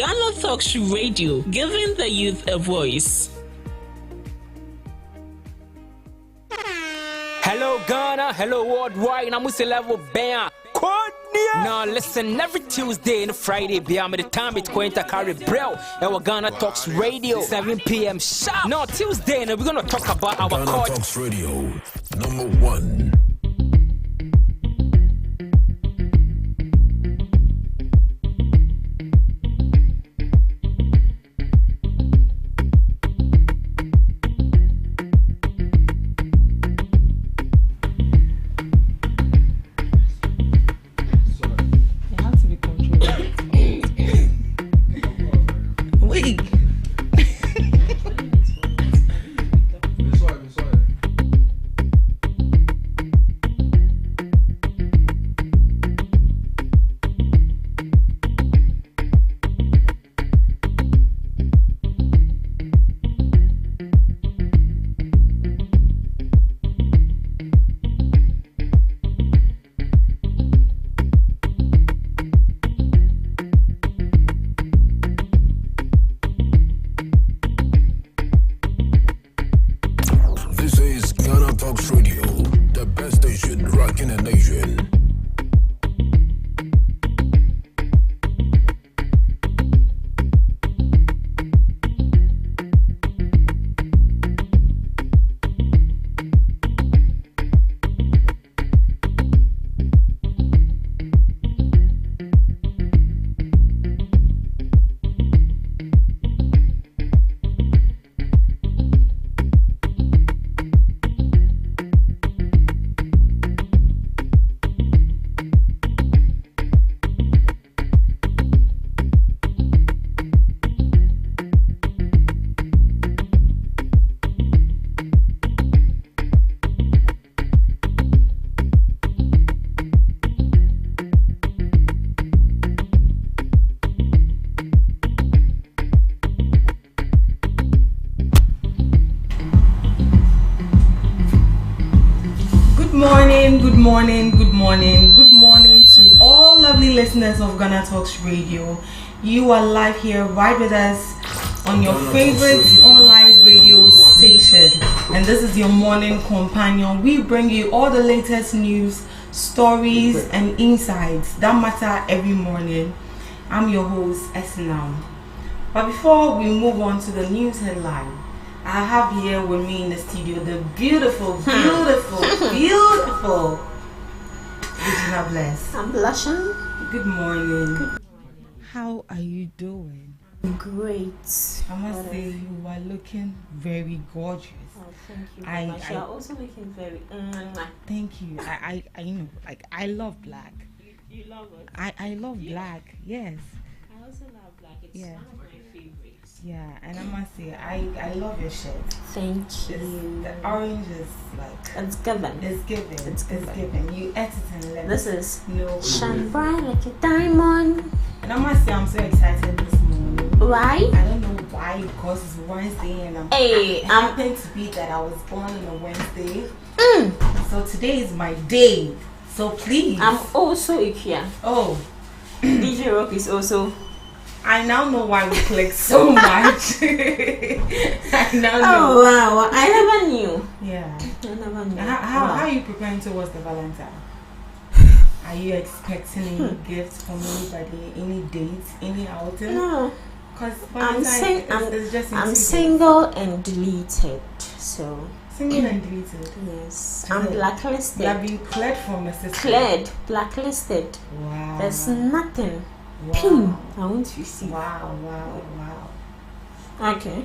GhanaTalks Radio, giving the youth a voice. Hello Ghana, hello worldwide, I'm Mr. Level Bam. Now listen, every Tuesday and Friday, beyond the time it's going to carry Braille. Our GhanaTalks Radio, 7 p.m. sharp. Now Tuesday, and we're gonna talk about our GhanaTalks Radio, #1. Radio, the best station rocking the nation. Good morning to all lovely listeners of GhanaTalks Radio. You are live here right with us on your favorite online radio station, and this is your morning companion. We bring you all the latest news, stories and insights that matter every morning. I'm your host, Esinam. But before we move on to the news headline, I have here with me in the studio the beautiful Regina Bless. I'm blushing. Good morning. How are you doing? Great. I must say you are looking very gorgeous. Oh, thank you very much. You are also looking very. Thank you. I know. Like I love black. You love it. I love black. Yes. I also love black. It's one of my favorites. Yeah, and I must say I love your shirt. Thank you. The orange is like it's given. It's given. You ate it and left. This is no shine bright like a diamond. And I must say I'm so excited this morning. Why? I don't know why, because it's Wednesday and it happened to be that I was born on a Wednesday. So today is my day. So please. I'm also Ikea. Oh. DJ Rock is also. I now know why we click so much. I now know. Oh wow! I never knew. Yeah. I never knew. How are you preparing towards the Valentine? Are you expecting any gifts from anybody? Any dates? Any outing? No. Because I'm single and deleted. So. Single and deleted. Yes. I'm blacklisted. You have been cleared from the system. Blacklisted. Wow. There's nothing. Wow. Pin. I want to see. Wow. Okay.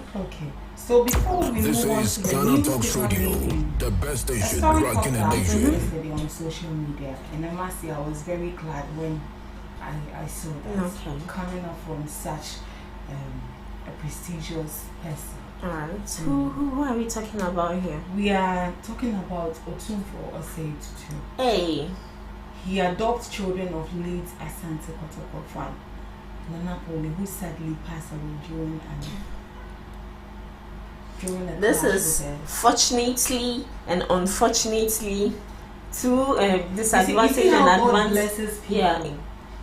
So before we this move on is to the GhanaTalks Radio, the best station rocking the nation. Yesterday on social media, and I must say I was very glad when I saw that coming up from such a prestigious person. Alright. Who are we talking about here? We are talking about Otumfo Osei-Tutu. Hey. He adopts children of late Asante Kotoko Nana Poli, who sadly passed away during a This clash is with her. fortunately and unfortunately two disadvantages and advantages. Yeah.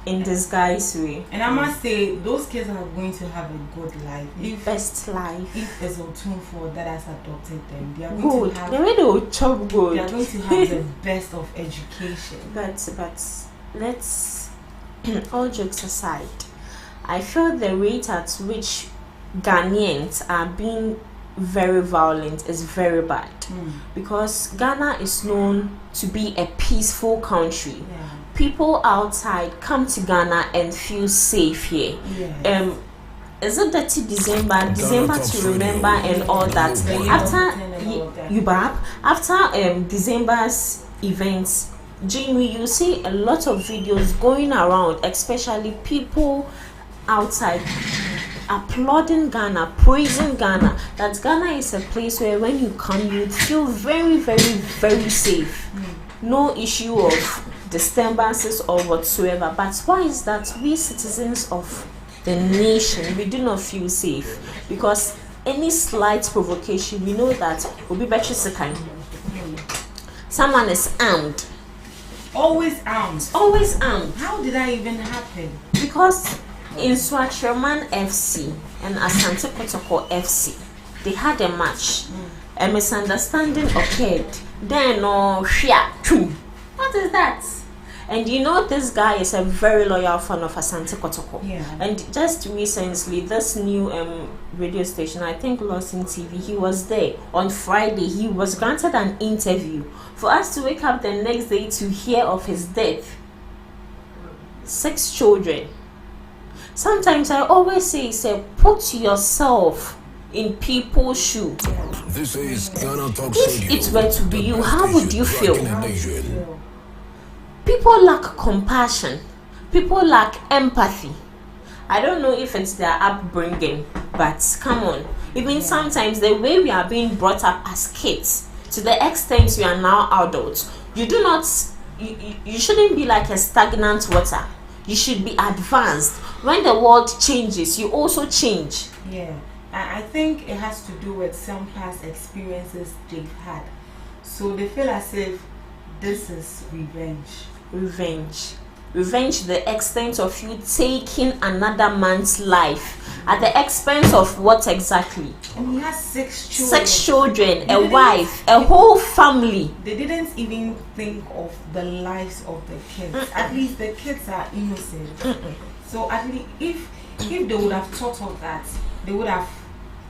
in disguise way. And I must say, those kids are going to have a good life. Best life. If there's a Otumfuo that has adopted them, they are going Good. to have. They will chop good. They are going to have the best of education. But let's all jokes aside, I feel the rate at which Ghanaians are being very violent is very bad, because Ghana is known to be a peaceful country. People outside come to Ghana and feel safe here. Is it Dirty December to remember and all that? After December's events, Jamie, you see a lot of videos going around, especially people outside applauding Ghana, praising Ghana, that Ghana is a place where when you come you feel very, very, very safe. No issue of disturbances or whatsoever. But why is that we citizens of the nation, we do not feel safe? Because any slight provocation, we know that will be better second. Someone is armed. Always armed. Always armed. How did that even happen? Because in Swatraman FC and Asante Kotoko FC, they had a match. A misunderstanding occurred. Then what is that? And you know, this guy is a very loyal fan of Asante Kotoko. And just recently, this new radio station, I think Lost in TV, he was there on Friday. He was granted an interview. For us to wake up the next day to hear of his death. 6 children. Sometimes I always say, put yourself in people's shoes. This is GhanaTalks If Radio. it were to be you, how would you feel? Nation. People lack compassion. People lack empathy. I don't know if it's their upbringing, but come on. Even sometimes the way we are being brought up as kids, to the extent we are now adults, you shouldn't be like a stagnant water. You should be advanced. When the world changes, you also change. I think it has to do with some past experiences they've had. So they feel as if this is revenge. Revenge, the extent of you taking another man's life. At the expense of what exactly? And he has 6 children. 6 children, a wife, a whole family. They didn't even think of the lives of the kids. At least the kids are innocent. So at least if they would have thought of that, they would have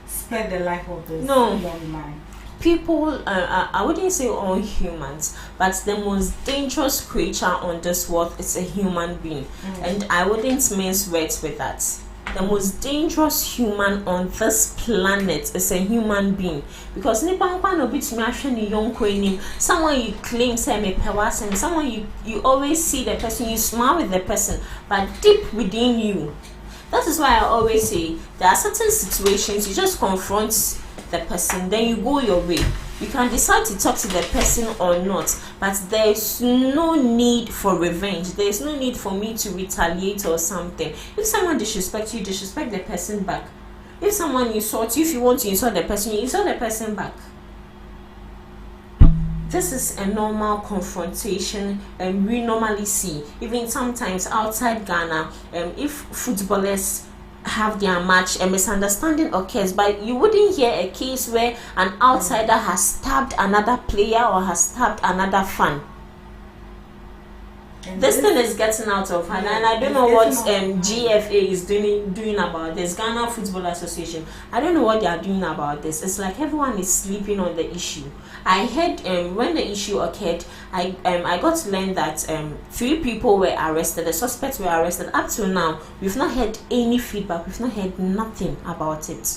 spared the life of this young man. People, I wouldn't say all humans, but the most dangerous creature on this world is a human being. And I wouldn't mince words with that. The most dangerous human on this planet is a human being. Because someone you claim someone you always see the person, you smile with the person, but deep within you. That is why I always say there are certain situations you just confront the person, then you go your way. You can decide to talk to the person or not, but there's no need for revenge. There's no need for me to retaliate or something. If someone disrespects you, disrespect the person back. If someone insults you, if you want to insult the person, you insult the person back. This is a normal confrontation, and we normally see, even sometimes outside Ghana, if footballers have their match, a misunderstanding occurs, but you wouldn't hear a case where an outsider has stabbed another player or has stabbed another fan. And this thing is getting out of hand, and I don't know what GFA is doing about this. Ghana Football Association, I don't know what they are doing about this. It's like everyone is sleeping on the issue. I heard when the issue occurred, I got to learn that 3 people were arrested. The suspects were arrested. Up till now, we've not heard any feedback. We've not heard nothing about it.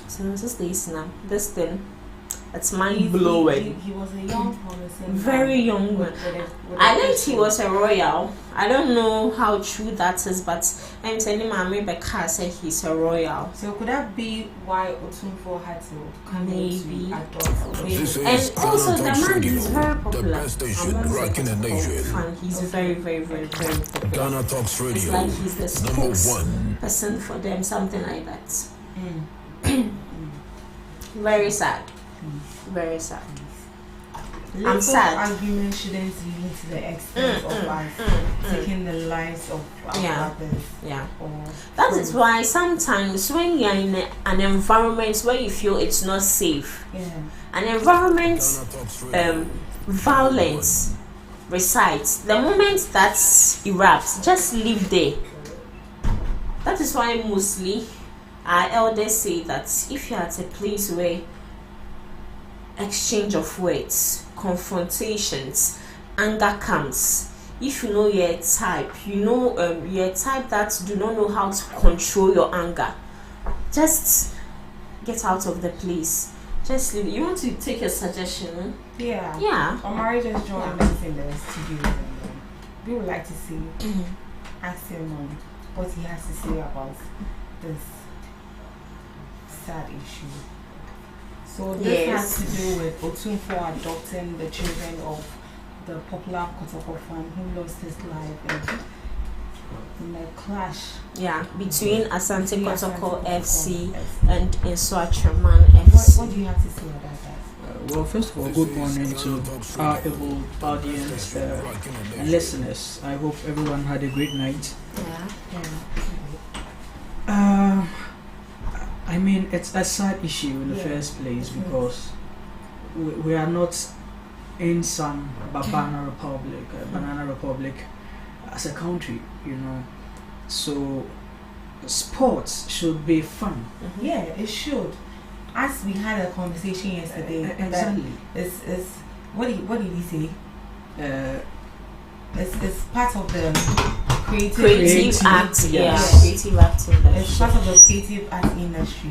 So this thing. It's mind blowing. He was a young person. Very young one. I think he was a royal. I don't know how true that is, but I'm telling my Becca said he's a royal. So could that be why Otumfuo had to come maybe adopt? This and also the man Radio, is very the popular. best station rocking the nation. He's very, very, very, very popular. GhanaTalks Radio, It's like he's the number 1. spokesperson for them, something like that. Very sad. Very sad. I'm sad. Argument shouldn't lead to the extent of us taking the lives of our brothers. Yeah. Or That is why sometimes when you're in an environment where you feel it's not safe, an environment violence resides, the moment that erupts, just live there. That is why mostly our elders say that if you're at a place where exchange of words, confrontations, anger comes, if you know you're a type, you're a type that do not know how to control your anger, just get out of the place. Just leave. You want to take your suggestion? Yeah. Omari just joined us in the studio. And, we would like to see, ask him what he has to say about this sad issue. So this has to do with Otunfo adopting the children of the popular Kotoko fan who lost his life in the clash. Yeah, between Asante Kotoko FC and Inswatraman FC. What do you have to say about that? Well, first of all, good morning to our able audience and listeners. I hope everyone had a great night. I mean, it's a sad issue in the first place because we are not in some banana republic as a country, So sports should be fun. Yeah, it should. As we had a conversation yesterday, exactly. It's what did he say? It's part of the creative act. Yes. Creative act industry. It's part of the creative art industry.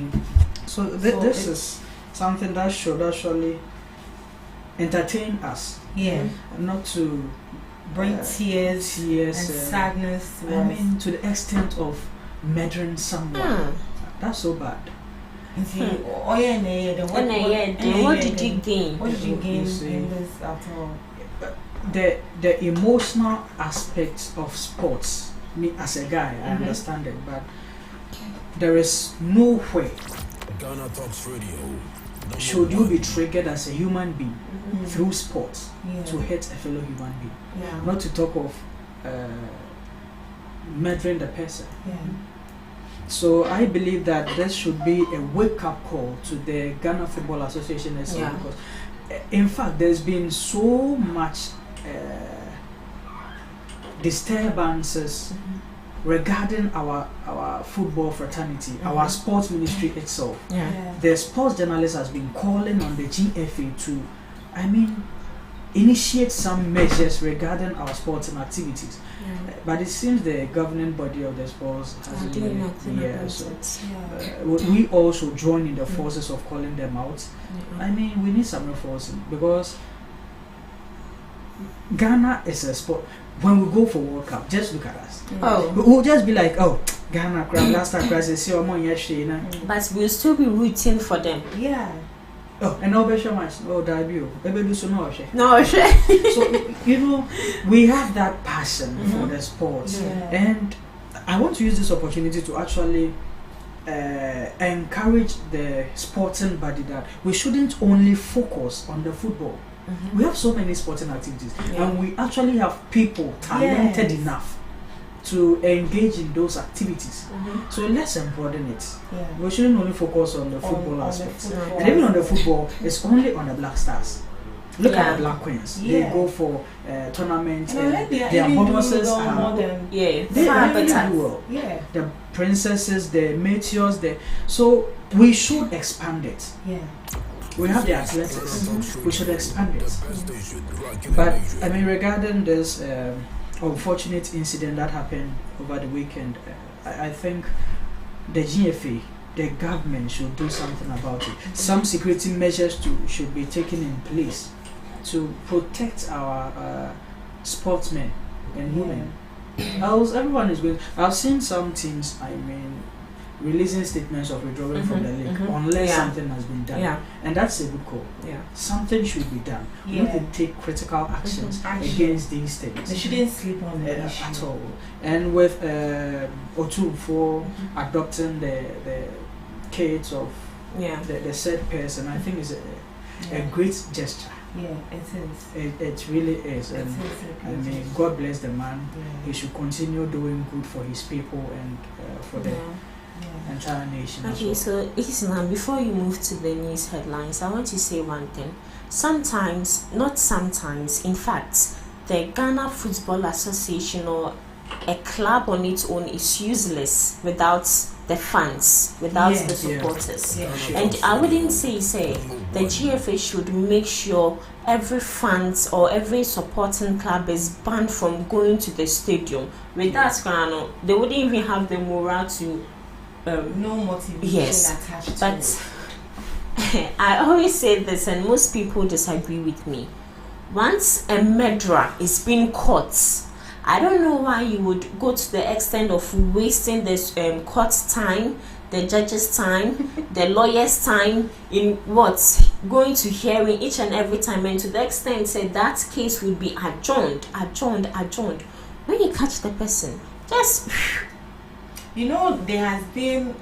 So this is something that should actually entertain us. Yeah. Not to bring tears and sadness. I mean, to the extent of murdering someone. That's so bad. What did you gain? What did you gain in this after all? The emotional aspect of sports, me as a guy, I understand it, but there is no way GhanaTalks Radio. Should you be triggered as a human being through sports to hurt a fellow human being? Yeah. Not to talk of murdering the person. Yeah. So I believe that this should be a wake-up call to the Ghana Football Association because in fact there's been so much disturbances regarding our football fraternity, our sports ministry itself. The sports journalist has been calling on the GFA to, initiate some measures regarding our sporting activities. But it seems the governing body of the sports hasn't doing nothing so we also join in the forces of calling them out. We need some enforcement because Ghana is a sport. When we go for World Cup, just look at us. We'll just be like, Ghana, last time crisis, but we'll still be rooting for them. Yeah. And no better match. Debut. So we have that passion for the sports, and I want to use this opportunity to actually encourage the sporting body that we shouldn't only focus on the football. We have so many sporting activities, and we actually have people talented enough to engage in those activities. So let's broaden it. We shouldn't only focus on the football aspect. And even on the football, it's only on the Black Stars. Look at the Black Queens. They go for tournaments. Their bonuses are they do well. The princesses, the meteors, so we should expand it. We have the athletics. We should expand it. But regarding this unfortunate incident that happened over the weekend, I think the GFA, the government should do something about it. Some security measures should be taken in place to protect our sportsmen and women. Else everyone is going. I've seen some teams, releasing statements of withdrawing from the league unless something has been done. And that's a good call. Something should be done. We need to take critical actions against these things. They shouldn't sleep on the issue at all. And with Otunfo adopting the kids of the said person, I think is a great gesture. Yeah, it is. It really is. It And is. I mean, God bless the man. Yeah. He should continue doing good for his people and for the entire nation. as Okay, well. so Isma, before you move to the news headlines, I want to say one thing. Sometimes, not sometimes, in fact, the Ghana Football Association or a club on its own is useless without the fans, without the supporters. And I wouldn't say the GFA should make sure every fans or every supporting club is banned from going to the stadium. With that, they wouldn't even have the morale to no motivation attached to it. But I always say this, and most people disagree with me. Once a murderer is being caught, I don't know why you would go to the extent of wasting this court time, the judge's time, the lawyer's time in going to hearing each and every time, and to the extent said that case would be adjourned. When you catch the person, just there has been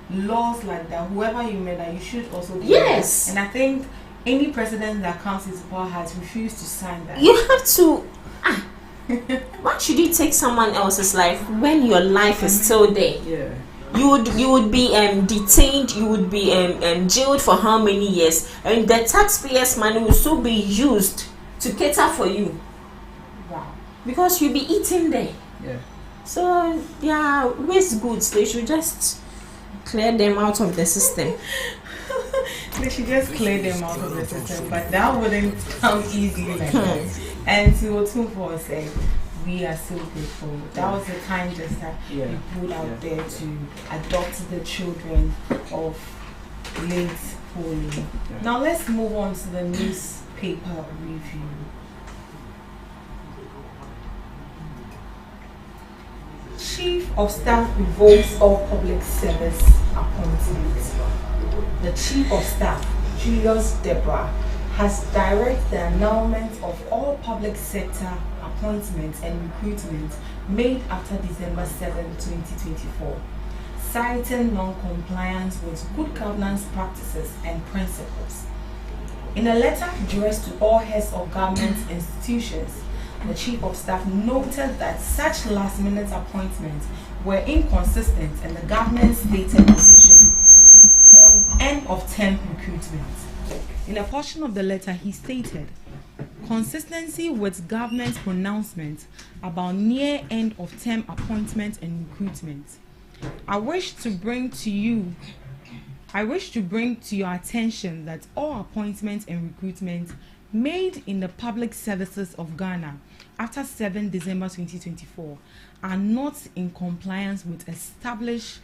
laws like that. Whoever you murder, you should also do yes. that. And I think any president that comes into power has refused to sign that. You have to. Why should you take someone else's life when your life is still there? Yeah. You would be detained. You would be jailed for how many years? And the taxpayers' money will still be used to cater for you. Wow. Because you'll be eating there. Yeah. So waste goods. They should just clear them out of the system. They should just clear them out of the system, but that wouldn't come easily like that. And to Otunfo said, we are so grateful. That was the time just that you put out there to adopt the children of late Holy. Now let's move on to the newspaper review. Chief of Staff revokes all public service appointments. The Chief of Staff, Julius Deborah, has directed the annulment of all public sector appointments and recruitments made after December 7, 2024, citing non-compliance with good governance practices and principles. In a letter addressed to all heads of government institutions, the Chief of Staff noted that such last-minute appointments were inconsistent in the government's stated position on end-of-term recruitment. In a portion of the letter, he stated, consistency with government's pronouncements about near end-of-term appointment and recruitment. I wish to bring to your attention that all appointments and recruitment made in the public services of Ghana after 7 December 2024 are not in compliance with established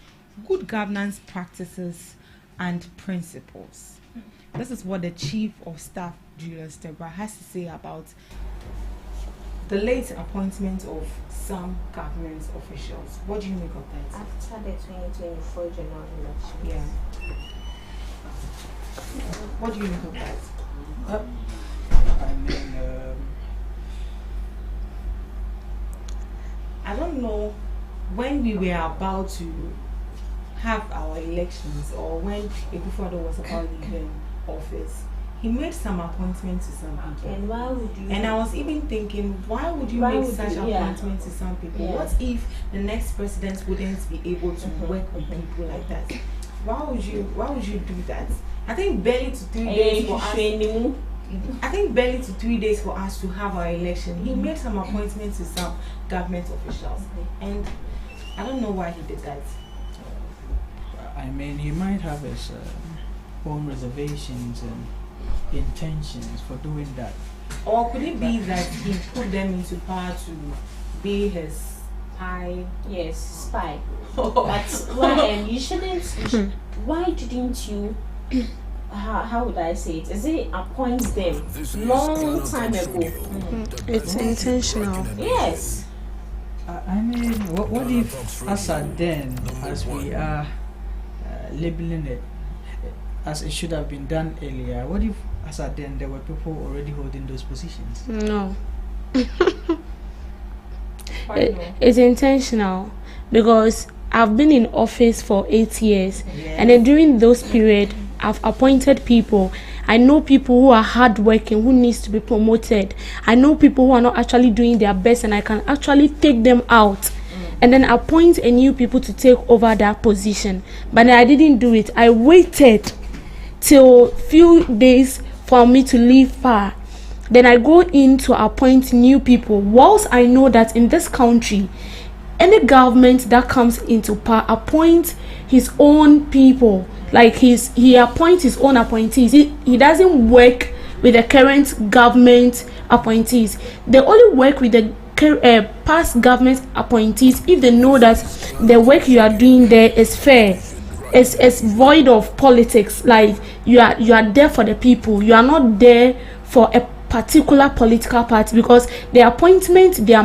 good governance practices and principles. This is what the Chief of Staff, Julius Deborah, has to say about the late appointment of some government officials. What do you make of that? After the 2024 general election. Yeah. What do you make of that? I mean, I don't know, when we were about to have our elections, or when Ekufuado was about leaving office, he made some appointments to some people. And why would you? And I was even thinking, why would you make such appointments to some people? Yeah. What if the next president wouldn't be able to work with people like that? Why would you do that? I think barely to 3 days for us. I think barely to 3 days for us to have our election. He made some appointments to some government officials, and I don't know why he did that. I mean, he might have his own reservations and intentions for doing that. Or could it be that he put them into power to be his spy? Yes, spy. But why? You shouldn't. Why didn't you? How would I say it? Is it appoint them long time ago? It's intentional. Yes. I mean, what if, as at then, as we are labeling it, as it should have been done earlier, what if, as at then, there were people already holding those positions? No. It's intentional because I've been in office for 8 years, and then during those period, I've appointed people, I know people who are hardworking, who needs to be promoted. I know people who are not actually doing their best, and I can actually take them out and then appoint a new people to take over that position. But I didn't do it. I waited till few days for me to leave far. Then I go in to appoint new people. Whilst I know that in this country, any government that comes into power appoints his own people. Like he appoints his own appointees. He doesn't work with the current government appointees. They only work with the past government appointees if they know that the work you are doing there is fair. It's void of politics. Like you are there for the people. You are not there for a particular political party, because the appointment they are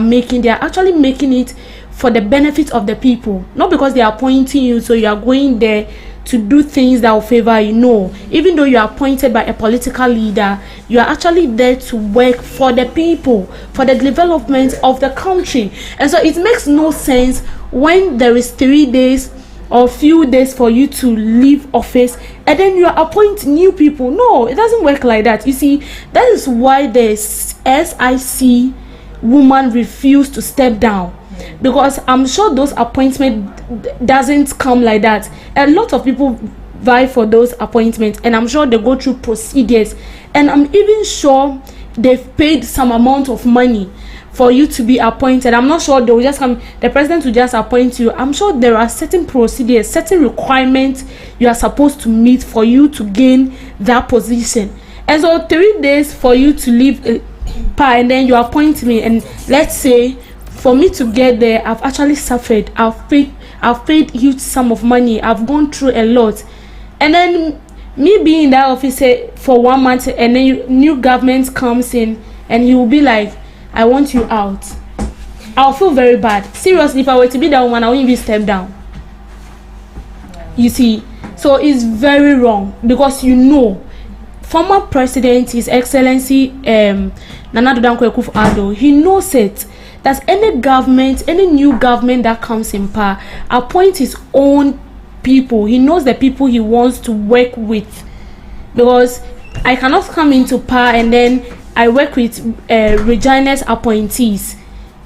actually making it for the benefit of the people, not because they are appointing you so you are going there to do things that will favor you. No, even though you are appointed by a political leader, you are actually there to work for the people, for the development of the country. And so it makes no sense when there is 3 days or few days for you to leave office and then you are appointing new people. No, it doesn't work like that. You see, that is why the SIC woman refused to step down, because I'm sure those appointments doesn't come like that. A lot of people vie for those appointments, and I'm sure they go through procedures, and I'm even sure they've paid some amount of money for you to be appointed. I'm not sure they will just come, the president will just appoint you. I'm sure there are certain procedures, certain requirements you are supposed to meet for you to gain that position. And so 3 days for you to leave and then you appoint me, and let's say for me to get there, I've actually suffered. I've paid huge sum of money. I've gone through a lot, and then me being in that office for 1 month, and then new government comes in, and he will be like, I want you out. I'll feel very bad. Seriously, if I were to be that woman, I wouldn't even step down. You see, so it's very wrong, because you know, former president, His Excellency Nana Addo Akufo-Addo, he knows it, that any government, any new government that comes in power, appoint his own people. He knows the people he wants to work with, because I cannot come into power and then I work with Regina's appointees.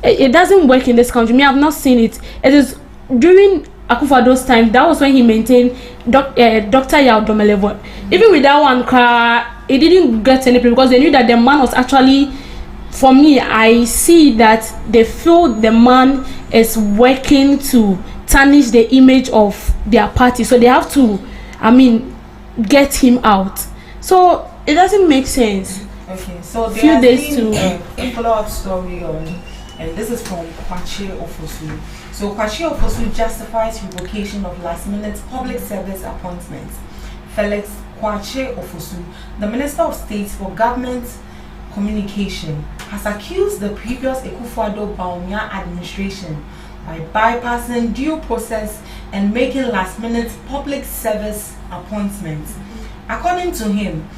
It doesn't work in this country. Me, I've not seen it. It is during Akufo-Addo's time. That was when he maintained Dr. Yao Domelevo. Even with that one, it didn't get any people, because they knew that the man was actually, for me, I see that they feel the man is working to tarnish the image of their party. So they have to, get him out. So it doesn't make sense. Okay, so few there days has been to a follow-up story on, and this is from Kwache Ofosu. So Kwache Ofosu justifies revocation of last-minute public service appointments. Felix Kwache Ofosu, the Minister of State for Government Communication, has accused the previous Akufo-Addo Bawumia administration by bypassing due process and making last-minute public service appointments. According to him,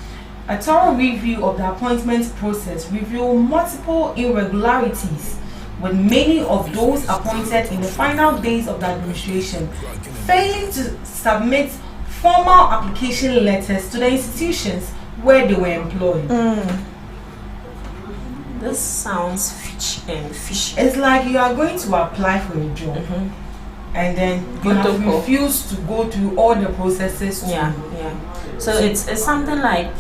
a thorough review of the appointment process revealed multiple irregularities, with many of those appointed in the final days of the administration failing to submit formal application letters to the institutions where they were employed. This sounds fishy. It's like you are going to apply for a job, and then you have refused to go through all the processes. So it's something like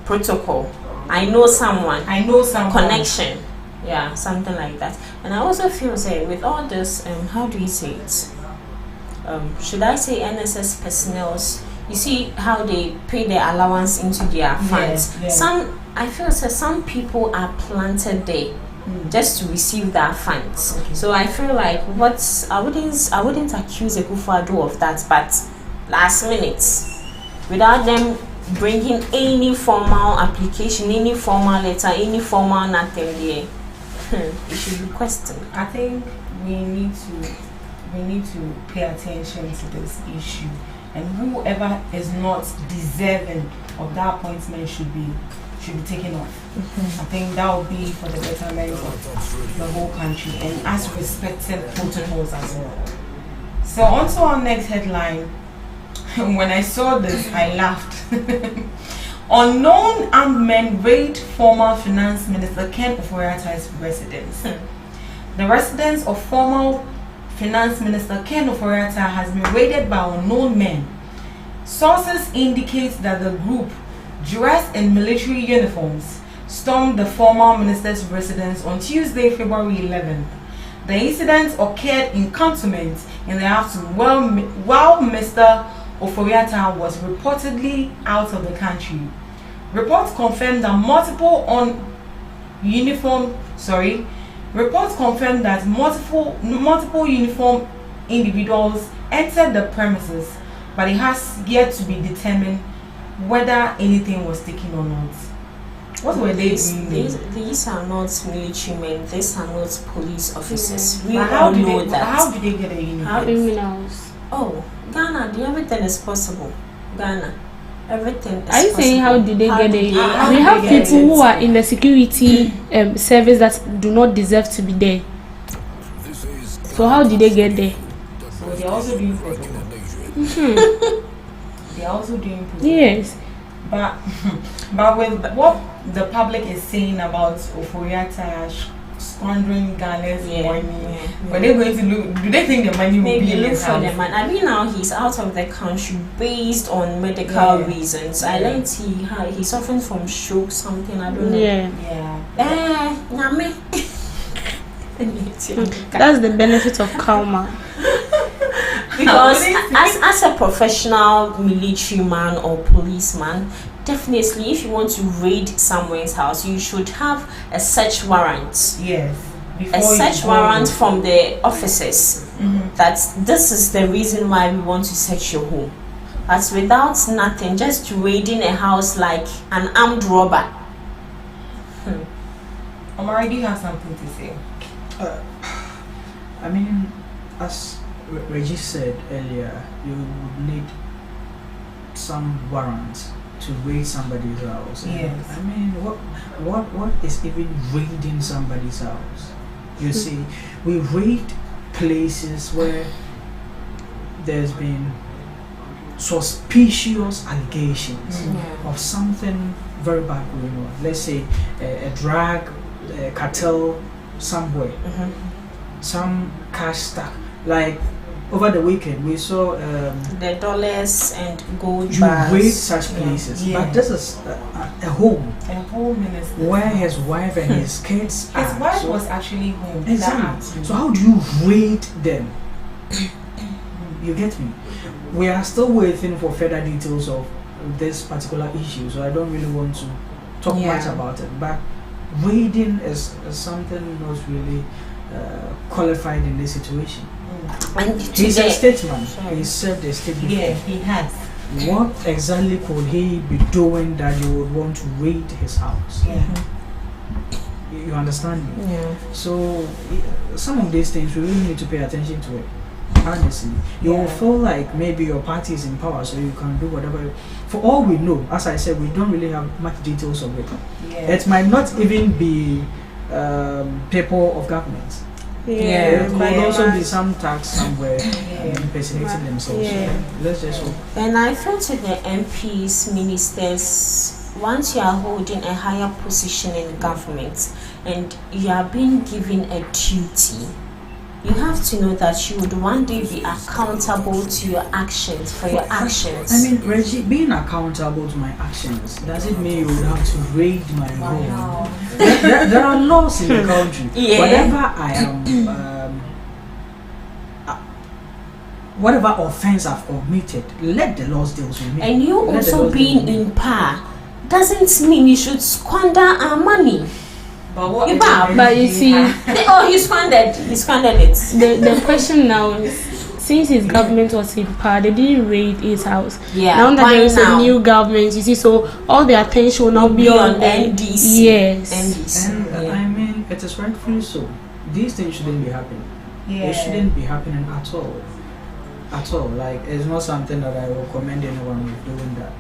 protocol. I know someone connection, something like that. And I also feel with all this, how do you say it, should I say NSS personnel, you see how they pay their allowance into their funds. I feel some people are planted there just to receive their funds. So I feel like I wouldn't accuse Akufo-Addo of that, but last minute, without them bringing any formal application, any formal letter, any formal nothing there, it should be questioned. I think we need to pay attention to this issue, and whoever is not deserving of that appointment should be taken off. I think that will be for the betterment of the whole country, and as respected protocols as well. So on to our next headline. When I saw this, I laughed. Unknown armed men raid former Finance Minister Ken Ofori-Attah's residence. The residence of former Finance Minister Ken Ofori-Attah has been raided by unknown men. Sources indicate that the group, dressed in military uniforms, stormed the former minister's residence on Tuesday, February 11th. The incident occurred in cantonment in the afternoon while Mr. Ofori-Attah was reportedly out of the country. Reports confirmed that multiple uniformed individuals entered the premises, but it has yet to be determined whether anything was taken or not. What were they doing? These are not military men. These are not police officers. Yeah. We all know that. How did they get a uniform? Criminals. Oh, Ghana, everything is possible. Ghana, everything is possible. Are you saying how did they get there? How We did have they get people it? who are in the security service that do not deserve to be there. So how did they get there? So they're also doing protocol. They're also doing protocol. Yes. But with what the public is saying about Ofori-Attah squandering Ghana's money, were they going to look? Do they think the money will be in look his for the house? man. I mean, now he's out of the country based on medical reasons. I learned he's suffering from stroke, something. I don't know. Yeah. Name. That's the benefit of karma. Because as a professional military man or policeman, definitely if you want to raid someone's house, you should have a search warrant. Yes. A search warrant from the officers that this is the reason why we want to search your home. But without nothing, just raiding a house like an armed robber. Omari, do you have something to say? I mean, as Reggie said earlier, you would need some warrant to raid somebody's house. Yes. I mean, what is even raiding somebody's house? You see, we raid places where there's been suspicious allegations of something very bad going on. Let's say a drug cartel somewhere, some cash stuff. Like over the weekend, we saw the dollars and gold you bars. raid such places, but this is a home Minister. where his wife and his kids are. His wife So- was actually home. Exactly. So how do you raid them? You get me? We are still waiting for further details of this particular issue, so I don't really want to talk much about it. But raiding is something not really qualified in this situation. And He's a today, statesman. He served the state before. Yeah, he has. What exactly could he be doing that you would want to raid his house? Yeah. You understand me? yeah. So some of these things we really need to pay attention to it. Honestly, you will feel like maybe your party is in power, so you can do whatever. For all we know, as I said, we don't really have much details of it. Yeah. It might not even be people of government. It could also be some tax somewhere impersonating themselves. Yeah. Let's just hope. And I feel to the MPs, ministers, once you are holding a higher position in government and you are being given a duty, you have to know that you would one day be accountable to your actions, for your actions. I mean, Reggie, being accountable to my actions, does it mean you would have to raid my home? There are laws in the country. Yeah. Whatever I am, whatever offense I've committed, let the laws deal with me. And you Let the also laws deal being with me. in power doesn't mean you should squander our money. But what You bow. But you see, Oh, he squandered it. the question now is, since his government was in power, they didn't raid his house. Yeah, Now that why there is now? a new government, you see, so all the attention will now be on the NDC. Yes. NDC. And I mean, it is rightfully so. These things shouldn't be happening. Yeah. They shouldn't be happening at all. at all. Like, it's not something that I recommend anyone doing that.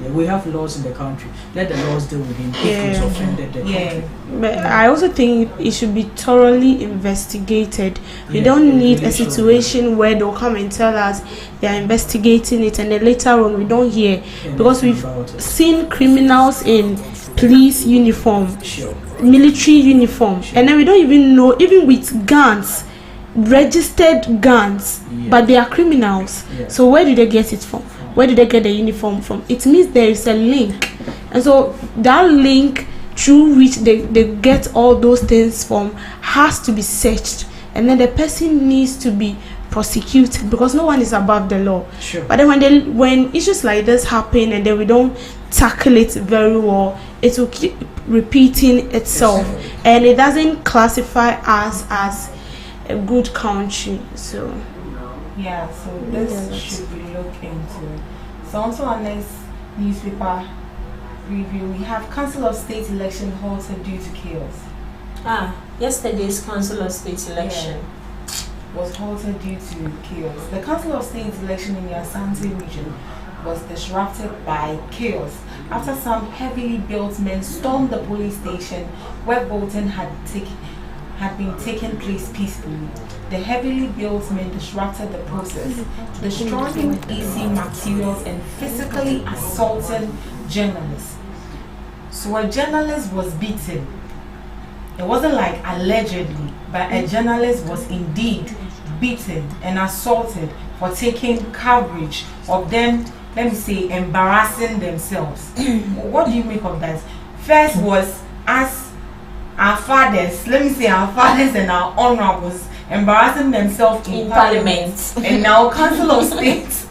Yeah, we have laws in the country. Let the laws deal with him if he's offended the country. But I also think it should be thoroughly investigated. We Yeah, don't it need really a should. situation where they'll come and tell us they are investigating it, and then later on we don't hear, because we've about it. seen criminals in police uniform, Sure. military uniform, and then we don't even know, even with guns, registered guns, Yeah. but they are criminals. Yeah. So where do they get it from? Where do they get the uniform from? It means there is a link, and so that link through which they get all those things from has to be searched, and then the person needs to be prosecuted, because no one is above the law. Sure. But then when issues like this happen and then we don't tackle it very well, it will keep repeating itself, and it doesn't classify us as a good country. So Yeah, so this should be looked into. So on to our next newspaper review, we have Council of State election halted due to chaos. Yesterday's Council of State election. Was halted due to chaos. The Council of State election in the Asante region was disrupted by chaos after some heavily built men stormed the police station where voting had been taking place peacefully. The heavily built men disrupted the process, destroying EC materials and physically assaulting journalists. So a journalist was beaten. It wasn't like allegedly, but a journalist was indeed beaten and assaulted for taking coverage of them, let me say, embarrassing themselves. What do you make of that? First was us, our fathers, let me say our fathers and our honorables embarrassing themselves in parliament. And now Council of State,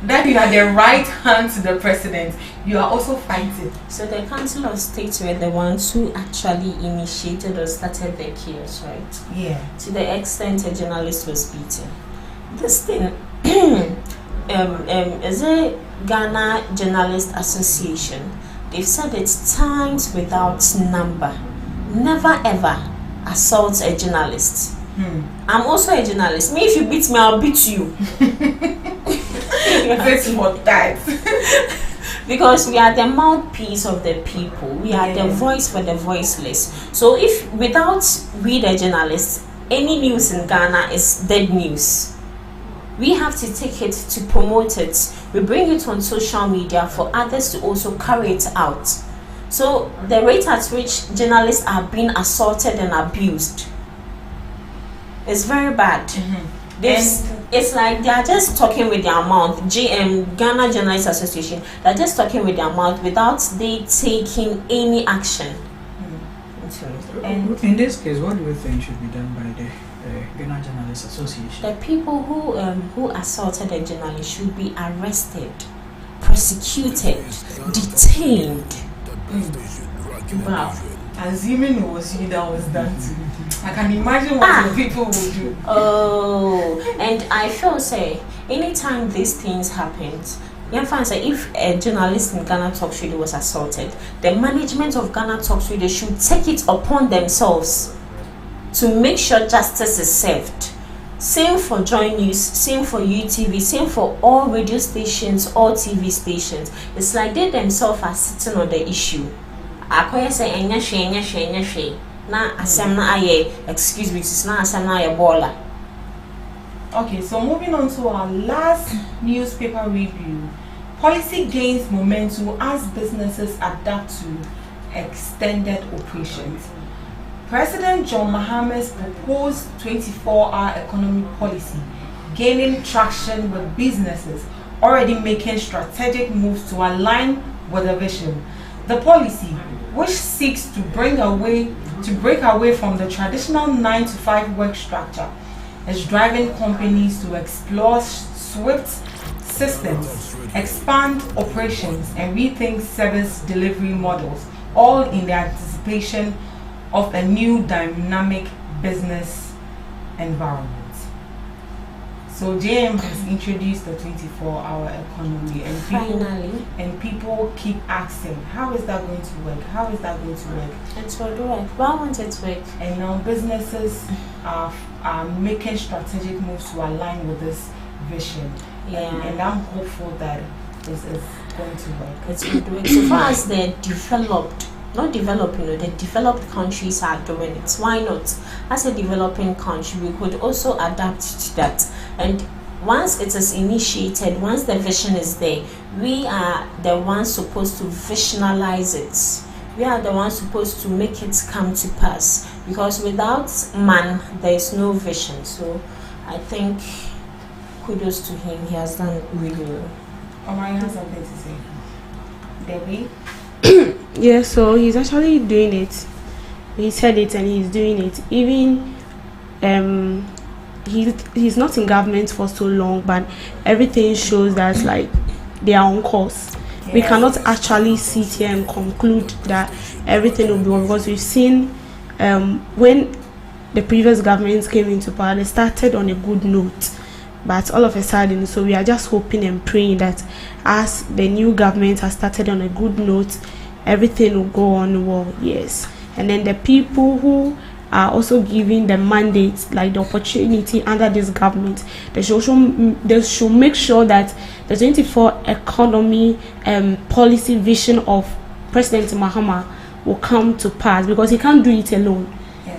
that you are the right hand to the president, you are also fighting. So the Council of State were the ones who actually initiated or started the chaos, right? Yeah. To the extent a journalist was beaten. This thing, is a Ghana Journalist Association. They've said it's times without number. Never ever assault a journalist. I'm also a journalist. Me, if you beat me, I'll beat you. Thanks for that. Because we are the mouthpiece of the people. We are the voice for the voiceless. So if without we the journalists, any news in Ghana is dead news. We have to take it to promote it. We bring it on social media for others to also carry it out. So the rate at which journalists are being assaulted and abused is very bad. It's like they are just talking with their mouth. Ghana Journalists Association, they're just talking with their mouth without they taking any action. And in this case, what do you think should be done by the Ghana Journalists Association? The people who assaulted a journalist should be arrested, prosecuted, detained. Wow. Assuming it was you that was done to you, I can imagine what the people would do. Oh, and I feel say anytime these things happened, if a journalist in Ghana Talks Radio was assaulted, the management of Ghana Talks Radio should take it upon themselves to make sure justice is served. Same for Joy News, same for UTV, same for all radio stations, all TV stations. It's like they themselves are sitting on the issue. Akoya say enya hwe na asem na aye, excuse me, it's na asem na aye baller. Okay, so moving on to our last newspaper review. Policy gains momentum as businesses adapt to extended operations. President John Mahama's proposed 24-hour economic policy gaining traction with businesses already making strategic moves to align with the vision. The policy, which seeks to break away from the traditional 9-to-5 work structure, is driving companies to explore swift systems, expand operations, and rethink service delivery models, all in the anticipation of a new dynamic business environment. So JM has introduced the 24-hour economy, and people keep asking, how is that going to work? How is that going to work? It will work. Why won't it work? And now businesses are making strategic moves to align with this vision. Yeah. And I'm hopeful that this is going to work. It's going to work. So far as the not developing, the developed countries are doing it, why not? As a developing country, we could also adapt to that. And once it is initiated, once the vision is there, we are the ones supposed to visionalize it. We are the ones supposed to make it come to pass. Because without man, there is no vision. So I think kudos to him. He has done really well. Omari has something to say. Debbie? Yeah, so he's actually doing it. He said it and he's doing it. Even he's not in government for so long, but everything shows that like they are on course. We cannot actually sit here and conclude that everything will be well, because we've seen when the previous governments came into power, they started on a good note, but all of a sudden, so we are just hoping and praying that as the new government has started on a good note, everything will go on well. Yes, and then the people who are also giving the mandate, like the opportunity under this government, they should make sure that the 24 economy policy vision of President Mahama will come to pass, because he can't do it alone.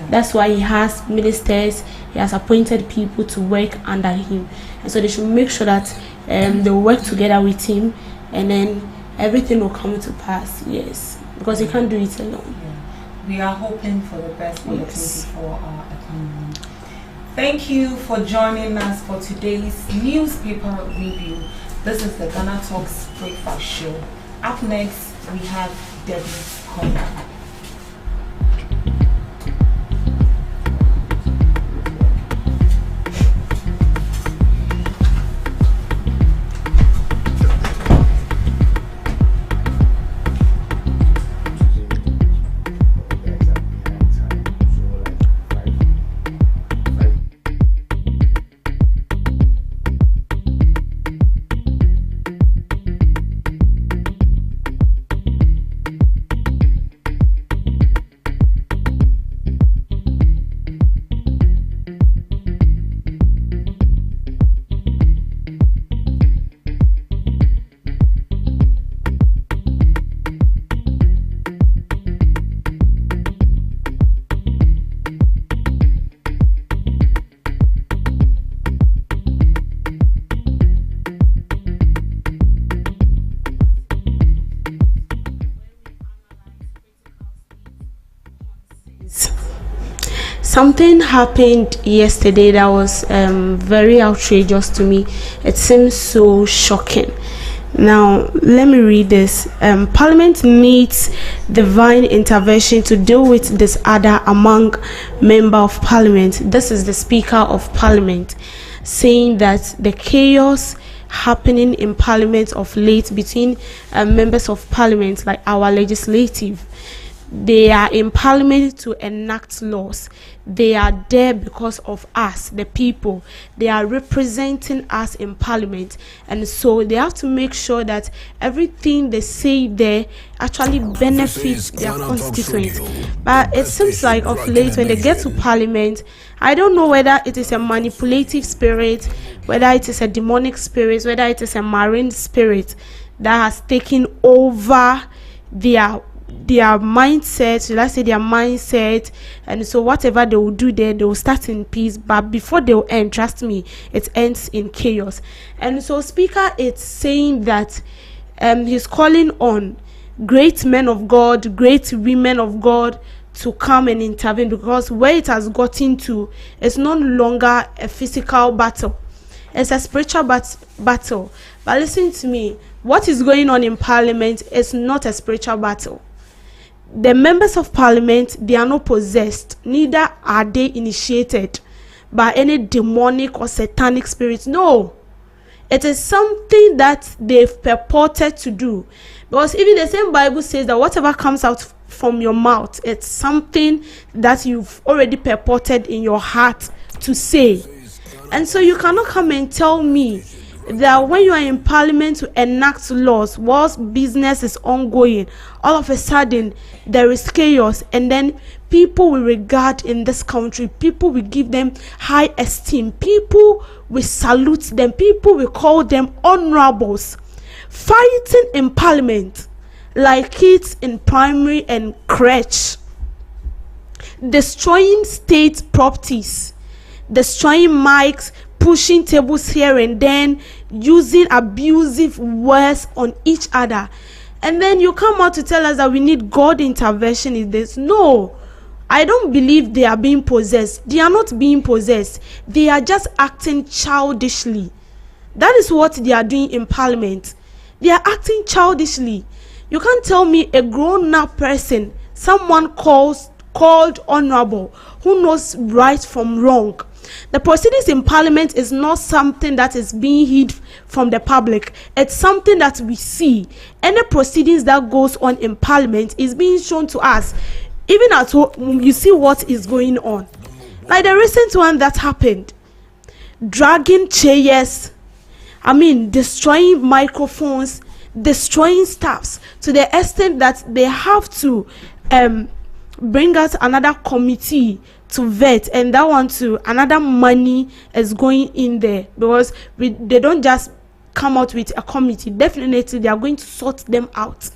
That's why he has ministers, he has appointed people to work under him, and so they should make sure that they work together with him, and then everything will come to pass. Yes, because he can't do it alone. We are hoping for the best for the 24 economy. Thank you for joining us for today's newspaper review. This is the Ghana Talks Breakfast Show. Up next, we have Debbie's Corner. Something happened yesterday that was very outrageous to me. It seems so shocking. Now, let me read this. Parliament needs divine intervention to deal with disorder among member of Parliament. This is the Speaker of Parliament saying that the chaos happening in Parliament of late between members of Parliament, like our legislative, they are in Parliament to enact laws. They are there because of us, the people. They are representing us in Parliament, and so they have to make sure that everything they say there actually benefits their constituents. But it seems like of late, when they get to Parliament, I don't know whether it is a manipulative spirit, whether it is a demonic spirit, whether it is a marine spirit that has taken over their mindset, let's say their mindset, and so whatever they will do there, they will start in peace, but before they will end, trust me, it ends in chaos. And so Speaker is saying that he's calling on great men of God, great women of God to come and intervene, because where it has gotten to, it's no longer a physical battle, it's a spiritual battle. But listen to me, what is going on in Parliament is not a spiritual battle. The members of Parliament, they are not possessed, neither are they initiated by any demonic or satanic spirit. No, it is something that they've purported to do, because even the same Bible says that whatever comes out from your mouth, it's something that you've already purported in your heart to say. And so you cannot come and tell me that when you are in Parliament to enact laws, whilst business is ongoing, all of a sudden there is chaos, and then people we regard in this country, people we give them high esteem, people we salute them, people we call them honorables, fighting in parliament like kids in primary and crèche, destroying state properties, destroying mics, pushing tables here and then, using abusive words on each other. And then you come out to tell us that we need God intervention in this. No, I don't believe they are being possessed. They are not being possessed. They are just acting childishly. That is what they are doing in parliament. They are acting childishly. You can't tell me a grown-up person, someone called honorable, who knows right from wrong. The proceedings in parliament is not something that is being hid from the public. It's something that we see. Any proceedings that goes on in parliament is being shown to us. Even at home, you see what is going on. Like the recent one that happened, dragging chairs, destroying microphones, destroying staffs, to the extent that they have to bring out another committee to vet, and that one too, another money is going in there, because they don't just come out with a committee. Definitely they are going to sort them out,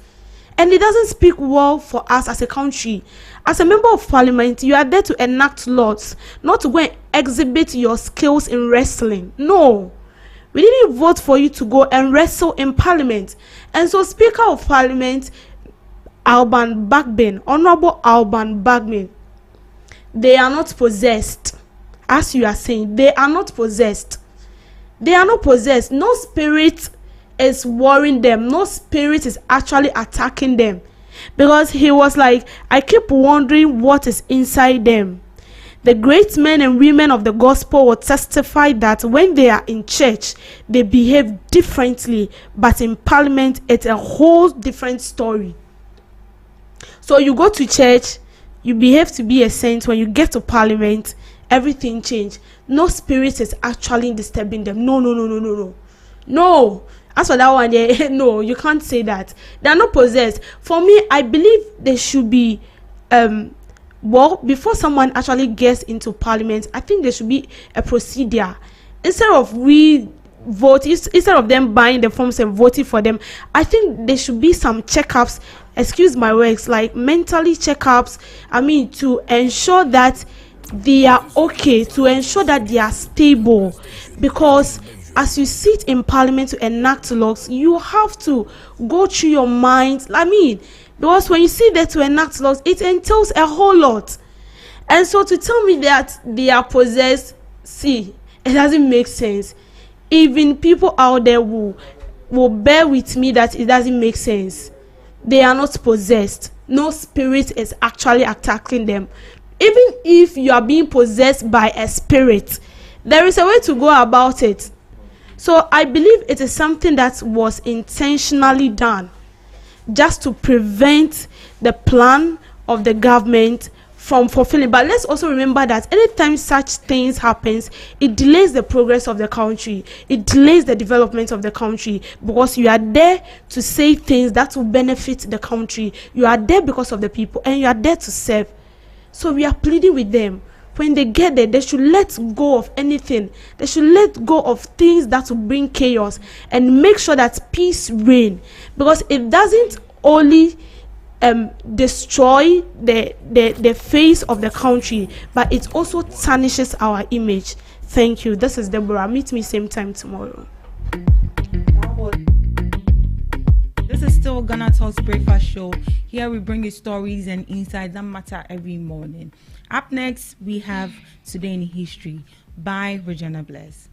and it doesn't speak well for us as a country. As a member of parliament, you are there to enact laws, not to go and exhibit your skills in wrestling. No, we didn't vote for you to go and wrestle in parliament. And so Speaker of Parliament Alban Bagbin, Honorable Alban Bagbin, they are not possessed. As you are saying, they are not possessed. They are not possessed. No spirit is worrying them. No spirit is actually attacking them. Because he was like, I keep wondering what is inside them. The great men and women of the gospel will testify that when they are in church, they behave differently, but in parliament, it's a whole different story. So you go to church, you behave to be a saint. When you get to parliament, everything change. No spirit is actually disturbing them. No. As for that one, no, you can't say that. They are not possessed. For me, I believe they should be before someone actually gets into parliament, I think there should be a procedure. Instead of instead of them buying the forms and voting for them, I think there should be some checkups, excuse my words, like mentally checkups, to ensure that they are okay, to ensure that they are stable. Because as you sit in parliament to enact laws, you have to go through your mind. Because when you sit there to enact laws, it entails a whole lot. And so to tell me that they are possessed, see, it doesn't make sense. Even people out there will bear with me that it doesn't make sense. They are not possessed. No spirit is actually attacking them. Even if you are being possessed by a spirit, there is a way to go about it. So I believe it is something that was intentionally done, just to prevent the plan of the government from fulfilling. But let's also remember that anytime such things happens, it delays the progress of the country. It delays the development of the country, because you are there to say things that will benefit the country. You are there because of the people, and you are there to serve. So we are pleading with them. When they get there, they should let go of anything. They should let go of things that will bring chaos, and make sure that peace reign. Because it doesn't only destroy the face of the country, but it also tarnishes our image. Thank you. This is Deborah. Meet me same time tomorrow. This is still GhanaTalks Breakfast Show. Here we bring you stories and insights that matter every morning. Up next, we have Today in History by Regina Bless.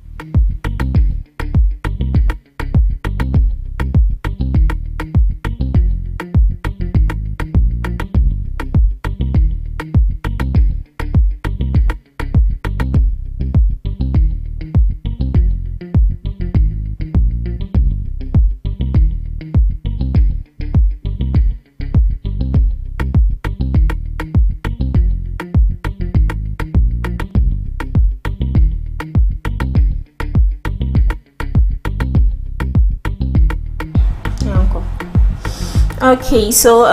Okay, so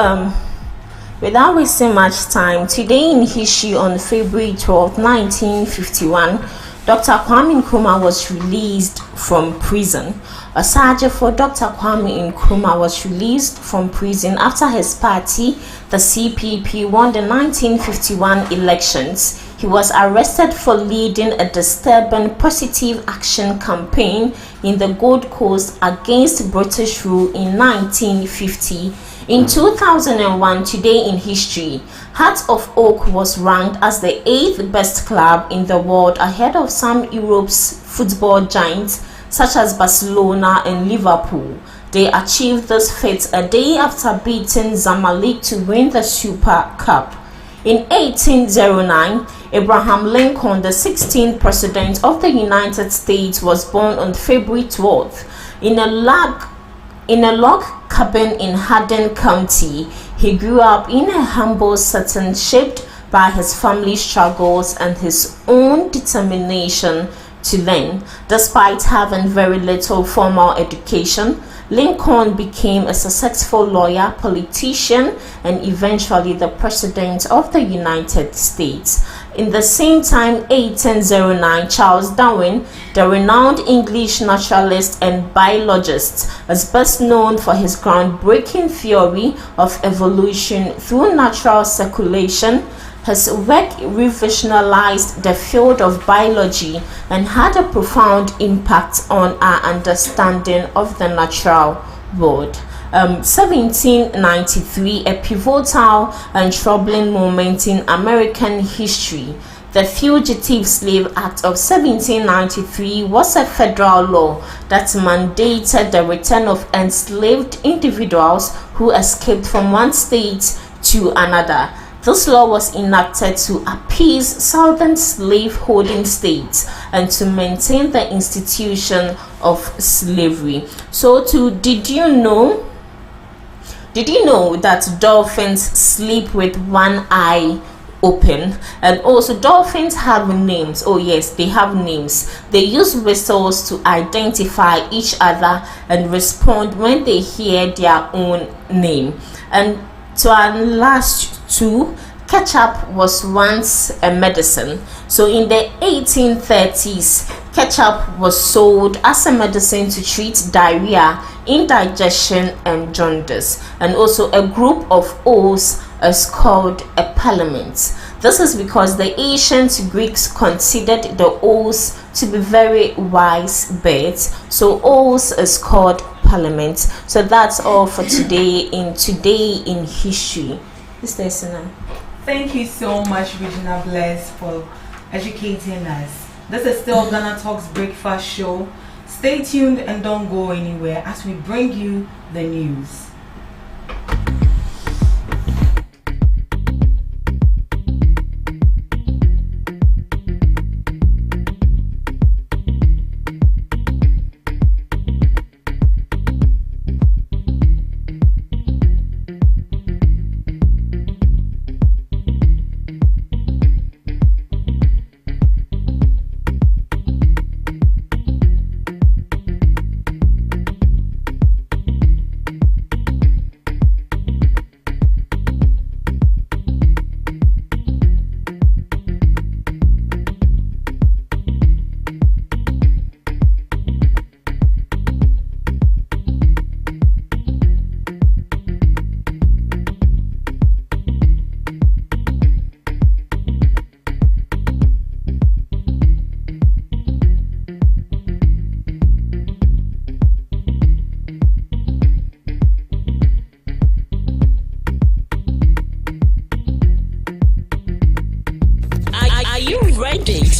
Without wasting much time, today in history on February 12, 1951, Dr. Kwame Nkrumah was released from prison. A sergeant for Dr. Kwame Nkrumah was released from prison after his party, the CPP, won the 1951 elections. He was arrested for leading a disturbing positive action campaign in the Gold Coast against British rule in 1950. In 2001, today in history, Hearts of Oak was ranked as the 8th best club in the world, ahead of some Europe's football giants such as Barcelona and Liverpool. They achieved this feat a day after beating Zamalek to win the Super Cup. In 1809, Abraham Lincoln, the 16th President of the United States, was born on February 12th. In a log cabin in Hardin County, he grew up in a humble setting shaped by his family's struggles and his own determination to learn. Despite having very little formal education, Lincoln became a successful lawyer, politician, and eventually the President of the United States. In the same time, 1809, Charles Darwin, the renowned English naturalist and biologist, is best known for his groundbreaking theory of evolution through natural circulation. His work revolutionized the field of biology and had a profound impact on our understanding of the natural world. 1793, a pivotal and troubling moment in American history. The Fugitive Slave Act of 1793 was a federal law that mandated the return of enslaved individuals who escaped from one state to another. This law was enacted to appease southern slave-holding states and to maintain the institution of slavery. So, did you know that dolphins sleep with one eye open? And also, dolphins have names. Oh yes, they have names. They use whistles to identify each other and respond when they hear their own name. And to our last two, ketchup was once a medicine. So in the 1830s, ketchup was sold as a medicine to treat diarrhea, indigestion, and jaundice. And also a group of owls is called a parliament. This is because the ancient Greeks considered the owls to be very wise birds. So owls is called parliament. So that's all for today in history. Mr. Esina. Thank you so much, Regina Bless, for educating us. This is still GhanaTalks Breakfast Show. Stay tuned and don't go anywhere as we bring you the news.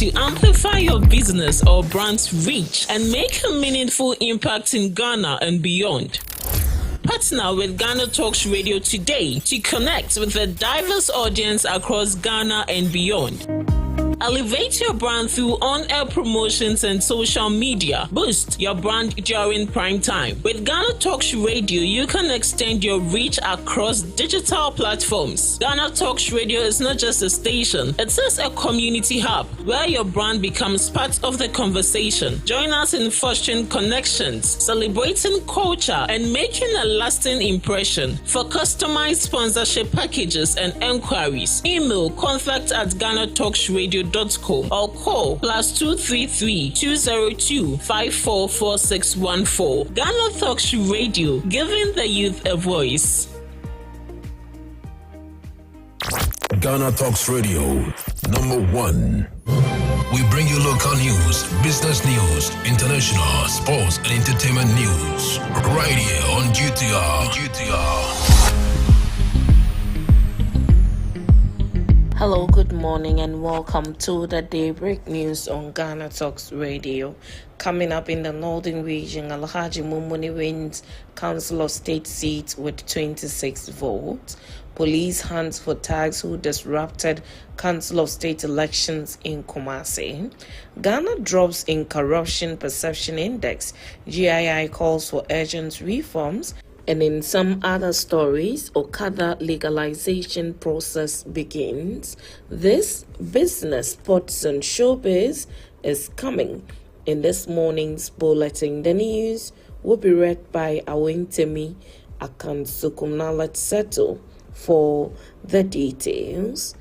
To amplify your business or brand's reach and make a meaningful impact in Ghana and beyond. Partner with GhanaTalks Radio today to connect with a diverse audience across Ghana and beyond. Elevate your brand through on-air promotions and social media. Boost your brand during prime time. With Ghana Talks Radio, you can extend your reach across digital platforms. Ghana Talks Radio is not just a station, it is a community hub where your brand becomes part of the conversation. Join us in fostering connections, celebrating culture, and making a lasting impression. For customized sponsorship packages and enquiries, email contact@GhanaTalksRadio.com or call +233 202 544614. Ghana Talks Radio, giving the youth a voice. Ghana Talks Radio, #1. We bring you local news, business news, international, sports, and entertainment news. Right here on GTR. Hello, good morning, and welcome to the Daybreak News on Ghana Talks Radio. Coming up in the Northern Region, Alhaji Mumuni wins Council of State seat with 26 votes. Police hunts for thugs who disrupted Council of State elections in Kumasi. Ghana drops in Corruption Perception Index. GII calls for urgent reforms. And in some other stories, Okada legalization process begins. This business, sports and showbiz is coming in this morning's bulletin. The news will be read by Awentemi Akansukumna. Let's settle for the details.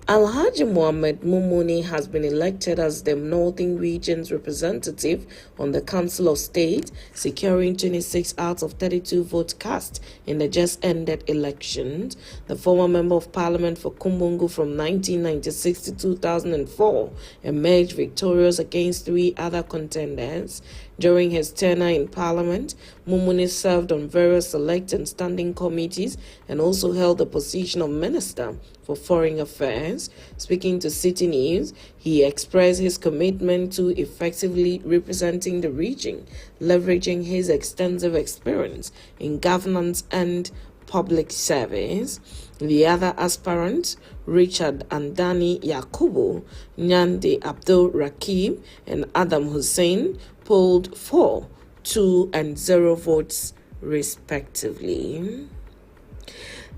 Alhaji Mohammed Mumuni has been elected as the Northern Region's representative on the Council of State, securing 26 out of 32 votes cast in the just ended elections. The former Member of Parliament for Kumbungu from 1996 to 2004 emerged victorious against 3 other contenders. During his tenure in Parliament, Mumuni served on various select and standing committees and also held the position of Minister for Foreign Affairs. Speaking to City News, he expressed his commitment to effectively representing the region, leveraging his extensive experience in governance and public service. The other aspirants, Richard Andani Yakubu, Nyande Abdul Rakib, and Adam Hussein, polled 4, 2, and 0 votes respectively.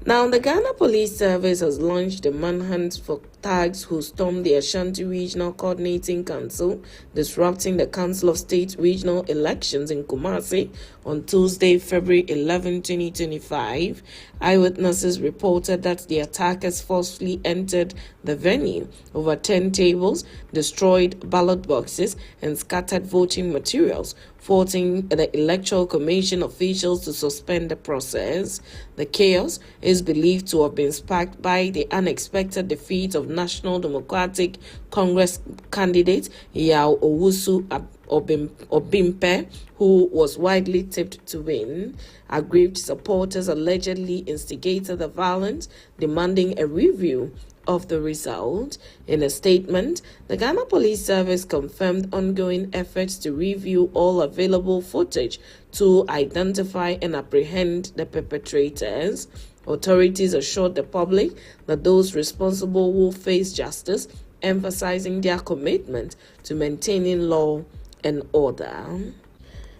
Now, the Ghana Police Service has launched a manhunt for thugs who stormed the Ashanti Regional Coordinating Council, disrupting the Council of State regional elections in Kumasi on Tuesday, February 11, 2025. Eyewitnesses reported that the attackers forcefully entered the venue, overturned tables, destroyed ballot boxes, and scattered voting materials, forcing the Electoral Commission officials to suspend the process. The chaos is believed to have been sparked by the unexpected defeat of National Democratic Congress candidate Yao Owusu Obimpe, who was widely tipped to win. Aggrieved supporters allegedly instigated the violence, demanding a review of the result. In a statement, the Ghana Police Service confirmed ongoing efforts to review all available footage to identify and apprehend the perpetrators. Authorities assured the public that those responsible will face justice, emphasizing their commitment to maintaining law and order.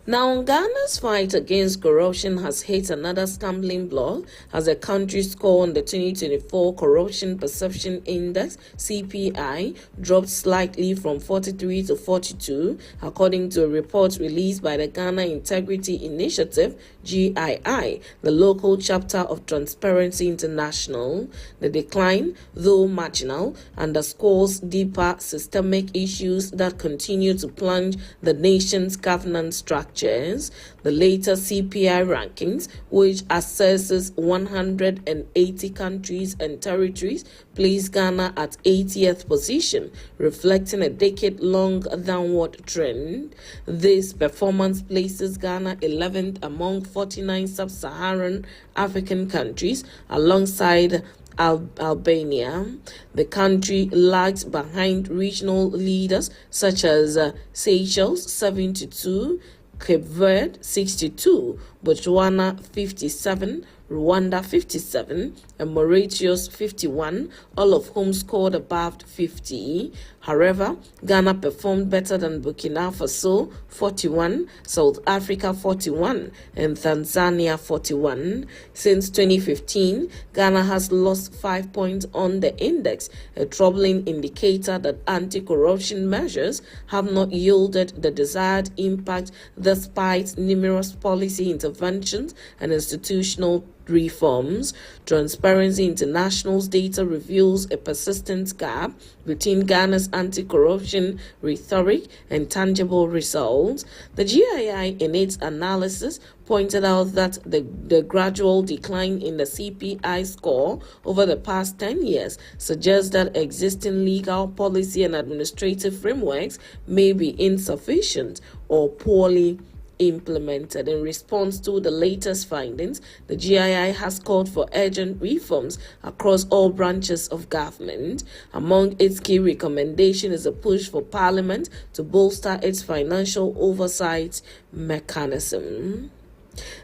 Now, Ghana's fight against corruption has hit another stumbling blow as the country's score on the 2024 Corruption Perception Index (CPI) dropped slightly from 43 to 42, according to a report released by the Ghana Integrity Initiative (GII), the local chapter of Transparency International. The decline, though marginal, underscores deeper systemic issues that continue to plunge the nation's governance structure. The latest CPI rankings, which assesses 180 countries and territories, place Ghana at 80th position, reflecting a decade-long downward trend. This performance places Ghana 11th among 49 sub-Saharan African countries, alongside Albania. The country lags behind regional leaders such as Seychelles 72, Cape Verde 62, Botswana 57, Rwanda 57, and Mauritius 51, all of whom scored above 50. However, Ghana performed better than Burkina Faso 41, South Africa 41, and Tanzania 41. Since 2015, Ghana has lost 5 points on the index, a troubling indicator that anti-corruption measures have not yielded the desired impact despite numerous policy interventions and institutional reforms. Transparency International's data reveals a persistent gap between Ghana's anti-corruption rhetoric and tangible results. The GII, in its analysis, pointed out that the gradual decline in the CPI score over the past 10 years suggests that existing legal, policy, and administrative frameworks may be insufficient or poorly implemented. In response to the latest findings, the GII has called for urgent reforms across all branches of government. Among its key recommendations is a push for Parliament to bolster its financial oversight mechanism.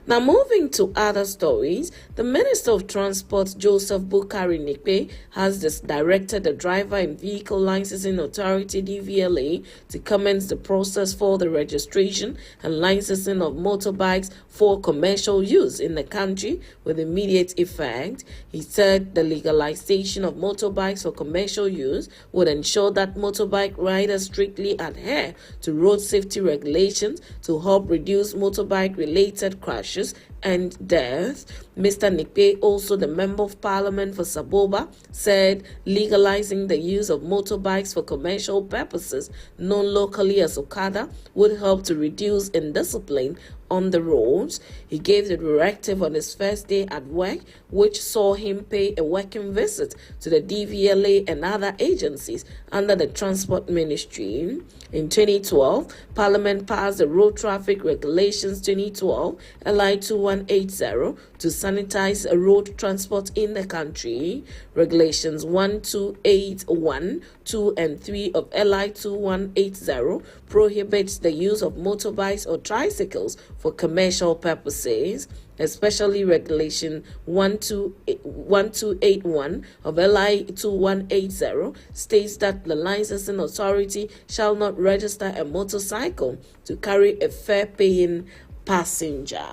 Now, moving to other stories, the Minister of Transport, Joseph Bukari Nikpe, has directed the Driver and Vehicle Licensing Authority, DVLA, to commence the process for the registration and licensing of motorbikes for commercial use in the country with immediate effect. He said the legalization of motorbikes for commercial use would ensure that motorbike riders strictly adhere to road safety regulations to help reduce motorbike-related crashes and death. Mr. Nikpe, also the Member of Parliament for Saboba, said legalizing the use of motorbikes for commercial purposes, known locally as Okada, would help to reduce indiscipline on the roads. He gave the directive on his first day at work, which saw him pay a working visit to the DVLA and other agencies under the Transport Ministry. In 2012, Parliament passed the Road Traffic Regulations 2012 LI 2180 to sanitize road transport in the country. Regulations 1281, 2 and 3 of LI 2180 prohibits the use of motorbikes or tricycles for commercial purposes, especially Regulation 1281 of LI 2180 states that the licensing authority shall not register a motorcycle to carry a fare-paying passenger.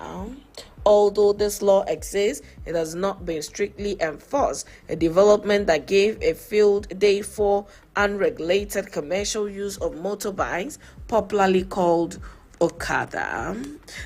Although this law exists, it has not been strictly enforced, a development that gave a field day for unregulated commercial use of motorbikes, popularly called Okada.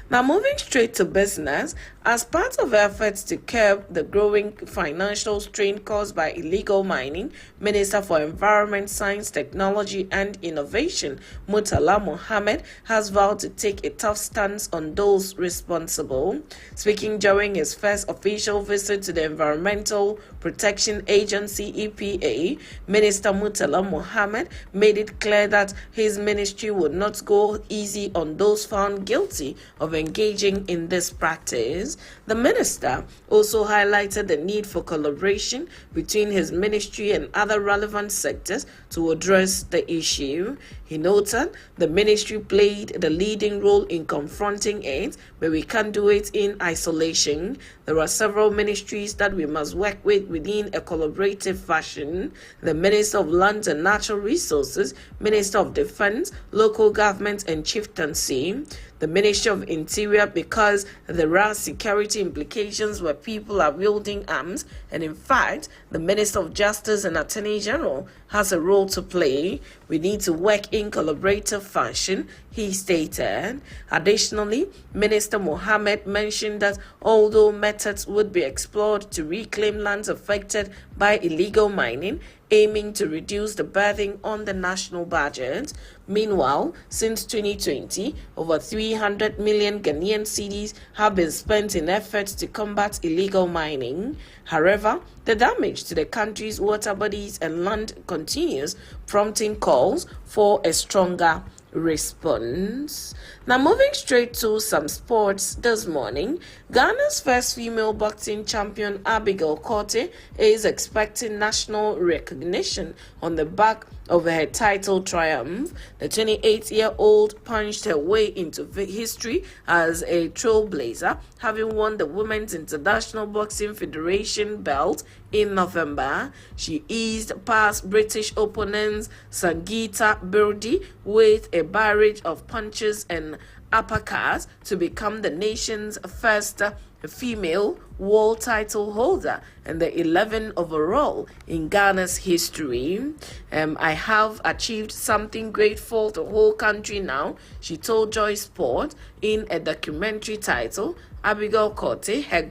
Now, moving straight to business, as part of efforts to curb the growing financial strain caused by illegal mining, Minister for Environment, Science, Technology and Innovation, Murtala Mohammed, has vowed to take a tough stance on those responsible. Speaking during his first official visit to the Environmental Protection Agency, EPA, Minister Murtala Mohammed made it clear that his ministry would not go easy on those found guilty of engaging in this practice. The minister also highlighted the need for collaboration between his ministry and other relevant sectors to address the issue. He noted the ministry played the leading role in confronting it, but we can't do it in isolation. There are several ministries that we must work with within a collaborative fashion. The Minister of Lands and Natural Resources, Minister of Defense, Local Government and Chieftaincy, the Ministry of Interior, because there are security implications where people are wielding arms, and in fact, the Minister of Justice and Attorney General has a role to play. We need to work in collaborative fashion, he stated. Additionally, Minister Mohammed mentioned that although methods would be explored to reclaim lands affected by illegal mining, aiming to reduce the burden on the national budget. Meanwhile, since 2020, over 300 million Ghanaian cedis have been spent in efforts to combat illegal mining. However, the damage to the country's water bodies and land continues, prompting calls for a stronger response. Now, moving straight to some sports this morning, Ghana's first female boxing champion, Abigail Korte, is expecting national recognition on the back of her title triumph. The 28-year-old punched her way into history as a trailblazer, having won the Women's International Boxing Federation belt in November. She eased past British opponents Sangeeta Birdie with a barrage of punches and uppercuts to become the nation's first female world title holder and the 11th overall in Ghana's history. I have achieved something great for the whole country now, she told Joy Sport in a documentary titled Abigail Korte, Her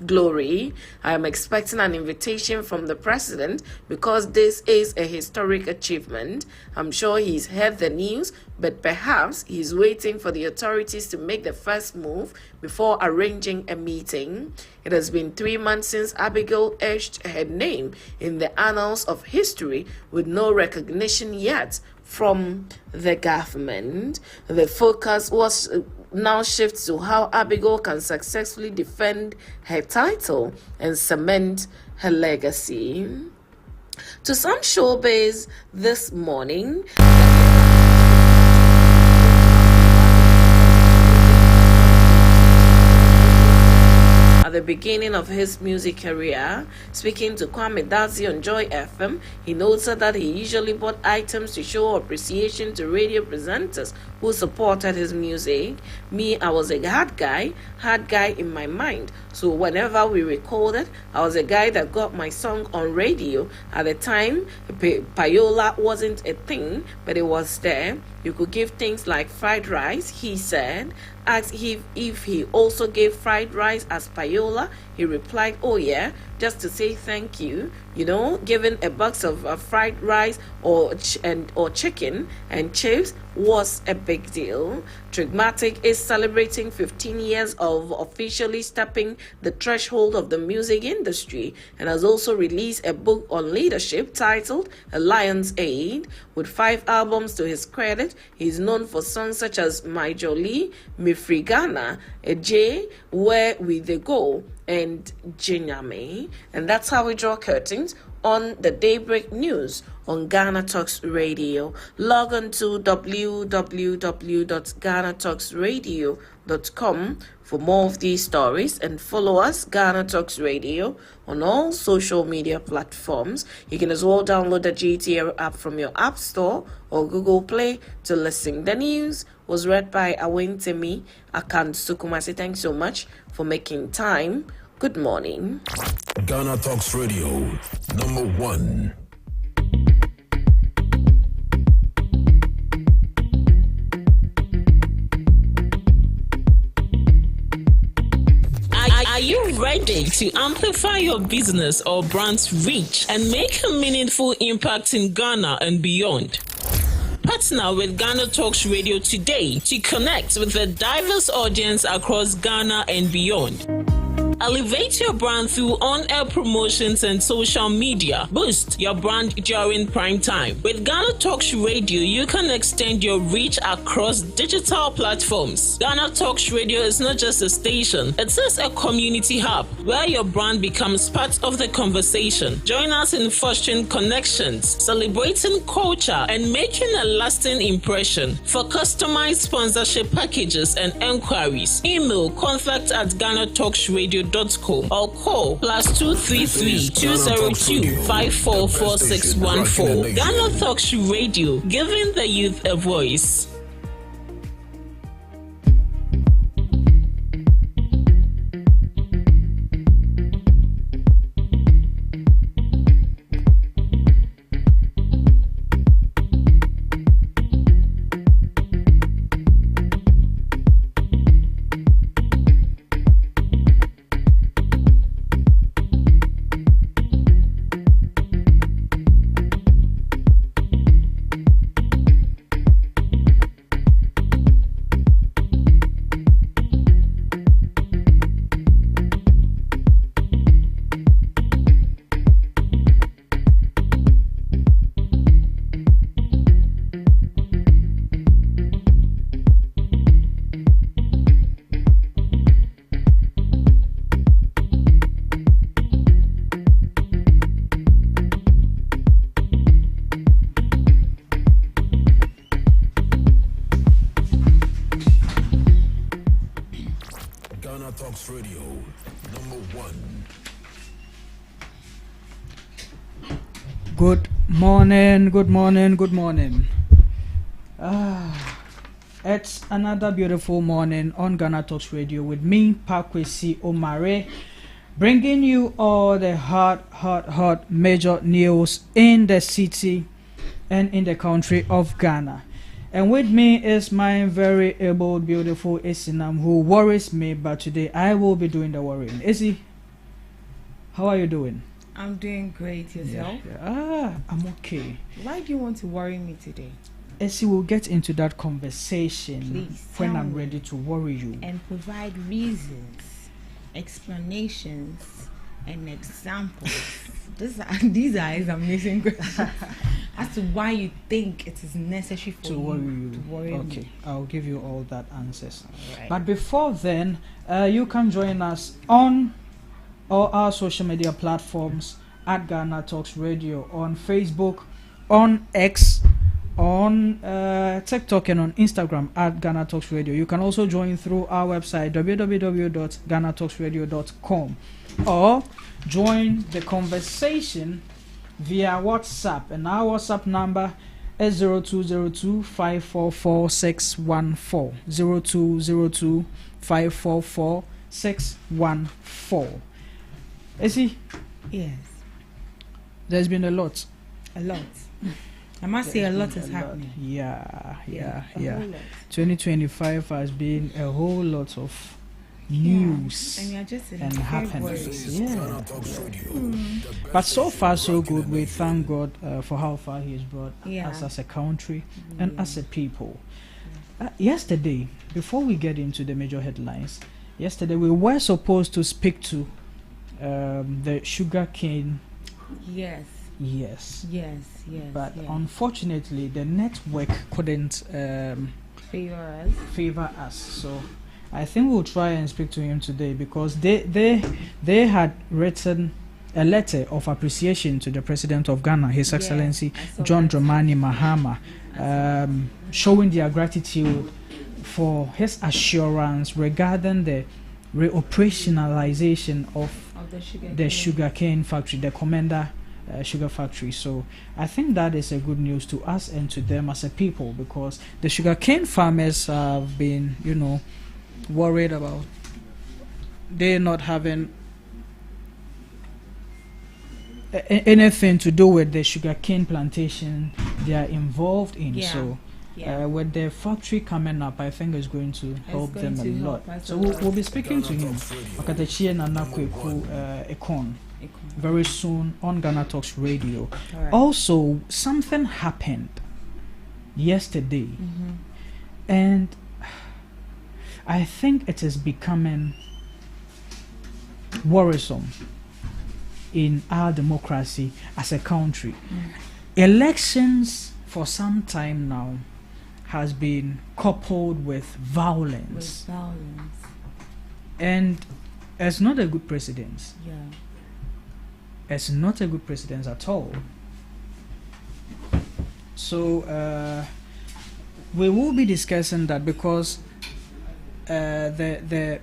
Glory. I am expecting an invitation from the president because this is a historic achievement. I'm sure he's heard the news, but perhaps he's waiting for the authorities to make the first move before arranging a meeting. It has been 3 months since Abigail etched her name in the annals of history with no recognition yet from the government. The focus was now shifts to how Abigail can successfully defend her title and cement her legacy. To some showbiz this morning, the beginning of his music career. Speaking to Kwame Dazi on Joy FM, he noted that he usually bought items to show appreciation to radio presenters who supported his music. Me, I was a hard guy in my mind. So whenever we recorded, I was a guy that got my song on radio. At the time, payola wasn't a thing, but it was there. You could give things like fried rice, he said. Asked if he also gave fried rice as payola, he replied, oh yeah, just to say thank you. You know, giving a box of fried rice or chicken and chips was a big deal. Trigmatic is celebrating 15 years of officially stepping the threshold of the music industry and has also released a book on leadership titled A Lion's Aid. With 5 albums to his credit, he's known for songs such as My Jolie, Me Free Ghana, Eje, Where We They Go, and Jinyame. And that's how we draw curtains on the Daybreak News on Ghana Talks Radio. Log on to www.GhanaTalksRadio.com for more of these stories and follow us, Ghana Talks Radio, on all social media platforms. You can as well download the GTR app from your App Store or Google Play to listen. The news was read by Awentemi Akan Sukumasi. Thanks so much for making time. Good morning. Ghana Talks Radio, #1. Are you ready to amplify your business or brand's reach and make a meaningful impact in Ghana and beyond? Partner with Ghana Talks Radio today to connect with a diverse audience across Ghana and beyond. Elevate your brand through on-air promotions and social media. Boost your brand during prime time. With Ghana Talks Radio, you can extend your reach across digital platforms. Ghana Talks Radio is not just a station, it is a community hub where your brand becomes part of the conversation. Join us in fostering connections, celebrating culture, and making a lasting impression. For customized sponsorship packages and enquiries, email contact@GhanaTalksRadio.com or call +233 202 544614. Ghana Talks Radio, giving the youth a voice. Ghana Talks Radio, number one. Good morning, good morning, good morning. It's another beautiful morning on Ghana Talks Radio with me, Pakwesi Omare, bringing you all the hot major news in the city and in the country of Ghana. And with me is my very able, beautiful Isinam, who worries me, but today I will be doing the worrying. Isi, how are you doing? I'm doing great. Yourself? I'm okay. Why do you want to worry me today? Essie, we'll get into that conversation Please, when I'm ready to worry you. And provide reasons, explanations, and examples. These are examination questions as to why you think it is necessary for to worry you. To worry okay, me. I'll give you all that answers. Right. But before then, you can join us on all our social media platforms at Ghana Talks Radio, on Facebook, on X, on TikTok, and on Instagram at Ghana Talks Radio. You can also join through our website www.ghanatalksradio.com or join the conversation via WhatsApp, and our WhatsApp number is 0202-544-614 0202-544-614. See, Yes, there's been a lot. a lot. I must say a lot is happening. Yeah. A whole lot. 2025 has been a whole lot of news And you're just in and a very happenings. worried. Yeah. But so far so good. We thank God for how far He has brought Yeah. us as a country and as a people. Yesterday, before we get into the major headlines, yesterday we were supposed to speak to the sugar cane. Yes, Yes. But yes. unfortunately, the network couldn't favor us. So I think we'll try and speak to him today, because they had written a letter of appreciation to the President of Ghana, His Excellency John Dramani Mahama, showing their gratitude for his assurance regarding the reoperationalization of the sugarcane factory, the Commander sugar factory. So I think that is a good news to us and to them as a people, because the sugarcane farmers have been, worried about they not having anything to do with the sugarcane plantation they are involved in. So with the factory coming up, I think it's going to help them a lot. So we'll be speaking to him, Okatachie Nana Kweku Ekon, very soon on Ghana Talks Radio. Right. Also, something happened yesterday, and I think it is becoming worrisome in our democracy as a country. Elections for some time now has been coupled with violence. And it's not a good precedent. It's not a good precedent at all. So we will be discussing that, because the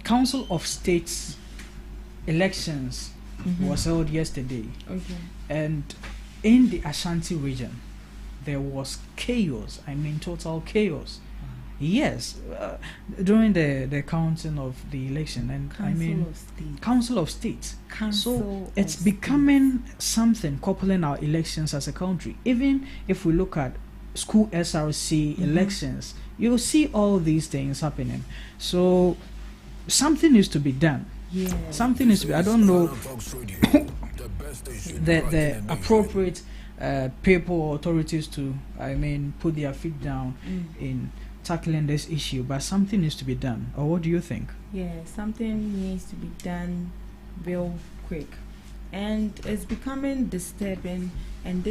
Council of States elections was held yesterday, and in the Ashanti region there was chaos. I mean, total chaos. Yes, during the counting of the election, and Council of States. So it's becoming something coupling our elections as a country. Even if we look at school SRC elections, you'll see all these things happening. So something needs to be done. Something needs to be. I don't know the appropriate people or authorities to, put their feet down in tackling this issue, but something needs to be done. Or what do you think? Something needs to be done real quick, and it's becoming disturbing. And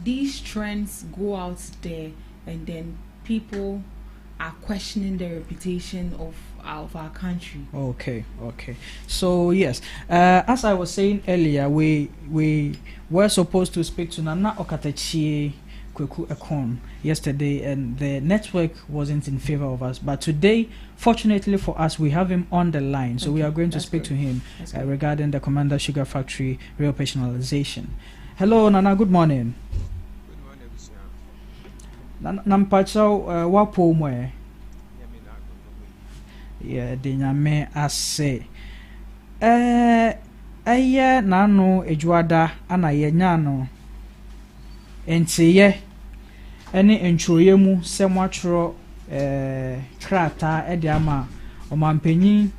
these trends go out there, and then people are questioning the reputation of our country. Okay. So yes, as I was saying earlier, we were supposed to speak to Nana Okatachie Kweku Ekon yesterday, and the network wasn't in favor of us. But today, fortunately for us, we have him on the line, so we are going to speak to him regarding the Commander Sugar Factory reoperationalization. Hello, Nana. Good morning. Nampacho wapo mwe. Yeah, dinyame ase. Eye nano ejuada ana ye nyano. Entiye ene entroye mu se mwatro krata ede ama omampanyin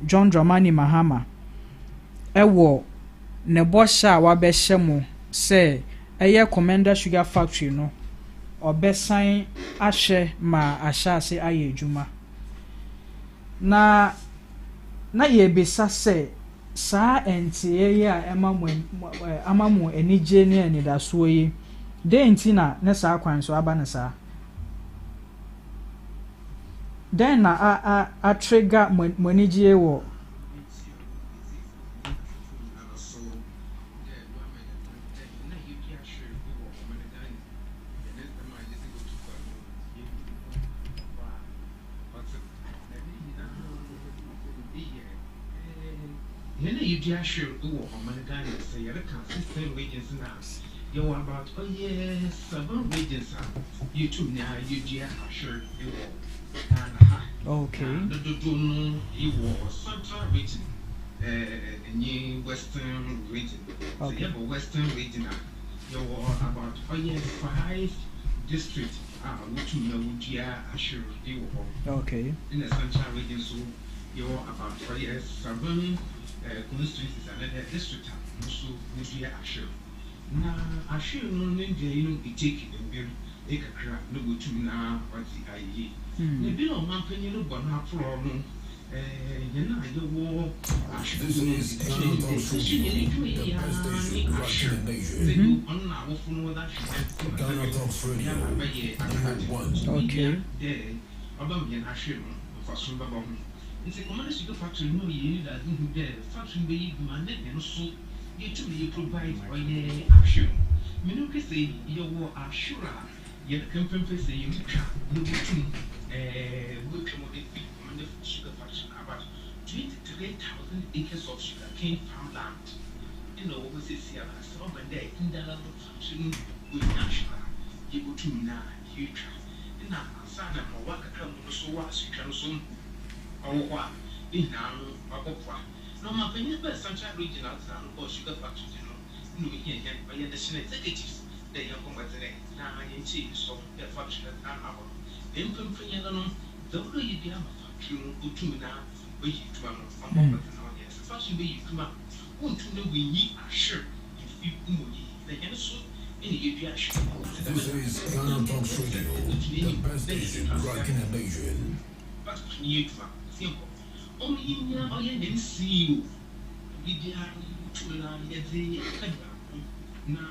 John Dramani Mahama ewo ne bosha wa be hyemu se eye Commander Sugar Factory no obesan ahye ma ahyase aye adwuma na ye bisa se saa entiye ya amamu enije ne anidaso yi de enti na ne saa kwan so aba ne saa den na a trigger monije wo you just sure go on my guy say you're consistent wages now. You're about 7 wages. You two now, you just sure you okay. You was central region, new western region. So you have a western region. You were about 5 districts. Which you know, you sure you were okay. In the central region, so you're about 7 constituencies and then district also would be assure. Now, assure no name you take it and be a crap, no go to now or the IE. The bill of man can you know, but not problem. You know, the war, assure it's a Commander Sugar Factory, no year that you get factory be demanded and so you to provide or ye assure. Minuka say you were assure, yet company say you can work on the Commander Sugar Factory about 23,000 acres of sugar cane farmland. You know, what is here? I saw my day in the function with national. You go to now, you try. And now, son, I'm a worker come so was you can soon. Our in now, no, my opinion, but Central Regional or Sugar Factory, no, here, by the executives, they are combating now. I see so the factory and our then come for you, though you be a factory, go to now, wait to one yes, the fashion way you come up. Want to know we need a shirt if you the hand so any you are sure. This is GhanaTalks Radio, the best station rocking the nation. But you only in your didn't see you. We did to learn the now.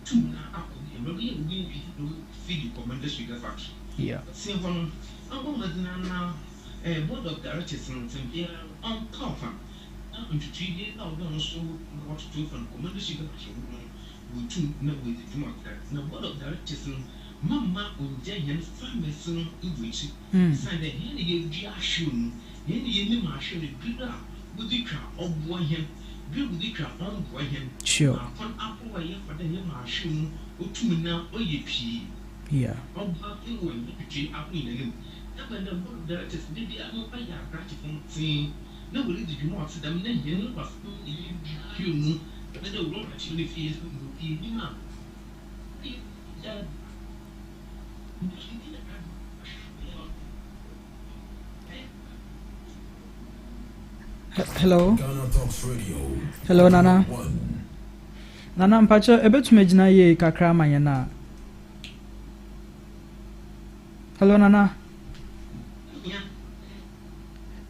To now, we feed you Commander Sugar Factory. Yeah. Simple. I'm now a board of directors and here on Coffin. I'm to 3 days now, don't so what to do from Commander Sugar Factory. We too know with the market. The board of directors. Mamma on Jayan Farmerson in which signed the Henny Giashun, Henny Marshall, Buddha, with the crowd of boy him, build with the crowd on boy him. Sure. Upon Apple way for the Marshun, or 2 now, or ye pea. Yeah. Of Bucking when you between up in him. Never the board of directors did the apple by a practical thing. Nobody did you want to them, then you was you, but the road actually feels would be enough. Hello. GhanaTalks Radio. Hello, Nana. Nana mpacho ebetumegyina ye kakra manye na. Hello, Nana.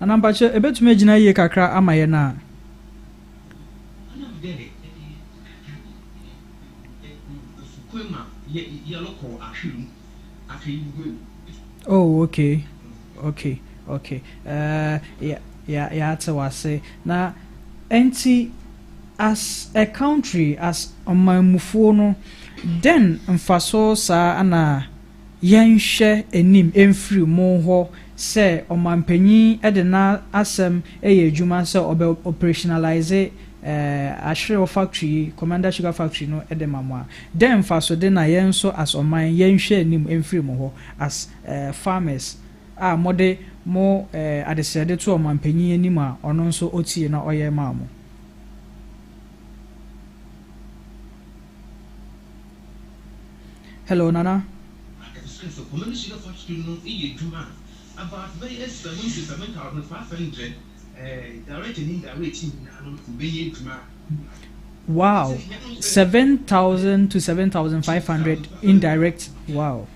Nana mpacho ebetumegyina ye kakra amaye na. Oh, okay. Yeah, to say. Na enti as a country, as ɔmanmufoɔ no, then mfaso saa ana yɛnhwɛ enim emfiri mo hɔ sɛ ɔmanpanyin de na asɛm ɛyɛ adwuma sɛ ɔbɛ operationalize Ashrew factory, Commander Sugar factory no edemamwa. Then faso de na yen so as ɔman yɛnhwɛ enim emfiri mo hɔ as farmers a mode mo adesede to ɔmanpanyin anim a ɔno nso otie na ɔyɛ ma mo. Hello, Nana. About 7,500 direct and indirect wow, 7,000 to 7,500 indirect. Wow.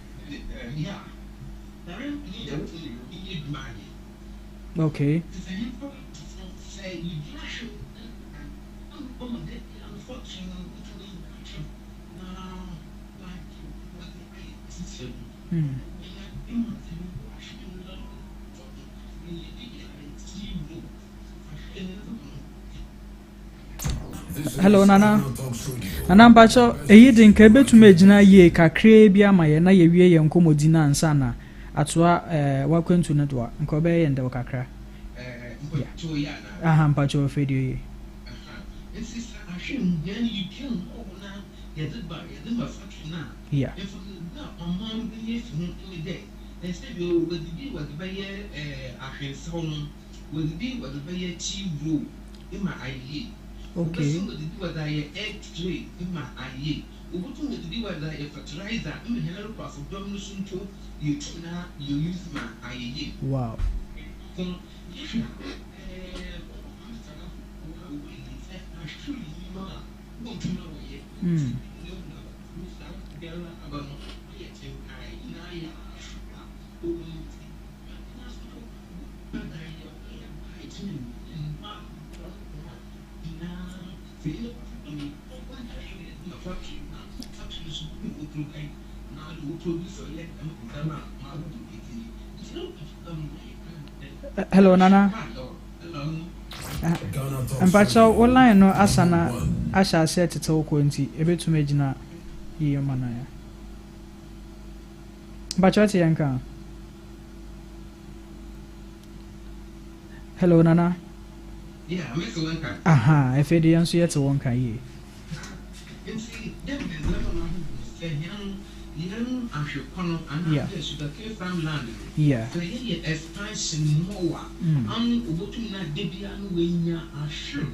Okay. Hello, Nana. Nana Bacho, eyi din ka betume agina ye kakra bia ma ye na ye wie ye nkomodi na ansa na atoa wakwentu ne doa nko be ye nde kakra. Aha mpacho fedio ye. Yeah. Okay. Wow. Hello, Nana. Mpacha online no asana asha set it okwo nti ebetu magina ye mana ya. Mpacha ti yanka. Hello, Nana. Yeah, I'm so wanka. Aha, efe de yanso yet wonka ye. Yeah. Yeah. So here expansion more. Ubotu na debia no wenya ahwe.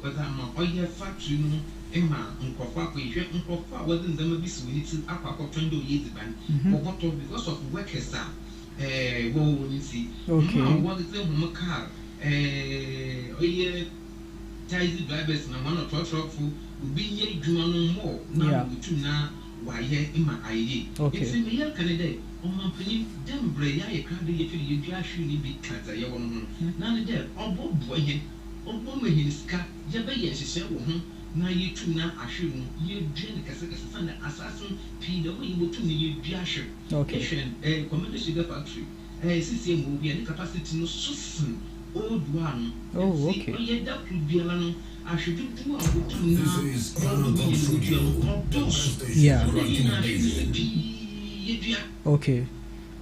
Whether ma oye factory no ema nkofo akwe nkofo wasn't them be so need to akwa twendo years ban. But because of workers wo you see. Okay. What is the car oye ties drivers na one or two truck fu obi nye dwuma no more na utu na waye ima aye. It's in the Canada. Omanpanyin dembre ya ye krade ye fili ye dua hwe ni bi kaza ye wo no. Na ne de obo boye obo mahin ska ye be ye hyehyɛ wo ho na ye tu na ahwe no ye dua ne kase kase fa na asasun pi de wo ye botu ne ye dua hwe. Okay. Commander Sugar factory CCM obi ne capacity no susun old one. Oh, okay. Ye da ku biala no ahwe dudu a botu na yeah. Okay.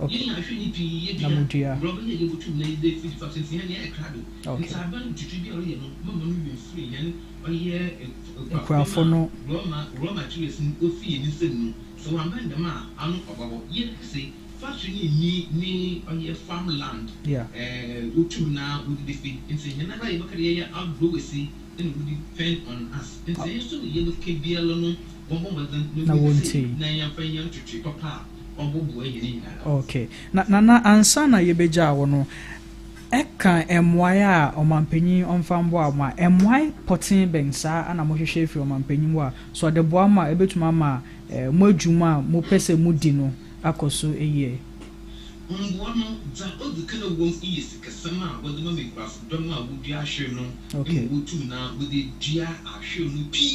Okay. Farmland. Yeah. Depend on us. And say so the yellow KBL okay. Na ansa na yebeja wo no eka emwae a omampanyin omfambo ama emwae potin bensa ana mo hwehwe fi omampanyin wa so de boa ma ebetuma ma mo adwuma mo pese mo di no akoso eye no za odukana won is kasama waduma me graph doma wudi ahwe no wutu na wudi dia ahwe no pi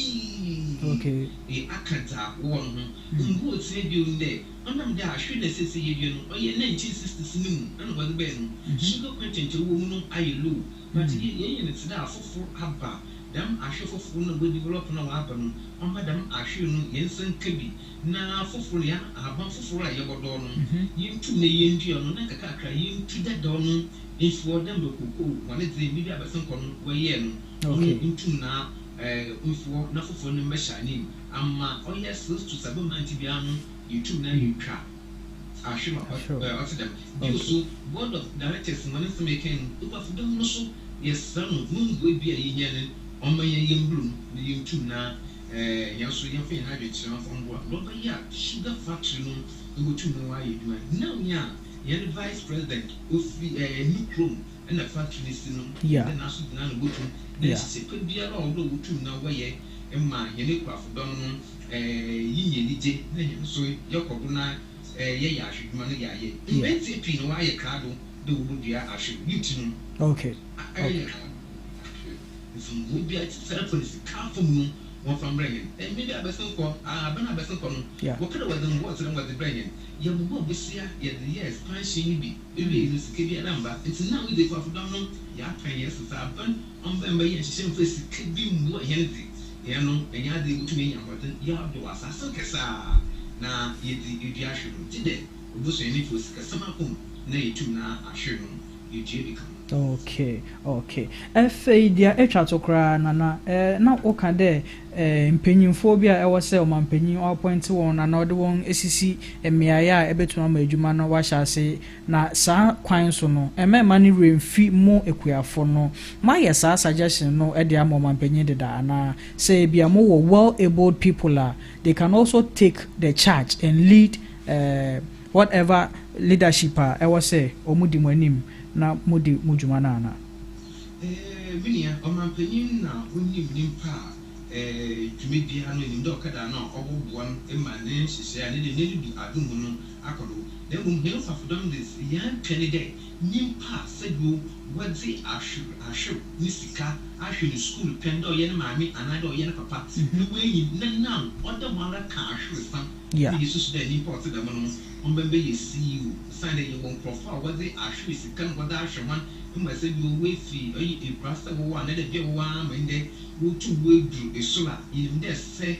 okay e akata won ho ngo tie bi unde onam da ahwe na sese ye no oye 1960s ni mu na wadu be no sugar content wo mu no aye low but ye ne tsida afofo aba them ahwe foforo no we develop na wa no omba them ahwe no yensen kabi na foforo ya aba foforo a yebodo no yintu ne yendu no na kakakra yintu da do no info dem do koko wane ze bi abasen kono we ye no yintu na info na foforo no meshani amma oye 6 to 7 months bia no yintu na yitwa ahwe ma them also board of directors man is making over for them no so yes some mungu bi a yenye ọmọ yẹn blue ni yẹn tu na yẹn so yẹn fẹ́ yẹn adwene kyerɛ fɔm bo a lɔba yɛ sugar factory no ewu tu na wayɛ adwuma now nya yɛn vice president ofi new chrome ɛna factory si no ɛna n'aso gyina na wotu na sise pe biara a ɔdo wotu na wɔyɛ ɛma yɛn ekurafo dɔm no yi yɛn anigye na yɛn so yɛkɔ do na yɛyɛ ahwedwuma no yɛ ayɛ mbɛnti pii na wɔayɛ krado de wɔn dua ahwɛ yuti no okay from would at telephone from one from bringing and maybe I besan for abana besan kono what kind of them was them was the bringing you will be see yes pension be is kebi number it's now we for down ya 10 years so happen on them by shin face could be more anything you know and ya dey to me about ya do asasa kesa na yedi ashu today we so any for kasa ma na yitu na ashu no you become okay dia etwa to kra na oka de mpanyimfo bi a ewo se o mampanyin o appoint won na ode won esisi emiaya a ebetuma ma adwuma no wa hyase na saa kwan so no emema ne remfi mo ekuafo no ma ye saa suggestion no e dia mo mampanyin de da na say bia mo well able people are they can also take the charge and lead whatever leadership ewo se omudi mo anim na mudi mujuma na na binia omampanyin na onim nimpa dwumedia no nim do kada na oboboa ma ne hyehyɛ ne de ne du adumu no akodo na mu helo fafodom this yan pene de nimpa saduo wadzi ahwe ni sika ahwe ni school pen do ye ne maami anado ye ne papa no wenyi na oda mara ka ahwe sam ye so de nimpa o da mo no ombembe ye CEO sign ye won profile wadzi ahwe sika no wada ahwe man mba se bi we fi oyi e prasta wo wa na de bi wo wa ma inde wo tu we du e so la yin de se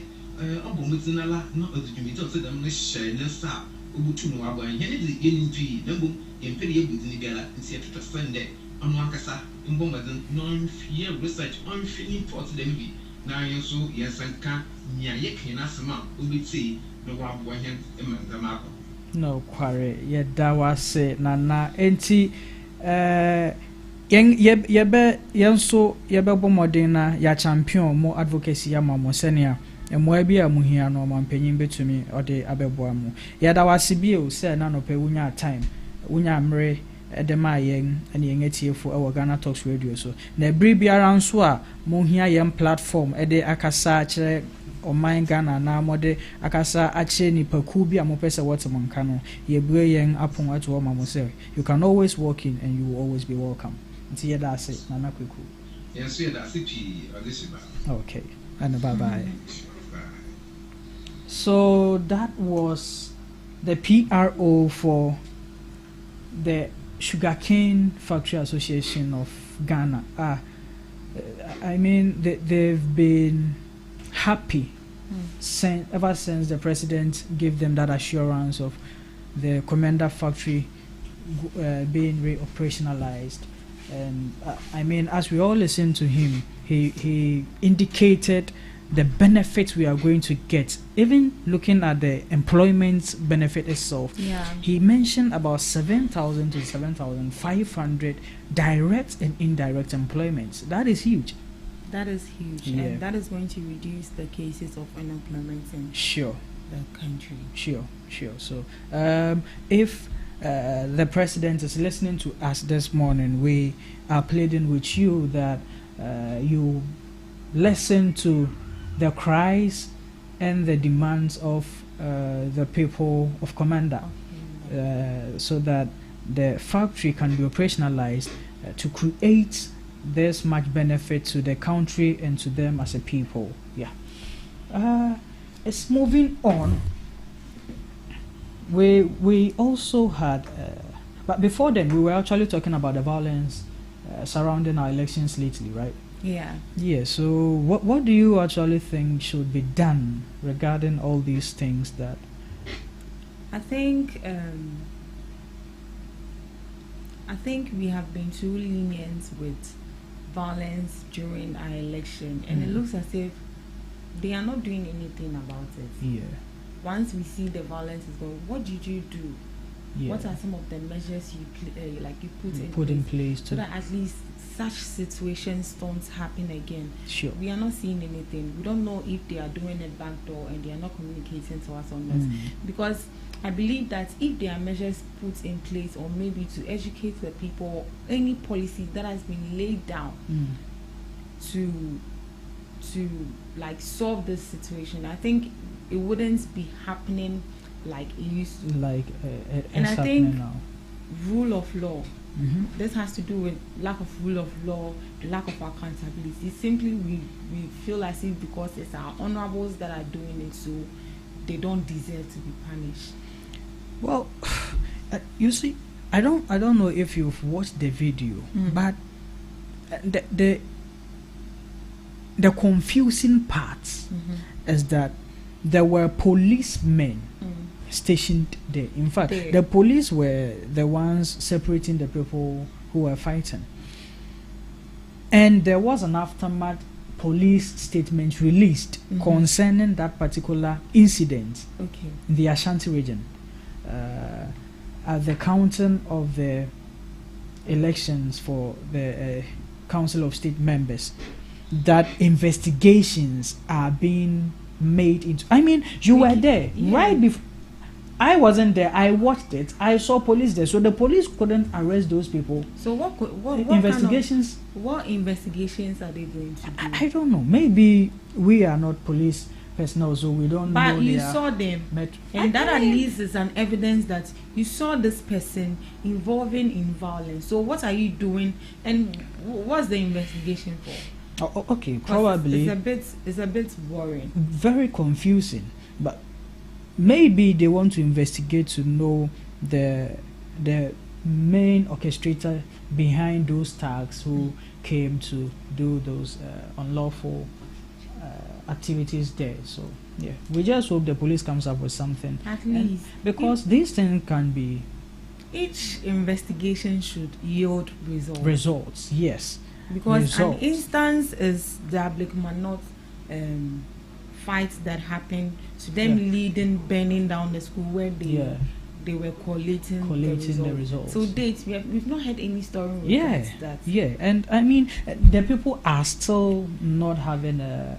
obomutinala na odudumiti o se dem no hye ne sa obutu no abo en hene de yin tui na bom yempere ye budini biala nti eto sende onu akasa mbombaden non fear research on feeling port dem bi na yin so yesanka nya ye kina sama obiti no wa abo hen e mandam akọ no kware ye da wase na enti yenso yebebo modern na ya champion mo advocacy ya mamo senia emoa bi amuhia no mampanyin betumi ode abeboa mu yada wasibie o se na no pe wunya time wunya mre edema yen ene yengetiefo e Ghana Talks Radio so na ebri biara nso a mo hia yen platform ede akasa kire oman Ghana na mode akasa ache ni paku bi amopese wotemonka no yebre yen apon ato o mamo se you can always walk in and you will always be welcome nti yeda ase na nakweku yes yeda ase pi odesiba okay and bye bye. So that was the PRO for the Sugarcane Factory Association of Ghana. I mean, they've been happy ever since the president gave them that assurance of the Commander Factory being re-operationalized. And I mean, as we all listened to him, he indicated the benefits we are going to get, even looking at the employment benefit itself. He mentioned about 7,000 to 7,500 direct and indirect employments. That is huge. That is huge, and that is going to reduce the cases of unemployment in the country. Sure. So if the president is listening to us this morning, we are pleading with you that you listen to the cries and the demands of the people of Commander, so that the factory can be operationalized to create this much benefit to the country and to them as a people. It's moving on. We also had, but before then we were actually talking about the violence surrounding our elections lately, right? Yeah, so what do you actually think should be done regarding all these things that I think we have been too lenient with violence during our election, and it looks as if they are not doing anything about it. Yeah. Once we see the violence is going, what did you do? Yeah. What are some of the measures you put in place so that at least such situations don't happen again? Sure. We are not seeing anything. We don't know if they are doing it backdoor and they are not communicating to us on this. Because I believe that if there are measures put in place, or maybe to educate the people, any policy that has been laid down to like solve this situation, I think it wouldn't be happening like it used to. And I think now. Rule of law. This has to do with lack of rule of law, lack of accountability. Simply we feel as if because it's our honorables that are doing it, so they don't deserve to be punished. Well, you see, I don't know if you've watched the video, but the confusing part is that there were policemen stationed there. In fact, the police were the ones separating the people who were fighting, and there was an aftermath police statement released concerning that particular incident in the Ashanti region. At the counting of the elections for the Council of State members, that investigations are being made into. I mean, you were there right before. I wasn't there. I watched it. I saw police there, so the police couldn't arrest those people. So what investigations? What investigations are they going to do? I don't know. Maybe we are not police personnel, so we don't know. But you saw them, and that at least is an evidence that you saw this person involving in violence. So what are you doing, and what's the investigation for? Oh, okay, probably it's a bit worrying. Very confusing, but maybe they want to investigate to know the main orchestrator behind those tags who came to do those unlawful activities there. So yeah, we just hope the police comes up with something at least, because these things can be. Each investigation should yield results. Yes, because an instance is the Ablikmanot fight that happened to them, leading burning down the school where they were collating the results. So we've not heard any story with that. Yeah, and I mean the people are still not having an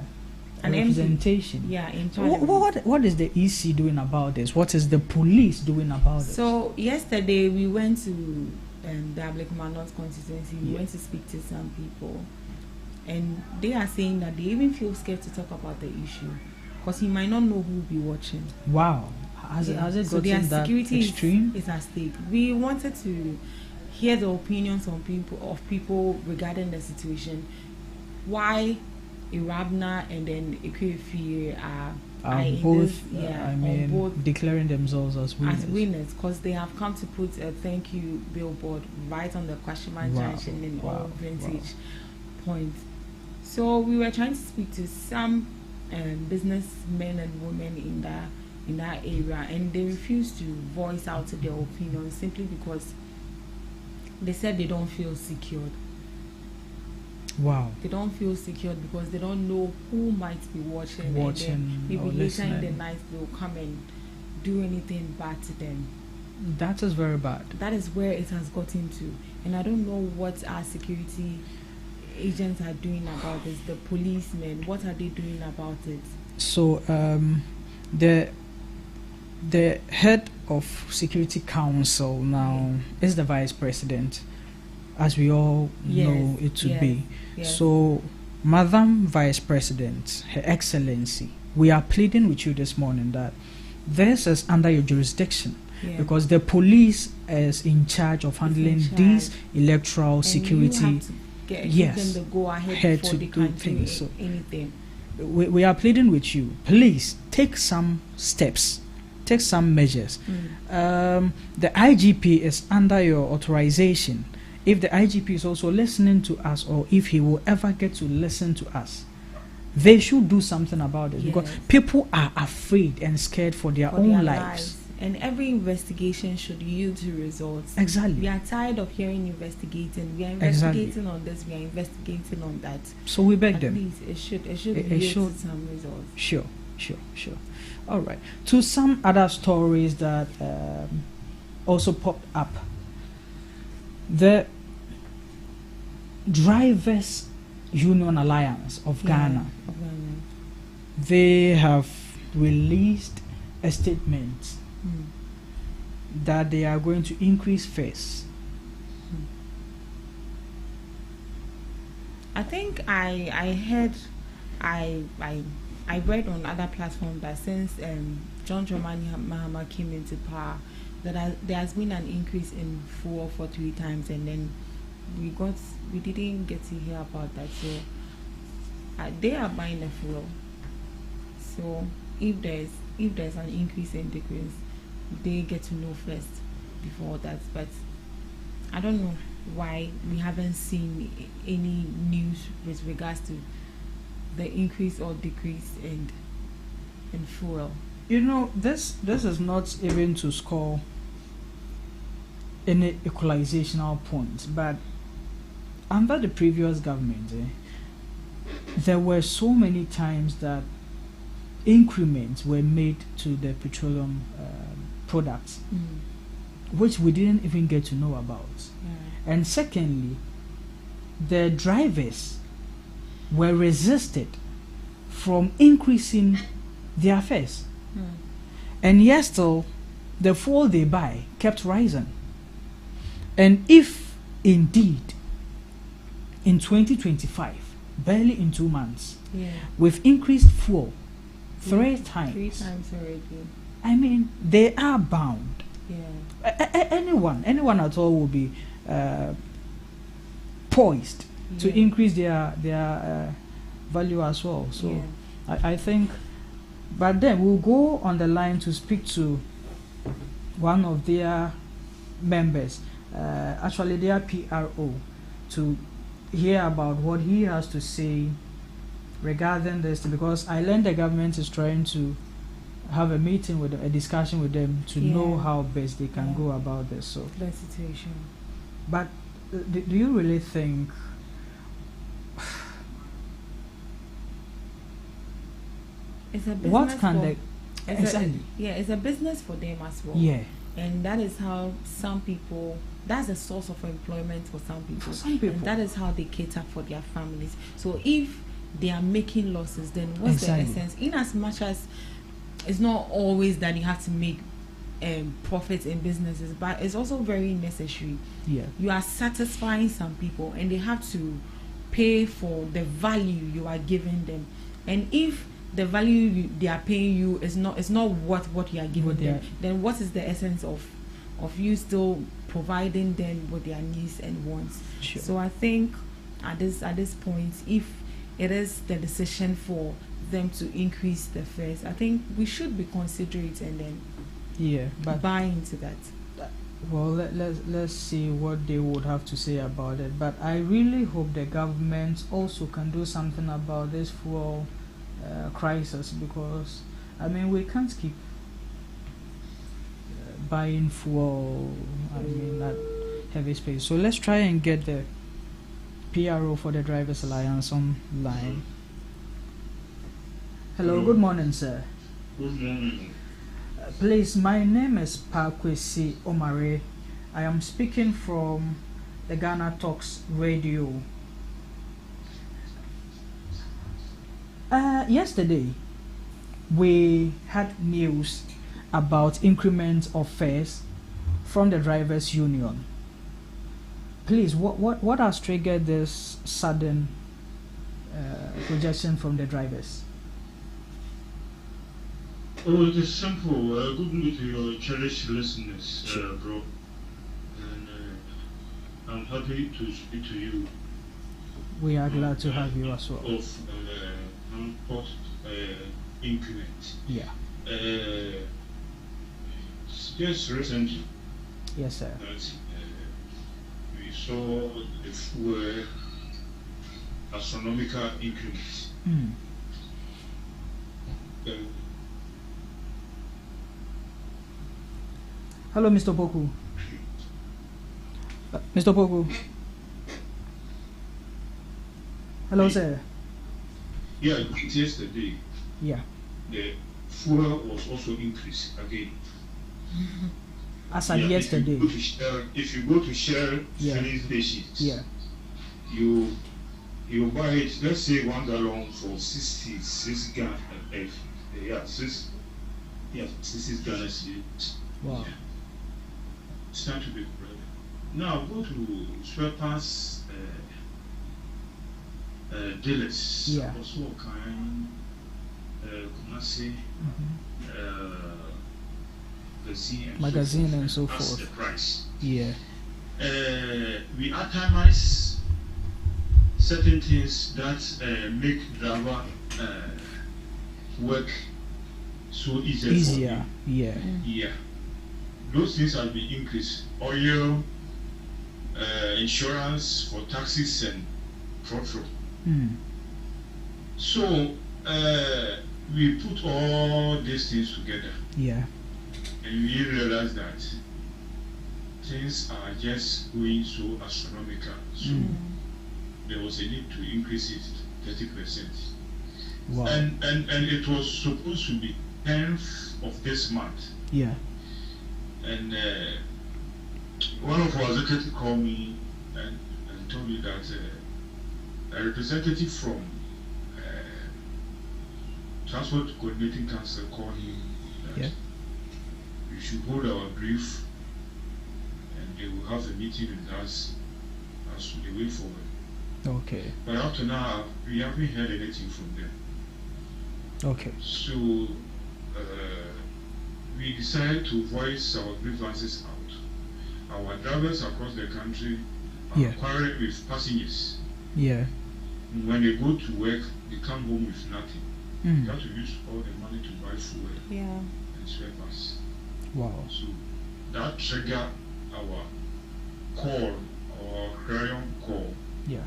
representation. In what is the EC doing about this? What is the police doing about this? So yesterday we went to the Ablikmanot constituency. We went to speak to some people, and they are saying that they even feel scared to talk about the issue because he might not know who will be watching. Wow. Has it so their gotten that security extreme? is at stake. We wanted to hear the opinions of people regarding the situation. Why Irabna and then Ekwefie are both declaring themselves as winners. Because they have come to put a thank you billboard right on the Kwashima Junction in all vintage points. So we were trying to speak to some businessmen and women in that area, and they refused to voice out their opinions simply because they said they don't feel secured. Wow. They don't feel secured because they don't know who might be watching and then maybe later in the night they'll come and do anything bad to them. That is very bad. That is where it has gotten to, and I don't know what our security agents are doing about this. The policemen, what are they doing about it? So the head of Security Council now is the Vice President, as we all know it to be. Yes. So, Madam Vice President, Her Excellency, we are pleading with you this morning that this is under your jurisdiction because the police is in charge of handling these electoral and security. Give them the go ahead before they can do anything. We are pleading with you. Please take some steps. Take some measures. The IGP is under your authorization. if the IGP is also listening to us, or if he will ever get to listen to us, they should do something about it, because people are afraid and scared for their own lives. And every investigation should yield to results. Exactly. We are tired of hearing investigating. We are investigating on this. We are investigating on that. So we beg them. Please, it should yield to some results. Sure. All right. To some other stories that also popped up. The Drivers Union Alliance of Ghana. They have released a statement that they are going to increase fares. I think I heard, I read on other platforms that since John Dramani Mahama came into power, that there has been an increase in fuel for 3 times, and then we didn't get to hear about that. So they are buying the fuel. So if there's an increase and decrease, they get to know first before that. But I don't know why we haven't seen any news with regards to the increase or decrease in fuel. You know, this is not even to score any equalizational points, but under the previous government, there were so many times that increments were made to the petroleum products, which we didn't even get to know about. And secondly, the drivers were resisted from increasing their fares, and yet still the fuel they buy kept rising. And if indeed in 2025, barely in 2 months, we've increased fuel 3 times. 3 times already. I mean, they are bound. Anyone at all will be poised to increase their value as well. So I think, but then we'll go on the line to speak to one of their members, actually their PRO, to hear about what he has to say regarding this, because I learned the government is trying to have a meeting with them, a discussion with them to know how best they can go about this. So the situation. But do you really think it's a business? What can they exactly? It's a business for them as well. And that is how some people. That's a source of employment for some people. And that is how they cater for their families. So if they are making losses, then what's the essence? In as much as it's not always that you have to make profits in businesses, but it's also very necessary. You are satisfying some people, and they have to pay for the value you are giving them. And if the value they are paying you is not what you are giving them, then what is the essence of you still providing them with their needs and wants? So I think at this point, if it is the decision for them to increase the fares, I think we should be considerate and then buy into that. Well, let's see what they would have to say about it. But I really hope the government also can do something about this fuel crisis, because I mean, we can't keep buying fuel, I mean, at heavy space. So let's try and get the PRO for the Drivers Alliance online. Hello, good morning, sir. Good morning. Please, my name is Pakwesi Omare. I am speaking from the GhanaTalks radio. Yesterday, we had news about increment of fares from the drivers' union. Please, what has triggered this sudden projection from the drivers? Oh, it is simple. Good morning to your cherished listeners, bro. And I'm happy to speak to you. We are glad to have you as well. Of post increment. Just recently. Yes, sir. That we we saw the fuel astronomical increment. Hello, Mr. Poku. Mr. Poku. Hello, sir. Yeah, yesterday. Yeah. The fuel was also increased again. As of yesterday. If you go to Shell filling stations, you buy it. Let's say 1 gallon for 66 Ghana. 66 Ghana cedis. Wow. It's time to be ready. Now go to Swepas dealers. Yeah. Also kind. Kumasi. Magazine and so that's forth. The price. Yeah. We itemize certain things that make driver work so easier. Yeah. Yeah. Those things have been increased. Oil, insurance for taxis and petrol. So we put all these things together. Yeah. And we realize that things are just going so astronomical. So there was a need to increase it 30%. Wow. And it was supposed to be 10th of this month. Yeah. And one of our executives called me and told me that a representative from Transport Coordinating Council called him that we should hold our brief and they will have a meeting with us as to the way forward. Okay. But up to now, we haven't heard anything from them. Okay. So we decided to voice our grievances out. Our drivers across the country are quarreling with passengers. Yeah. When they go to work, they come home with nothing. They have to use all the money to buy fuel and spare parts. Wow. So that triggered our call, our clarion call. Yeah.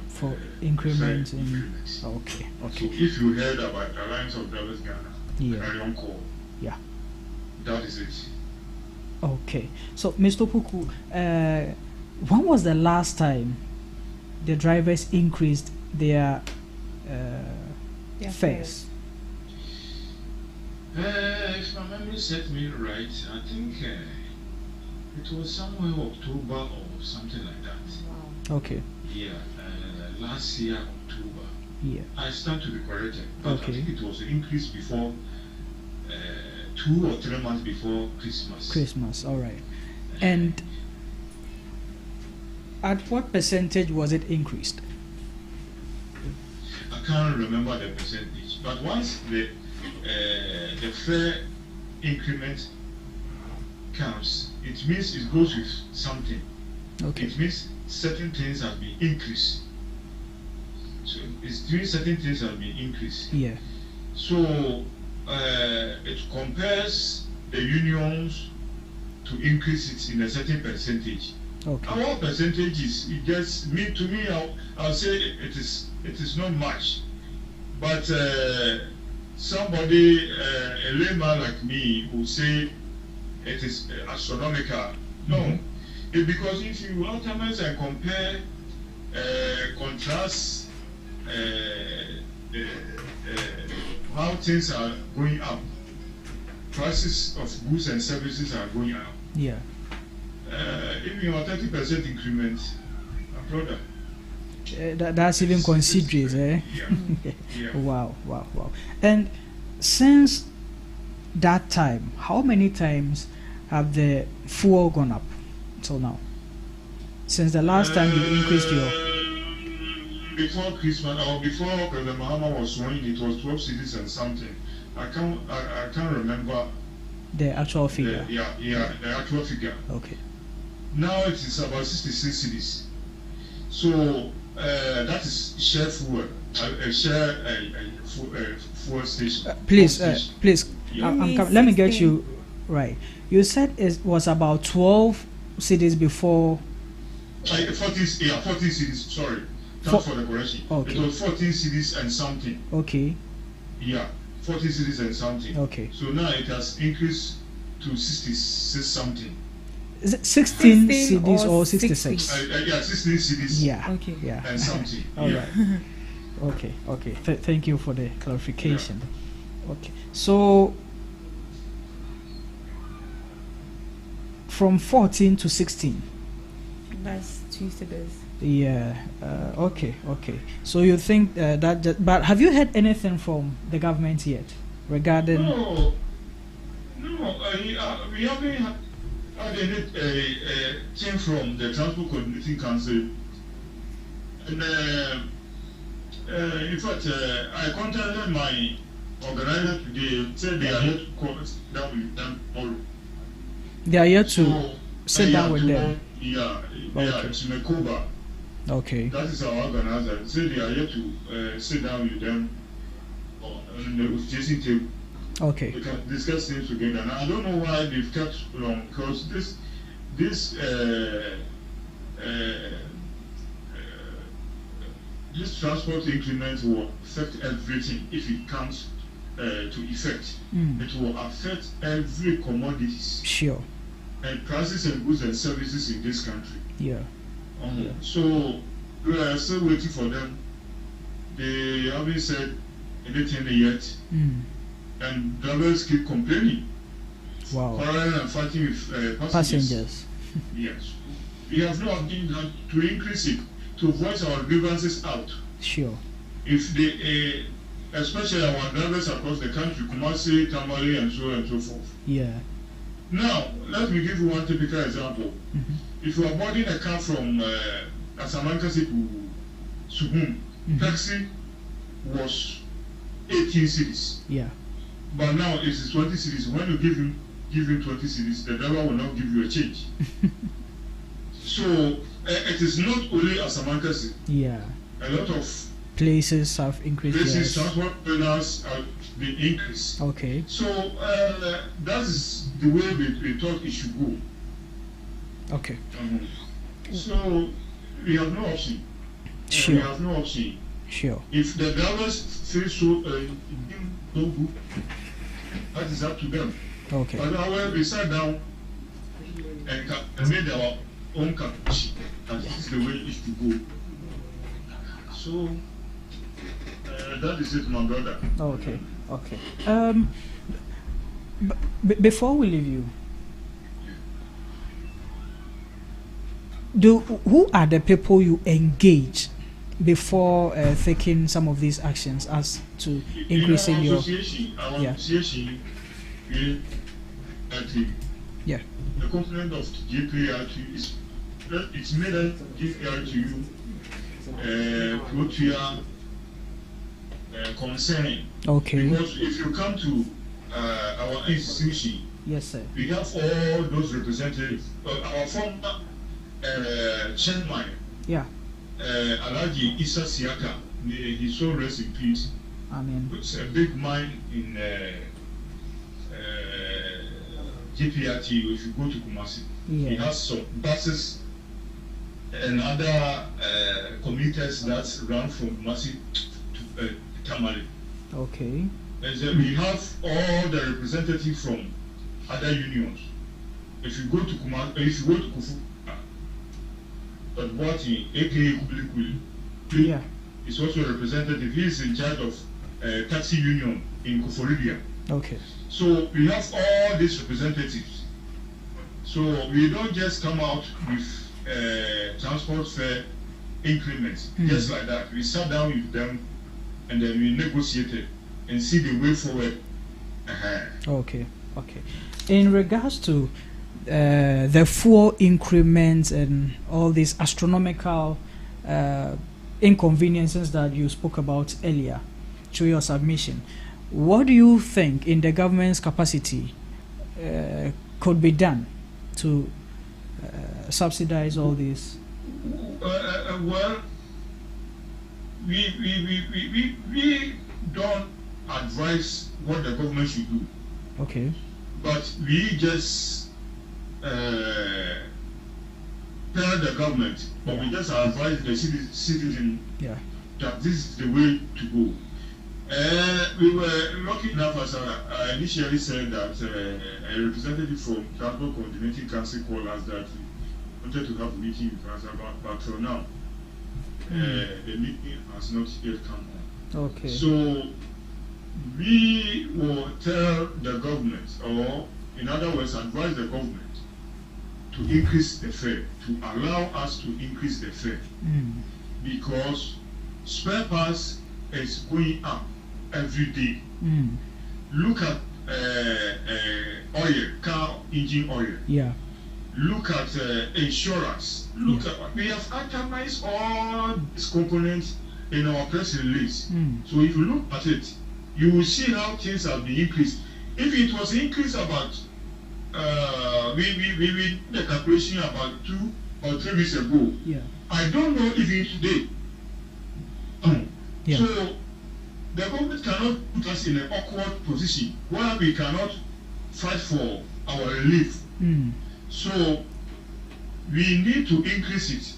For increments. So Okay. if you heard about the Alliance of Drivers Ghana, clarion call. Yeah. That is it. Okay. So, Mr. Puku, when was the last time the drivers increased their fares? If my memory set me right, I think it was somewhere October or something like that. Wow. Okay. Yeah, last year October. Yeah. I stand to be corrected, but I think it was increased before 2 or 3 months before Christmas. Christmas, all right. And at what percentage was it increased? I can't remember the percentage, but once the fare increment comes, it means it goes with something. Okay. It means certain things have been increased. So it's doing certain things have been increased. Yeah. So it compares the unions to increase it in a certain percentage. Okay. Our percentage is it just to me I'll say it is not much, but somebody a layman like me will say it is astronomical. No, it's because if you ultimately and compare contrast how things are going up, prices of goods and services are going up. Yeah. Even your 30% increment, brother. That's even considerate, eh? Yeah. Wow. And since that time, how many times have the fuel gone up till now? Since the last time you increased your... Before Christmas or before President Mahama was sworn in, it was 12 cities and something. I can't remember the actual figure. The actual figure. Okay. Now it is about 66 cities. So that is share fuel, fuel station. Please, Yeah. let me get you right. You said it was about 12 cities before 14 cities. Sorry, thanks for the correction. Okay. It was 14 cities and something. Okay. Yeah, 14 cities and something. Okay. So now it has increased to 66 something. Is it 16 cities or 66? Yeah, 16 cities. Yeah. Okay. Yeah. And something. All right. Okay. Okay. Thank you for the clarification. Yeah. Okay. So from 14 to 16. That's 2 cities. Yeah. Okay. Okay. So you think but have you heard anything from the government yet regarding? No. We haven't had any thing from the Transport Coordinating Council. And in fact, I contacted my organizer today. Said they are here to come down with them tomorrow. They are here to sit down with them. Yeah, it's Mekoba. Okay. That is our organizer. Say they are here to sit down with them on the negotiation table. Okay. We can discuss things together. And I don't know why they've kept long, because this transport increment will affect everything if it comes to effect. It will affect every commodities. Sure. And prices and goods and services in this country. Yeah. So we are still waiting for them. They haven't said anything yet. And drivers keep complaining. Wow. Quarreling and fighting with passengers. Yes. We have no option to increase it, to voice our grievances out. Sure. If they, especially our drivers across the country, Kumasi, Tamale, and so on and so forth. Yeah. Now, let me give you one typical example. If you are boarding a car from Asamankasi to Suhum, taxi was 18 cities. Yeah. But now it is 20 cities. When you give him 20 cities, the driver will not give you a change. So it is not only Asamankasi. Yeah. A lot of places have increased. Places, transport planners have been increased. Okay. So that is the way we thought it should go. Okay. So we have no option. Sure. We have no option. Sure. If the drivers feel so good, that is up to them. Okay. But however, we sat down and made our own calculation. That is the way it should go. So that is it, my brother. Okay. Okay. Before we leave you, who are the people you engage before taking some of these actions as to increasing your association? Our association, yeah. The component of GPRT is it's made up of GPRT, Protea, concern. Okay. Because if you come to our institution, yes, sir, we have all those representatives. Our former chairman, yeah, Alhaji Issa Siaka, he so rest in peace. Amen. It's a big mine in GPRT. If you go to Kumasi, yeah, he has some buses and other commuters that run from Kumasi to Tamale. Okay. And then we have all the representatives from other unions. If you go to Kumasi, if you go to Kufu, but what in aka Kubilikuli, yeah, is also a representative. He is in charge of taxi union in Kuforidia. Okay. So we have all these representatives. So we don't just come out with transport fare increments just like that. We sat down with them and then we negotiated and see the way forward. Okay. Okay. In regards to the fuel increments and all these astronomical inconveniences that you spoke about earlier through your submission, what do you think in the government's capacity could be done to subsidize all these? Well, we don't advise what the government should do. Okay. But we just tell tell the government, but we just advise the citizen that this is the way to go. We were lucky enough, as I initially said, that a representative from Transport Coordinating Council called us that we wanted to have a meeting with us but for now, the meeting has not yet come on. Okay. So we will tell the government, or in other words, advise the government to increase the fare, to allow us to increase the fare, because spare parts is going up every day. Look at oil, car engine oil. Yeah. Look at insurance. Look at, we have itemized all these components in our press release. So if you look at it, you will see how things have been increased. If it was increased about, we did the calculation about 2 or 3 weeks ago. Yeah. I don't know if it's today. So the government cannot put us in an awkward position where we cannot fight for our relief. So we need to increase it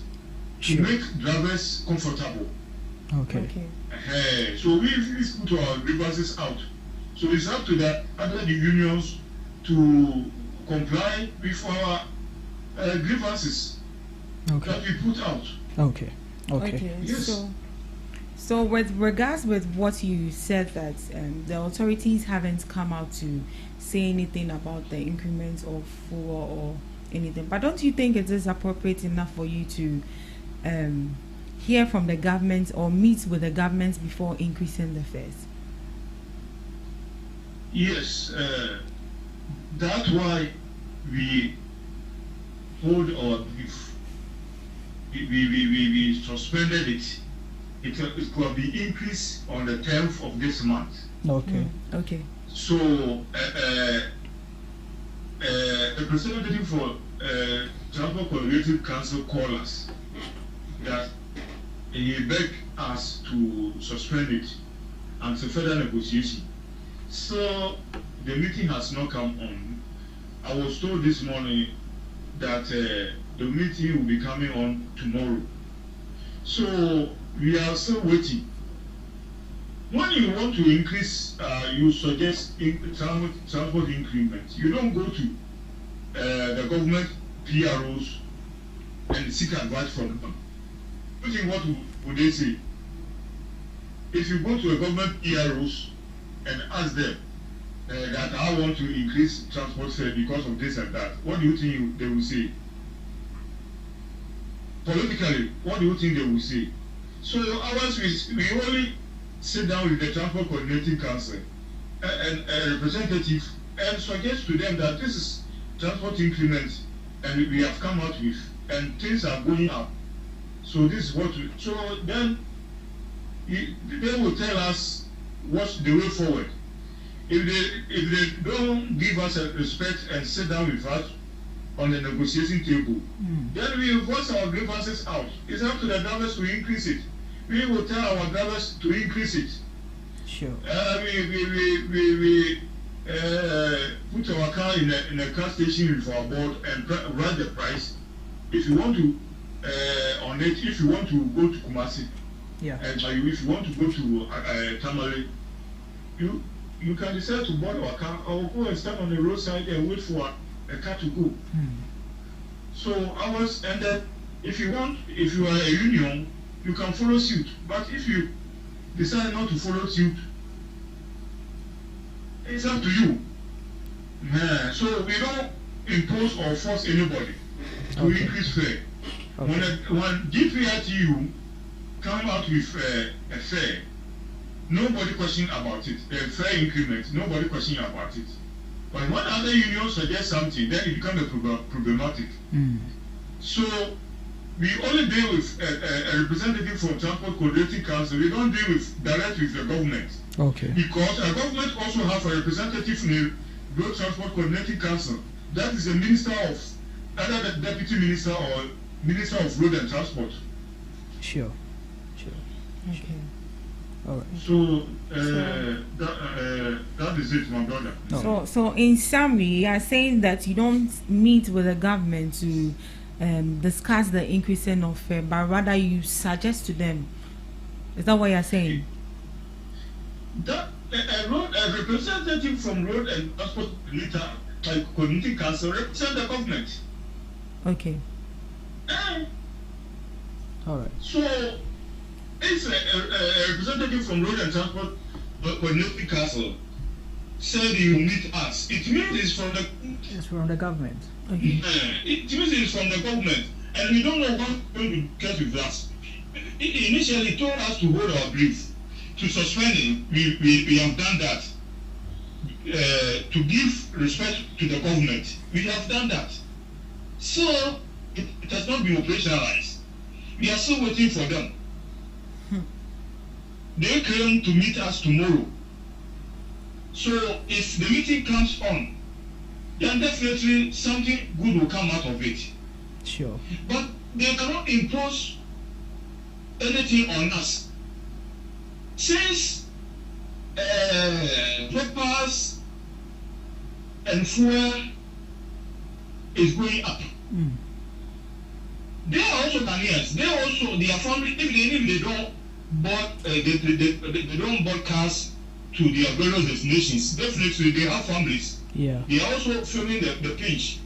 to make drivers comfortable. Okay. So we put our grievances out. So it's up to the other unions to comply with our grievances that we put out. Okay. Yes. So with regards with what you said, that the authorities haven't come out to say anything about the increment of fuel or anything, but don't you think it is appropriate enough for you to hear from the government or meet with the government before increasing the fares? Yes, that's why we hold our brief. We suspended it. It could be increased on the 10th of this month. Okay. So, a representative for Transport Coordinating Council called us that he begged us to suspend it until further negotiation. So, the meeting has not come on. I was told this morning that the meeting will be coming on tomorrow. So, we are still waiting. When you want to increase, you suggest transport increment. You don't go to the government PROs and seek advice from them. You think what would they say? If you go to a government PROs and ask them that I want to increase transport fare because of this and that, what do you think they will say? Politically, what do you think they will say? So ours, we only sit down with the Transport Coordinating Council and a representative and suggest to them that this is transport increment and we have come out with, and things are going up. So this is what we, so then they will tell us what's the way forward. If they don't give us a respect and sit down with us on the negotiating table, then we voice our grievances out. It's up to the drivers to increase it. We will tell our drivers to increase it. Sure. We put our car in a car station with our board and write the price. If you want to on it, if you want to go to Kumasi, and if you want to go to Tamale, you can decide to board our car or go and stand on the roadside and wait for a car to go. So ours, and then if you are a union, you can follow suit. But if you decide not to follow suit, it's up to you. So we don't impose or force anybody to increase fare. When GPRTU come out with a fare, nobody question about it. A fare increment, nobody question about it. But when other unions suggest something, then it becomes problematic. So we only deal with a representative from Transport Coordinating Council. We don't deal directly with the government. Okay. Because our government also have a representative in the Road Transport Coordinating Council. That is a minister of, either the deputy minister or minister of Road and Transport. Sure. Okay. All right. So that is it, my brother. So in summary, you are saying that you don't meet with the government to discuss the increasing of fare, but rather you suggest to them. Is that what you're saying? That a representative from road and transport like community council represent the government. Okay. All right. So if a representative from road and transport community council said you meet us, it means it's from the government. Okay. It means it's from the government, and we don't know what's going to get with us. Initially, told us to hold our brief, to suspend it. We have done that. To give respect to the government, we have done that. So it has not been operationalized. We are still waiting for them. They claim to meet us tomorrow. So if the meeting comes on, then definitely something good will come out of it. Sure. But they cannot impose anything on us. Since peppers and fuel is going up, they are also Ghanaians. They also, their family, if they don't they don't buy cars to their various destinations, definitely they have families. Yeah. They are also feeling the pinch.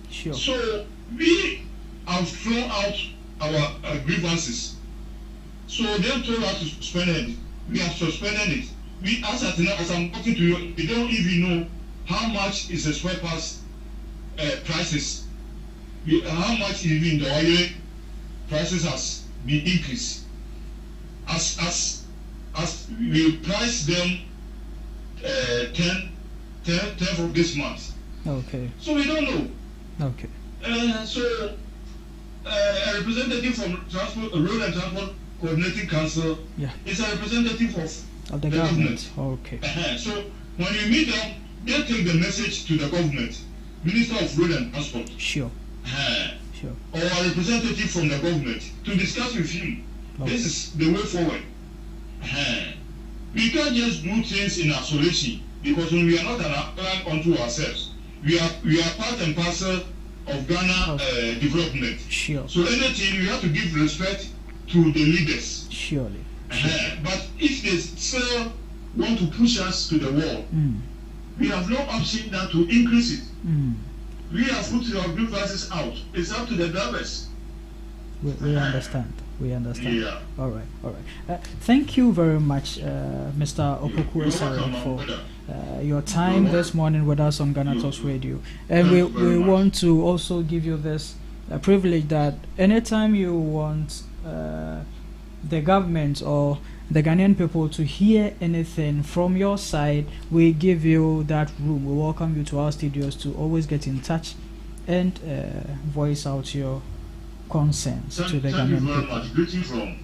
Sure. So we have thrown out our grievances. So they told us to suspend it. We have suspended it. We, as I'm talking to you, we don't even know how much is the spare parts prices. How much even the oil prices has been increased. As we price them 10th of this month. Okay. So we don't know. Okay. So a representative from Road and Transport Coordinating Council is a representative of the government. Okay. So when you meet them, they take the message to the government, Minister of Road and Transport. Sure. Sure. Or a representative from the government to discuss with him. Okay. This is the way forward. We can't just do things in isolation, because when we are not an island unto ourselves, we are part and parcel of Ghana development. Sure. So anything, we have to give respect to the leaders. Surely. But if they still want to push us to the wall, we have no option than to increase it. We have put our grievances out. It's up to the drivers. We understand. We understand. Yeah. All right. Thank you very much, Mr. Opoku Esare, for your time this morning with us on Ghana Talks Radio. And we want to also give you this privilege that anytime you want the government or the Ghanaian people to hear anything from your side, we give you that room. We welcome you to our studios to always get in touch and voice out your concerns to the Ghanaian people. Thank you very much. Greetings from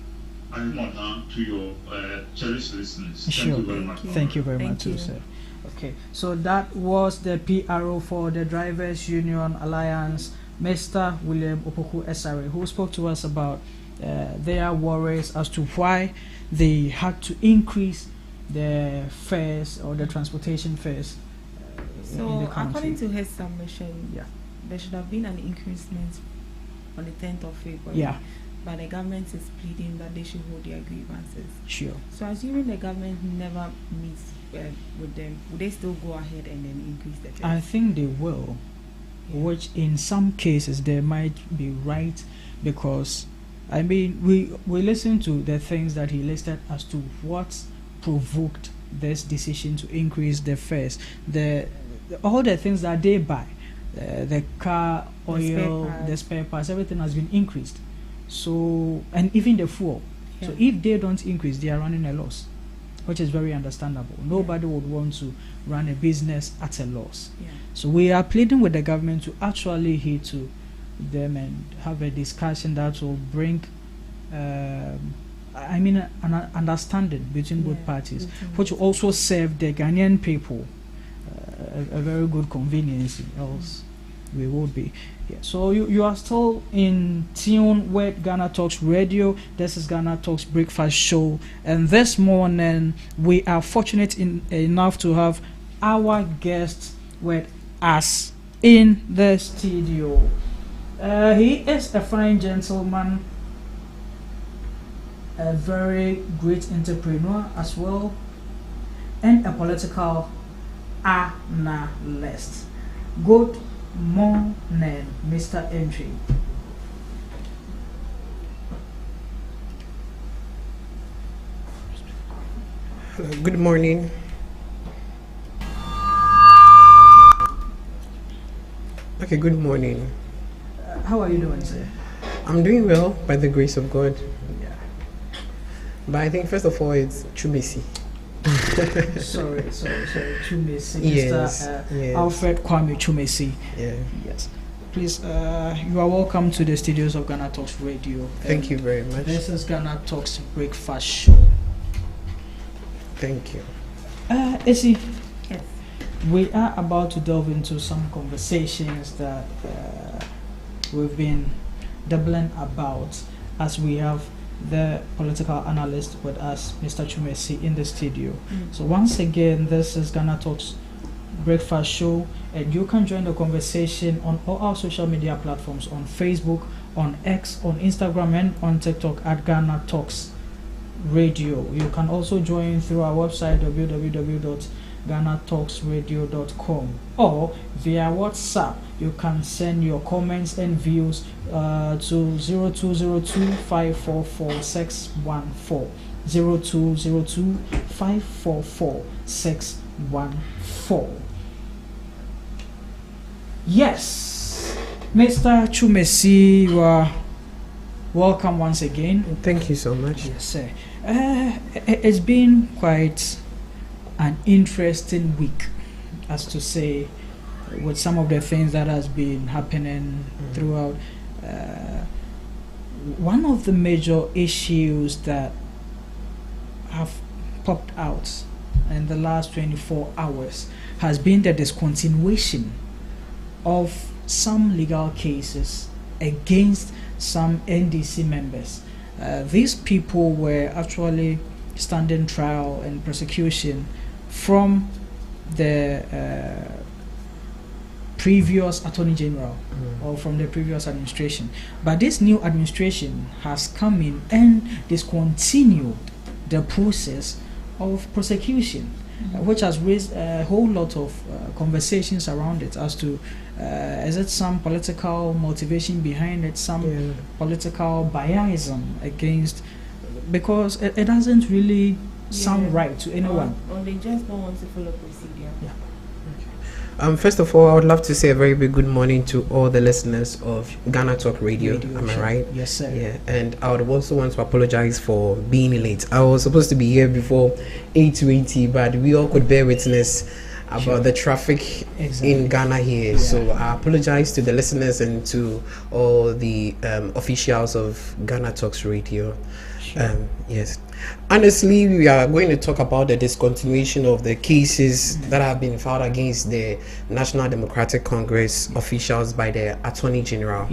Arimota to your cherished listeners. Sure. Thank you very much. Thank you very much, too, sir. Okay, so that was the PRO for the Drivers Union Alliance, Mr. William Opoku Esare, who spoke to us about their worries as to why they had to increase the fares or the transportation fares in the country. According to his submission, there should have been an increasement on the 10th of February. But the government is pleading that they should hold their grievances. Sure. So assuming the government never meets with them, would they still go ahead and then increase the fares? I think they will, which in some cases they might be right, because I mean we listened to the things that he listed as to what provoked this decision to increase the fares. All the things that they buy, the car oil, the spare parts, everything has been increased. So, and even the fuel. So if they don't increase, they are running a loss, which is very understandable. Nobody would want to run a business at a loss. So we are pleading with the government to actually hear to them and have a discussion that will bring an understanding between both parties, which will also serve the Ghanaian people a very good convenience, else we would be. So you are still in tune with Ghana Talks Radio. This is Ghana Talks Breakfast Show, and this morning we are fortunate enough to have our guests with us in the studio. He is a fine gentleman, a very great entrepreneur as well, and a political analyst. Good morning, Mr. Entry. Good morning. Okay, good morning. How are you doing, sir? I'm doing well by the grace of God. Yeah. But I think first of all it's Chumesi. sorry, Chumesi. Yes, Mr. yes. Alfred Kwame Chumesi. Yeah. Yes. Please, you are welcome to the studios of Ghana Talks Radio. Thank you very much. This is Ghana Talks Breakfast Show. Thank you. Issy, yes. We are about to delve into some conversations that we've been doubling about, as we have the political analyst with us, Mr. Chumesi, in the studio. So once again, this is Ghana Talks Breakfast Show, and you can join the conversation on all our social media platforms, on Facebook, on X, on Instagram, and on TikTok at Ghana Talks Radio. You can also join through our website www.GhanaTalksRadio.com, or via WhatsApp. You can send your comments and views to 0202-544-614, 0202-544-614. Yes, Mr. Chumesi, you are welcome once again. Thank you so much. Yes, sir. It's been quite an interesting week, as to say, with some of the things that has been happening throughout. One of the major issues that have popped out in the last 24 hours has been the discontinuation of some legal cases against some NDC members. These people were actually standing trial and prosecution from the previous Attorney General or from the previous administration. But this new administration has come in and discontinued the process of prosecution, which has raised a whole lot of conversations around it as to is it some political motivation behind it, some political biasm against, because it doesn't really sound right to anyone. Or they just don't want to follow procedure. Yeah. First of all, I would love to say a very big good morning to all the listeners of Ghana Talk Radio. Am I right? Yes, sir. Yeah, and I would also want to apologize for being late. I was supposed to be here before 8:20, but we all could bear witness about the traffic in Ghana here. So I apologize to the listeners and to all the officials of Ghana Talks Radio. Yes. Honestly, we are going to talk about the discontinuation of the cases that have been filed against the National Democratic Congress officials by the Attorney General.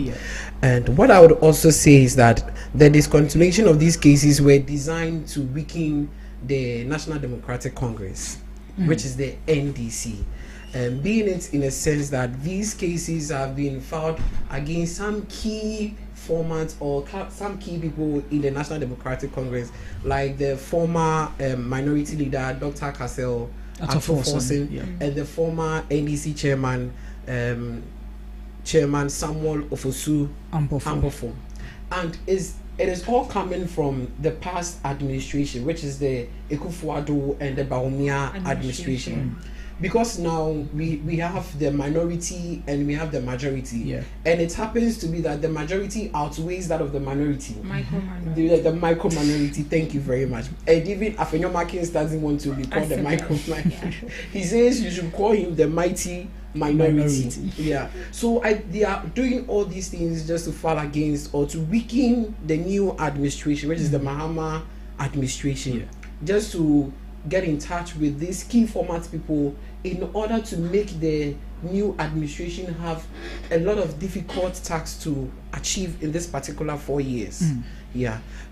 And what I would also say is that the discontinuation of these cases were designed to weaken the National Democratic Congress, which is the NDC. Being it in a sense that these cases have been filed against some key formats or some key people in the National Democratic Congress, like the former minority leader Dr. Cassell Atto-Forson, and the former NDC chairman Samuel Ofosu Ampofo. And it is all coming from the past administration, which is the Ekufuado and the Bawumia administration. Because now we have the minority and we have the majority, and it happens to be that the majority outweighs that of the minority. The micro minority. Thank you very much. And even Afenyo Markins doesn't want to be called the micro minority. He says you should call him the mighty minority. So they are doing all these things just to fight against or to weaken the new administration, which is the Mahama administration, just to get in touch with these key format people in order to make the new administration have a lot of difficult tasks to achieve in this particular 4 years.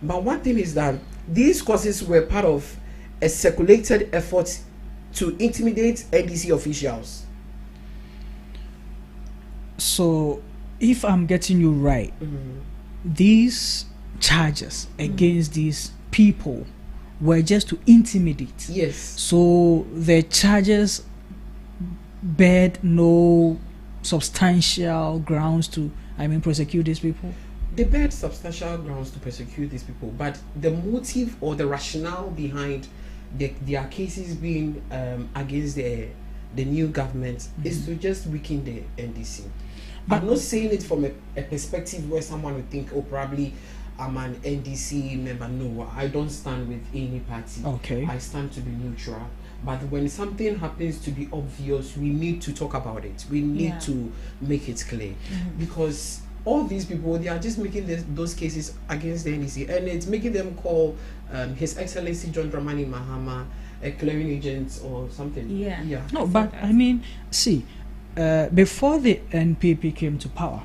But one thing is that these causes were part of a circulated effort to intimidate NDC officials. So if I'm getting you right, these charges against these people were just to intimidate. Yes. So the charges bear no substantial grounds to, prosecute these people. They bear substantial grounds to persecute these people, but the motive or the rationale behind their cases being against the new government is to just weaken the NDC. But I'm not saying it from a perspective where someone would think, oh, probably I'm an NDC member. No, I don't stand with any party. Okay. I stand to be neutral. But when something happens to be obvious, we need to talk about it. We need to make it clear. Because all these people, they are just making those cases against the NDC, and it's making them call His Excellency John Dramani Mahama a clearing agent or something. Yeah. No, but see, before the NPP came to power,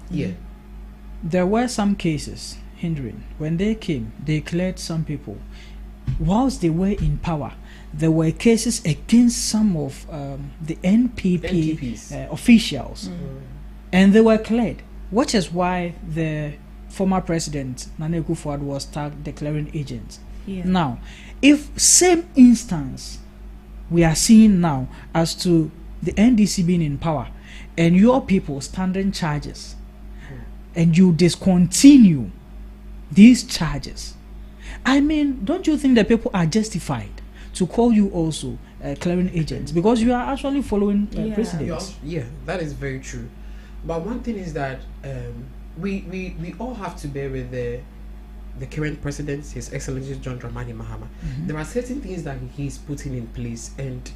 there were some cases hindering. When they came, they cleared some people. Whilst they were in power, there were cases against some of the NPP officials, and they were cleared, which is why the former president Nana Akufo-Addo was tagged declaring agent. Now, if same instance we are seeing now as to the NDC being in power and your people standing charges, and you discontinue these charges, don't you think that people are justified to call you also clearing agents, because you are actually following precedents? Yeah, that is very true. But one thing is that we all have to bear with the current president, His Excellency John Dramani Mahama. There are certain things that he's putting in place, and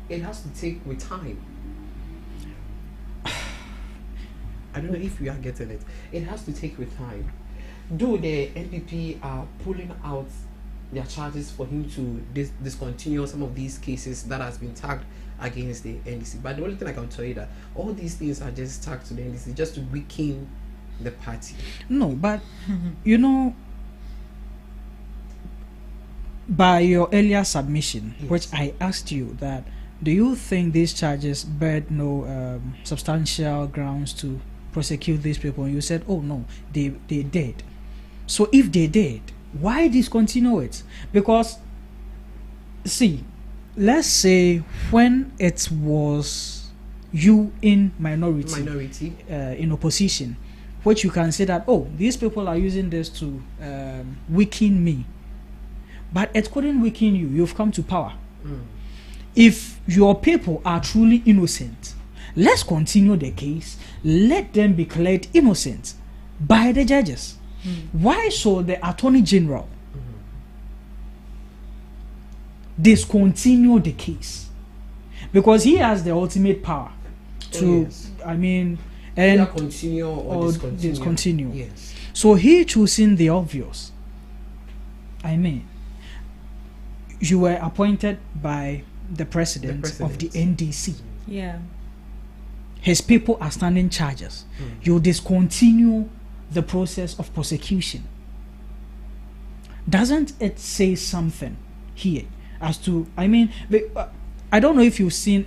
it has to take with time. I don't know if you are getting it. It has to take with time. Though the NPP are pulling out their charges for him to discontinue some of these cases that has been tagged against the NDC. But the only thing I can tell you that all these things are just tagged to the NDC just to weaken the party. No, but by your earlier submission, which I asked you that, do you think these charges bear no substantial grounds to prosecute these people? And you said, oh no, they did. So if they did, why discontinue it? Because, see, let's say when it was you in minority in opposition, which you can say that, oh, these people are using this to weaken me. But it couldn't weaken you. You've come to power. If your people are truly innocent, let's continue the case. Let them be declared innocent by the judges. Why should the Attorney General discontinue the case? Because he has the ultimate power to, and continue or discontinue. Yes. So he choosing the obvious. You were appointed by the president of the NDC. Yeah. His people are standing charges. You discontinue the process of prosecution. Doesn't it say something here as to, I don't know if you've seen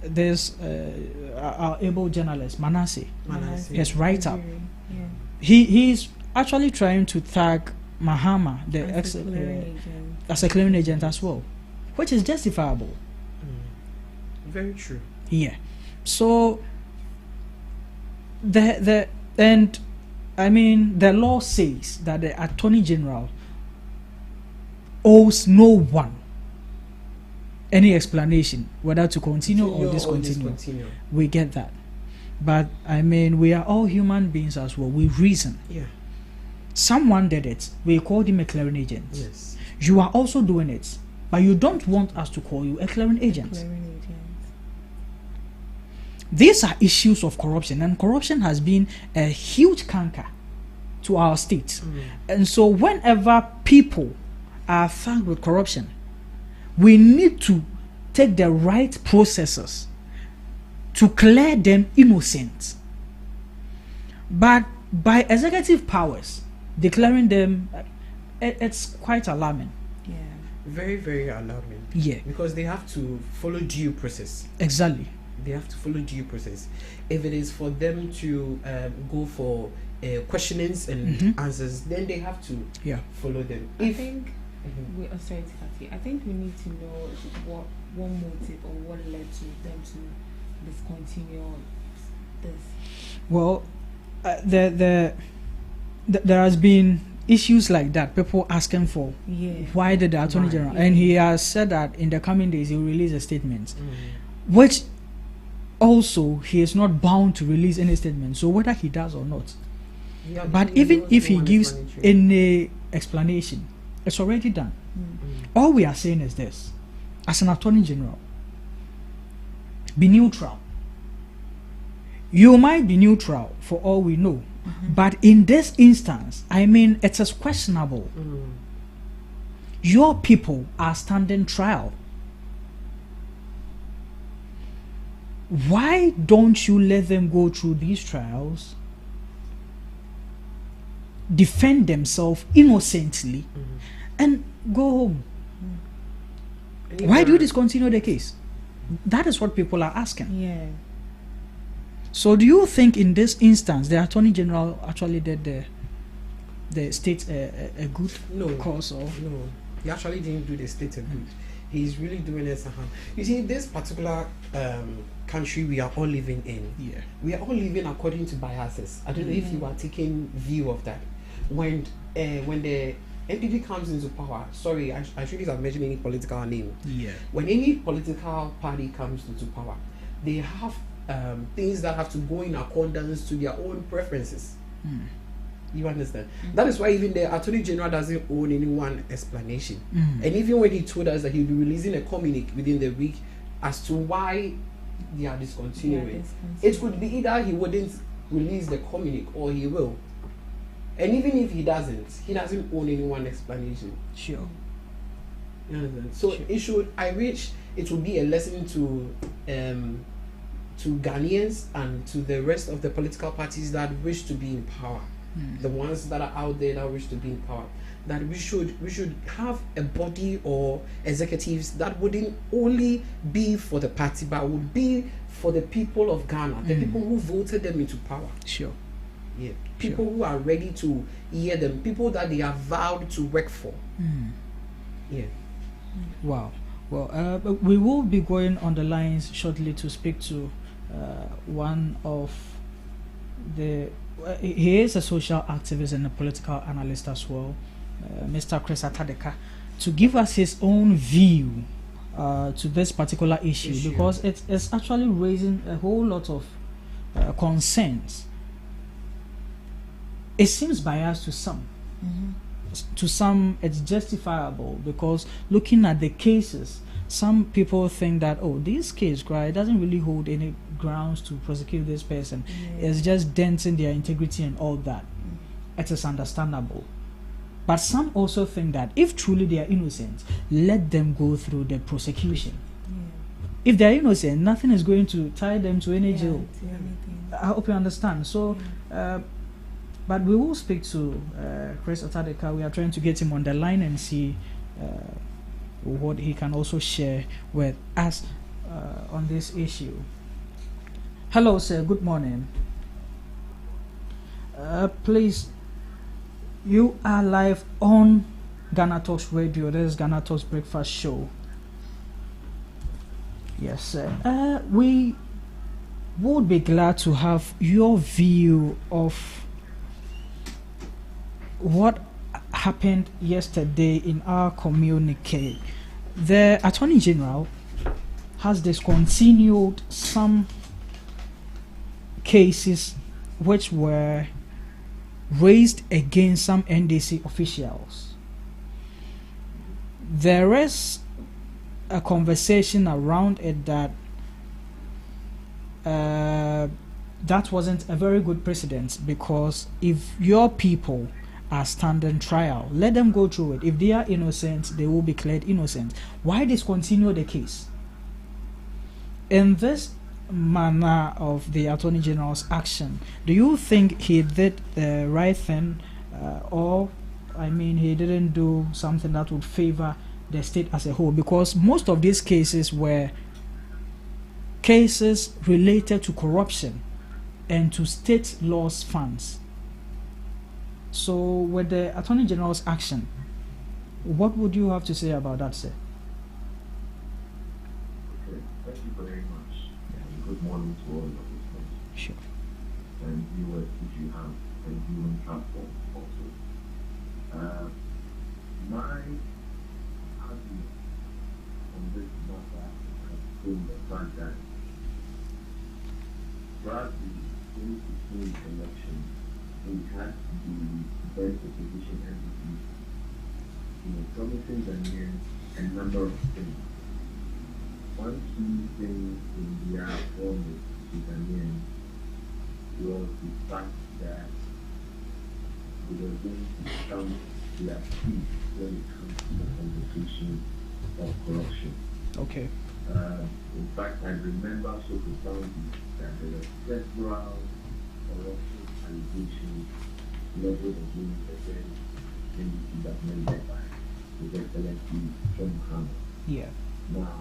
this our able journalist Manasseh. His write-up. He's actually trying to tag Mahama as a clearing agent as well, which is justifiable. Very true. Yeah. So the law says that the Attorney General owes no one any explanation whether to continue or discontinue. We get that. But we are all human beings as well. We reason. Yeah. Someone did it. We called him a clearing agent. Yes. You are also doing it, but you don't want us to call you a clearing agent. These are issues of corruption, and corruption has been a huge canker to our state. And so whenever people are found with corruption, we need to take the right processes to clear them innocent. But by executive powers declaring them, it's quite alarming. Very, very alarming. Yeah. Because they have to follow due process. Exactly. they have to follow due process. If it is for them to go for questionings and answers, then they have to follow them. I think we need to know what motive or what led to them to discontinue this. Well, there has been issues like that, people asking for why did the Attorney General, and he has said that in the coming days he will release a statement, which also he is not bound to release any statement, so whether he does or not. But even if he gives any explanation, it's already done. All we are saying is this: as an Attorney General, be neutral. You might be neutral for all we know, but in this instance, I mean, it is questionable. Your people are standing trial. Why don't you let them go through these trials, defend themselves innocently, and go home? Why do you discontinue the case? That is what people are asking. So do you think in this instance the Attorney General actually did the state a good cause? Or no, he actually didn't do the state a good. He's really doing us a harm. You see, this particular country we are all living in, we are all living according to biases. I don't know if you are taking view of that. When the NPP comes into power, sorry, I shouldn't have mentioned any political name. When any political party comes into power, they have things that have to go in accordance to their own preferences. You understand? That is why even the Attorney General doesn't own any one explanation. And even when he told us that he'll be releasing a communique within the week as to why they are discontinuing, it could be either he wouldn't release the communique or he will. And even if he doesn't own any one explanation. Sure. You understand? So I wish it would be a lesson to Ghanaians and to the rest of the political parties that wish to be in power, the ones that are out there that wish to be in power, that we should have a body or executives that wouldn't only be for the party but would be for the people of Ghana, the people who voted them into power. Sure. Yeah. People who are ready to hear them, people that they have vowed to work for. Yeah. Wow. Well, we will be going on the lines shortly to speak to one of he is a social activist and a political analyst as well, Mr. Chris Atadeka, to give us his own view to this particular issue, because it's actually raising a whole lot of concerns. It seems biased to some. To some, it's justifiable, because looking at the cases, some people think that, this case, it doesn't really hold any grounds to prosecute this person. It's just denting their integrity and all that. It is understandable. But some also think that if truly they are innocent, let them go through the prosecution. If they are innocent, nothing is going to tie them to any jail. I hope you understand. So, but we will speak to Chris Atadeka. We are trying to get him on the line and see what he can also share with us on this issue. Hello, sir. Good morning. Please, you are live on GhanaTalks Radio. This is GhanaTalks Breakfast Show. Yes, sir. We would be glad to have your view of what happened yesterday in our communique. The Attorney General has discontinued some cases which were raised against some NDC officials. There is a conversation around it that that wasn't a very good precedent, because if your people are standing trial, let them go through it. If they are innocent, they will be declared innocent. Why discontinue the case? In this manner of the Attorney General's action, do you think he did the right thing, or he didn't do something that would favor the state as a whole? Because most of these cases were cases related to corruption and to state laws funds. So with the Attorney General's action, what would you have to say about that, sir? Okay, thank you very much. And good morning to all of listeners. Sure. And viewers, if you have a viewing platform also. My argument on this matter has been the fact that prior to the 2016 election, we had the best opposition entity, promising Ghanaians a number of things. One key thing in their promise to Ghanaians was the fact that they were going to come to their feet when it comes to the conversation of corruption. Okay. In fact, I remember so profoundly that there were several corruption allegations leveled against the then NDC government led by His Excellency John Mahama. Yeah. Now,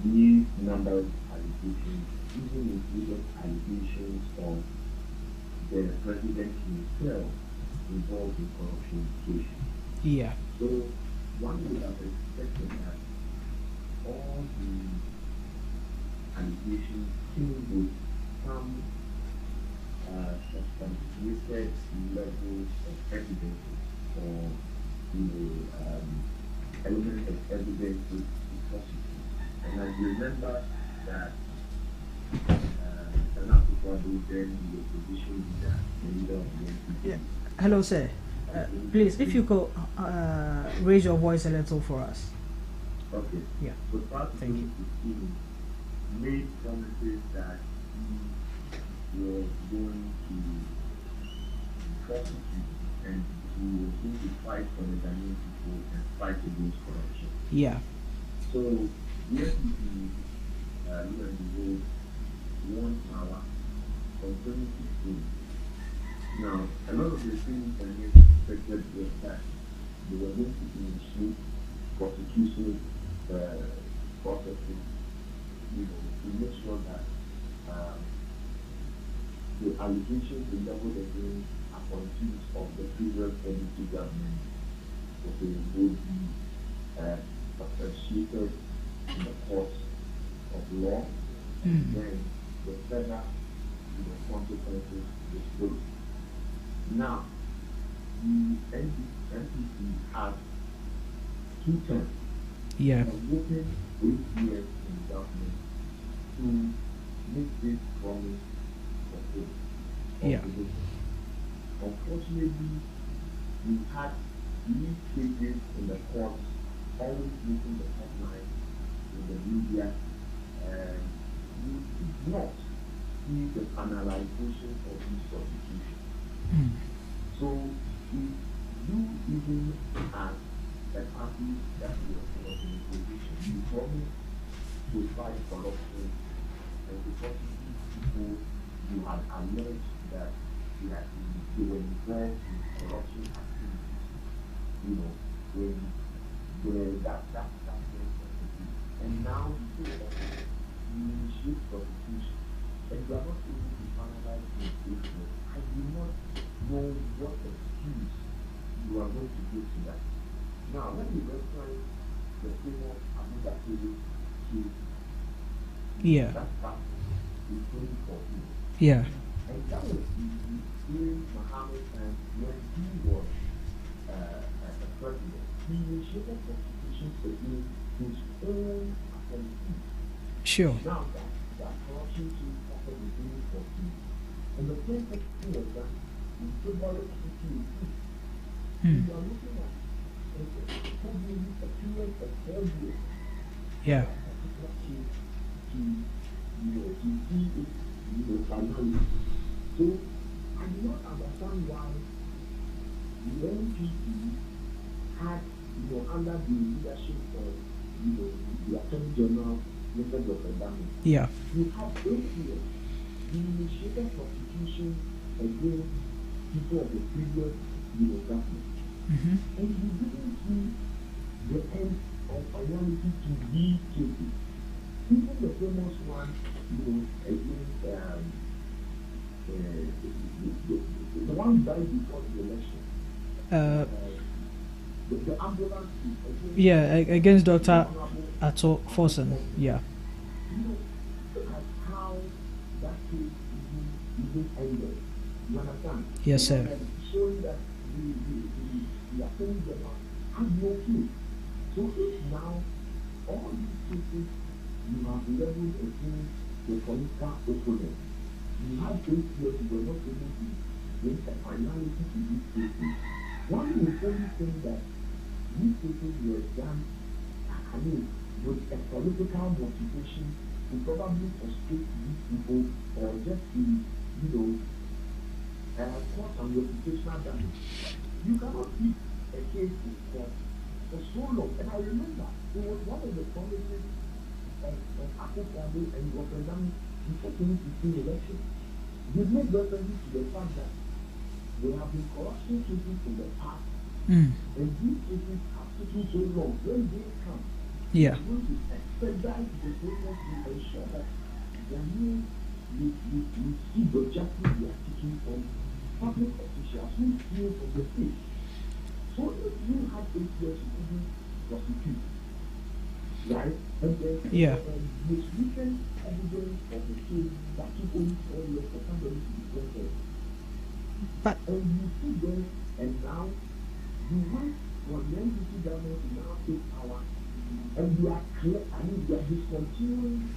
these number of allegations even included allegations of the president himself involved in corruption cases. Yeah. So one would have expected that all the allegations came with some substantiated levels of evidence or elements of evidence to prosecute. And I remember that South Africa then the opposition leader, the leader of the NPP. Yeah. Hello, sir. Please, if you could raise your voice a little for us. Okay. Yeah. So part of the made promises that he was going to prosecute and he was going to fight for the Ghanaian people and fight against corruption. Yeah. So the FDP, lo and behold, won power from 2016. Now, a lot of the things Ghanaians expected was that they were going to initiate prosecution processes, to make sure that the allegations they leveled against appointees of the previous NDC government would be substantiated in the courts of law, and then the further consequences disclosed. Now, the NPC has 2 terms. Yeah. And working 8 years in government to make this promise fulfilled. Yeah. Unfortunately, we had these cases in the courts always making the headlines in the media, and we did not see the finalization of these prosecutions. So, if you even as a party that was in opposition, you promised to fight corruption and to prosecute people you had alleged that they were involved in corruption activities. When that and now you say that you initiate prosecution and you are not able to finalize the case. I do not know what excuse you are going to give to that. Now, when you reference the famous Abuja case, Yeah. that fact is 2014. Yeah. And that was during Muhammad's time when he was a president. He initiated prosecutions against his own appointees. Sure. Now that corruption case happened in 2014. And the first thing was that in February 2018, we are looking at probably a period of 4 years. Yeah. To see it, finally. So I do not understand why the NPP had, under the leadership of, the Attorney General, Mr. Dr. Dami. Yeah. You have 8 years. You initiated prosecution against people of the previous, government. And you didn't see the end of finality to these cases. Even the famous one, against the one who died before the election. The ambulance against Dr. Ato Forson. Yeah. Look at how that case even ended. You understand? Yes, sir. Showing that the attorney general had no clue. So if now all these cases you have leveled against the political opponent, you have 8 years you were not able to bring a finality to these cases. One would only think that these cases were done, with a political motivation to probably frustrate these people or just to, cause some reputational damage. You cannot keep a case in court for so long. And I remember it was one of the promises of Akufo-Addo and Representative before 2015 election. He made reference to the fact that there have been corruption cases in the past, and these cases have taken so long. When they come, yeah, we're going to expedite the process to ensure that you see the justice they are seeking from public officials who steal from the state. So if you have 8 years to even prosecute, right? And then most recent evidence of the case that took only 4 years for somebody to be convicted. But and you see them, and now you want for the NDC government to now take power, and you are clear, they are discontinuing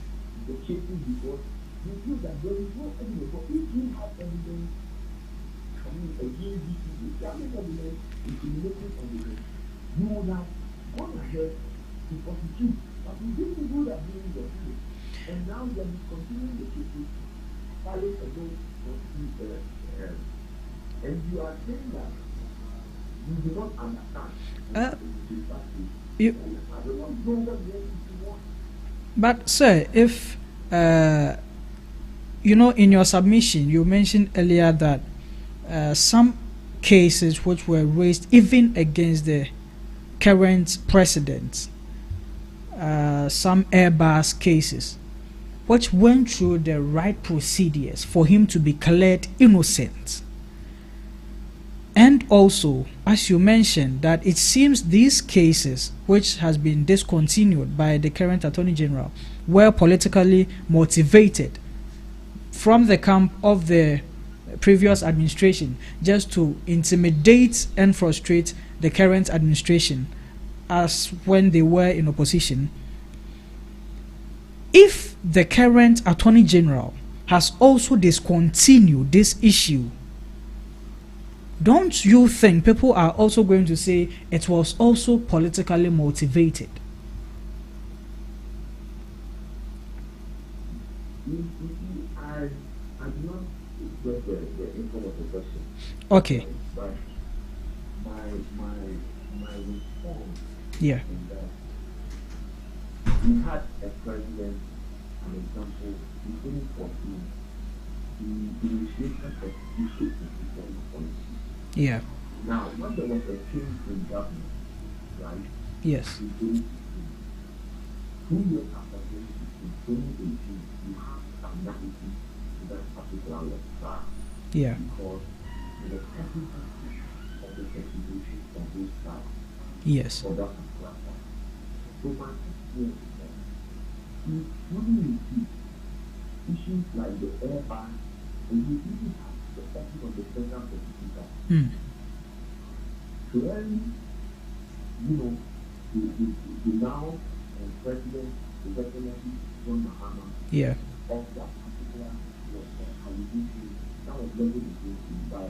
the cases because you feel that there is no evidence. But if you have evidence, against these people, if you have evidence, incriminating evidence, you would have gone ahead to prosecute. But you didn't do that during the period. And now they are discontinuing the cases, filing a no prosecute, and you are saying that you do not understand. But sir, if in your submission you mentioned earlier that some cases which were raised even against the current president, some Airbus cases, which went through the right procedures for him to be declared innocent. And also, as you mentioned, that it seems these cases, which has been discontinued by the current Attorney General, were politically motivated from the camp of the previous administration, just to intimidate and frustrate the current administration as when they were in opposition. If the current Attorney General has also discontinued this issue, don't you think people are also going to say it was also politically motivated? I do not get the info of the question. Okay. But my response is that we had a president, an example, in 2014, the initiation of issues in foreign policy. Yeah. Now, when there was a change in government, right? Yes. In 2016, 2 years after 2018, you have some narrative to that particular trial. Yeah. Because there was technical of the investigation of those trials. Yes. For that particular trial. So my question is that if when you see issues like the airbag, and you even have the office of the federal prosecutor, clearly, the now president, the definitely John Mahama, of that particular allegation that was leveled against him by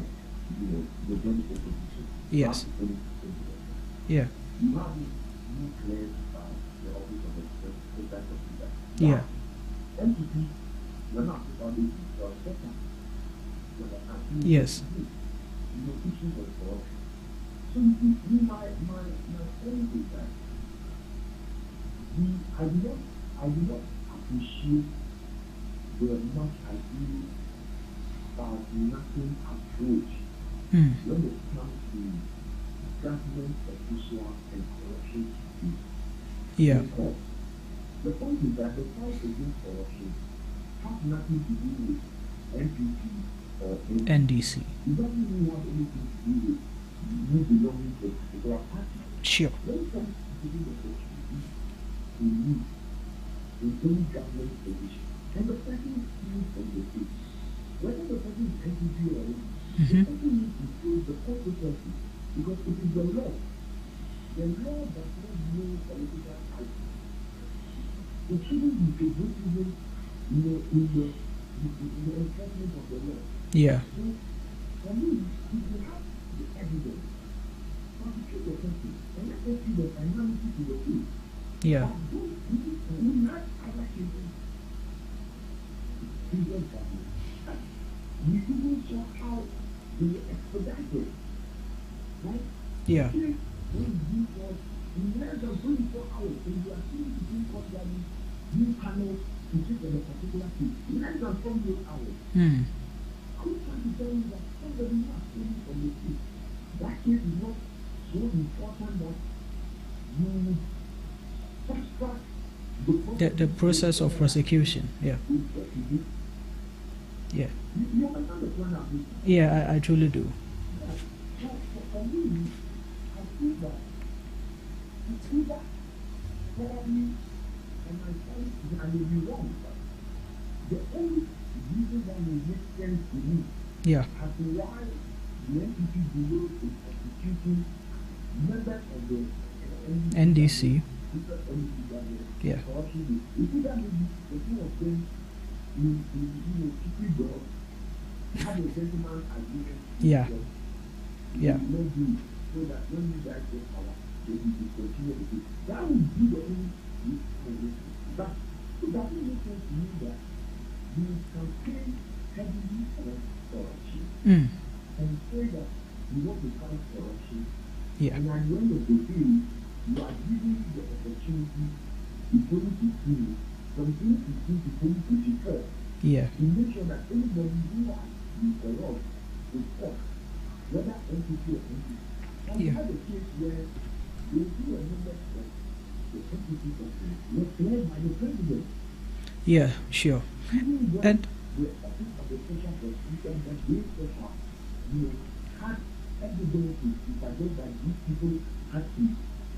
the British opposition. Yes. Yeah. You have it cleared by the office of the federal prosecutor. Yeah. NPP, you're not about this, you're second. Yes. Issues of corruption. So my point is that I do not appreciate the much ideal about nothing approach when it comes to government officials and corruption issues. Yeah. Because The point is that the fight against corruption has nothing to do with NPP or NDC. It doesn't really have anything to do with you belonging to a particular party. Sure. When it comes to giving opportunity to you in any government position, and the person is from the state, whether the person is NPP or NDC, the person needs to show the consequences because it is the law. The law does not know political party. It shouldn't be favoritism in the enforcement of the law. Yeah. So, for me, if you have the evidence, prosecute the person and let us see the finality to the case. Yeah. We had other cases. Previous government. We even saw how they were expedited. Right? Yeah. When you was in less than 24 hours, and you are seeing between court judges, new panels to sit on a particular case. Less than 48 hours. I'm trying to tell you that somebody has taken from the case. That case is not so important that you fast track The process of prosecution. Yeah. Yeah. You understand the plan of this? Yeah, I truly do. So for me, I think that it's either probably, and my point is I may be wrong, but the only reason that will make sense to me Yeah. as to why the NPP below is executing members of the NDC. Yeah. If that may be the two of them in secret door, have a gentleman agreement. Yeah. Yeah. So that when you guys get power, they will continue with it. That would be the only reason. But it doesn't make sense to me that you campaign heavily on corruption and say that you want to fight corruption. Yeah. And at the end of the day, you are giving the opportunity to 2015, from 2015 to 2024, Yeah. to make sure that anybody who has been corrupt is caught, whether NPP or NPP. And we had a case where they do a number of the NPP company was led by the president. Yeah, sure. And The office of the special prosecutor that they set up, had evidence to suggest that these people had to,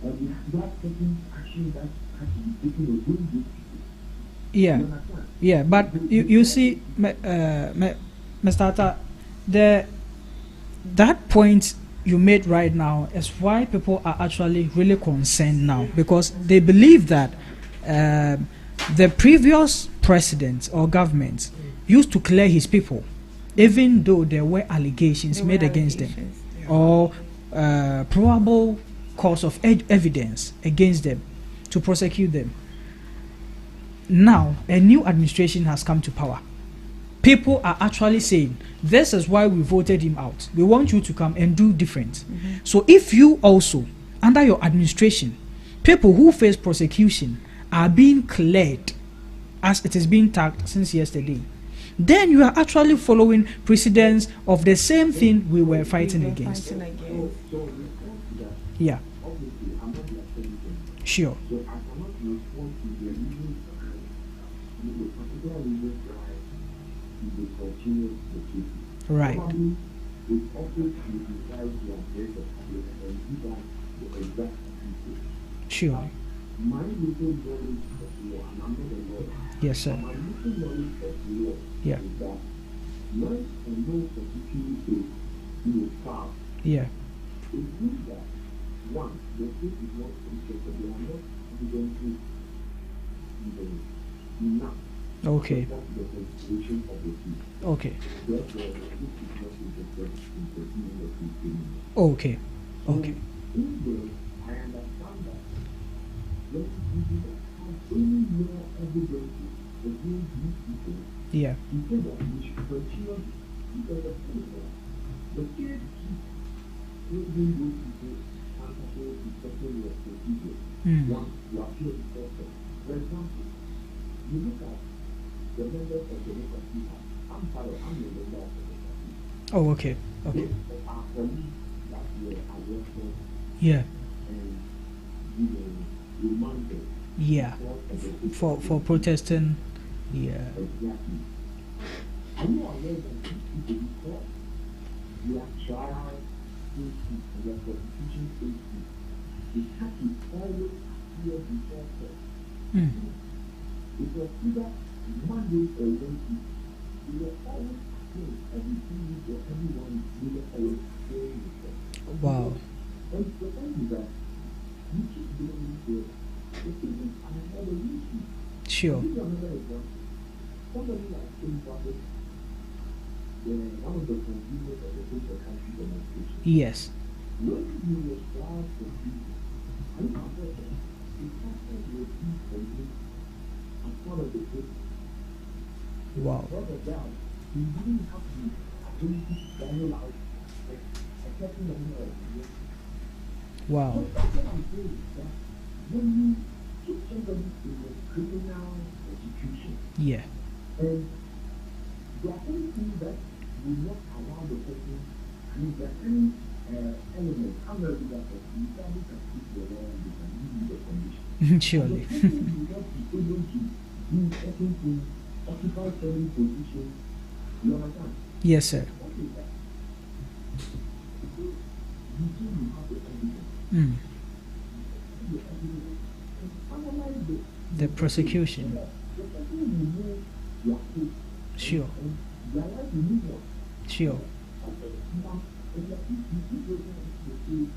they had taken action that had to be taken against these people. yeah. Yeah, but you see, Mr. Atta, that point you made right now is why people are actually really concerned now, because they believe that the previous president or government used to clear his people, even though there were allegations made against them, or probable cause of evidence against them to prosecute them. Now, a new administration has come to power. People are actually saying, this is why we voted him out. We want you to come and do different. So if you also, under your administration, people who face prosecution are being cleared as it is being tagged since yesterday, then you are actually following precedents of the same thing we were fighting against. Yeah. Sure. Right. Sure. Yes, sir. Yeah. Yeah. One, the state is not interested. They are not evidently enough. Okay. Okay. Okay. Okay. I understand that when you have any more evidence against these people, yeah, you say that we should continue because of the case keeps holding those people accountable to certain procedures. One, you appear before them. For example, you look at the members of the Democracy Party. I'm a member of the Democracy. Oh, okay. Okay. Our colleagues that were arrested yeah, and remanded Yeah. For protesting. Yeah. Exactly. Are you aware that these people before their trial safety and their prosecution safety, they have to always appear before court? It was either Monday or Wednesday. They were always appearing every 2 weeks or every 1 week. They were always appearing in court. Wow. And the thing is that you keep doing this, this is another issue. Sure. Give you another example. Somebody like Kim Bucket, one of the conveners of the social country demonstration. Yes. When he was tried for people, I remember that the pastor was being convicted as part of the case. Wow. Further down, he didn't have the ability to carry out a certain number of years. Wow. So that's what I'm saying is that when you put somebody in a criminal prosecution, Yeah. and there are any things that will not allow the person, I mean, there are any elements, I'm not doing that, but you probably can speak the law and they can give you the condition. Surely. The person will not be able to do certain things, occupy certain positions, you understand? Yes, sir. What is that? You say you have the evidence. The evidence, and analyze The prosecution. the person will know their case. Sure. And their life will move on. Sure. Now, and the people in the case,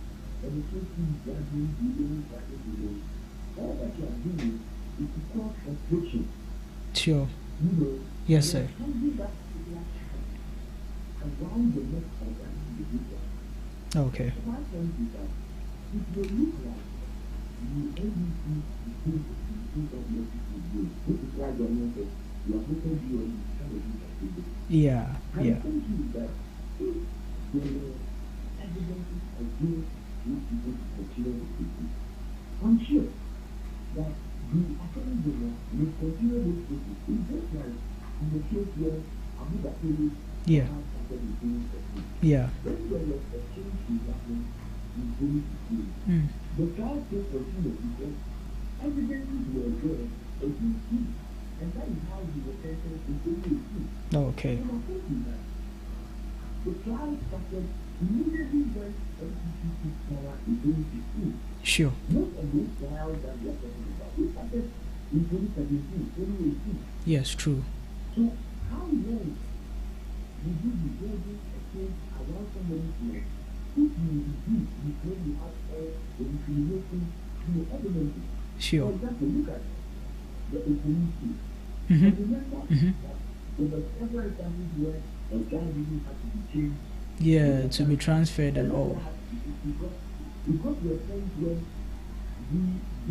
and the case is gathering, dealing, all that you are doing is to cause frustration. Sure. You know, Yes, sir. handing that particular child around the neck of that individual. Okay. So my point is that if you look like you only see the things of your people do, which is why the man says, you are looking to your intelligence of people. Yeah. I'm Yeah. thinking that if there were evidences against these people to continue the cases, I'm sure that the attorney general will continue those cases. It's just like in the case where Abu Bakr Yeah. started with doing the Yeah. when there was a change in government in 2016, the trial case continued because evidences were there against him. And that is how he was sentenced in 2018. Okay. And I'm thinking that the trial started immediately when MPC took power in 2016. Sure. Most of those trials that we are talking about, they started in 2017, 2018. Yes, true. So how long would you be building a case around somebody's neck if you reduce because you have all the incriminating evidence? Sure. For example, look at the police case. Mm-hmm. And remember that there were several examples where a guy really had to be changed. Yeah, to be transferred and all. Because there are times when we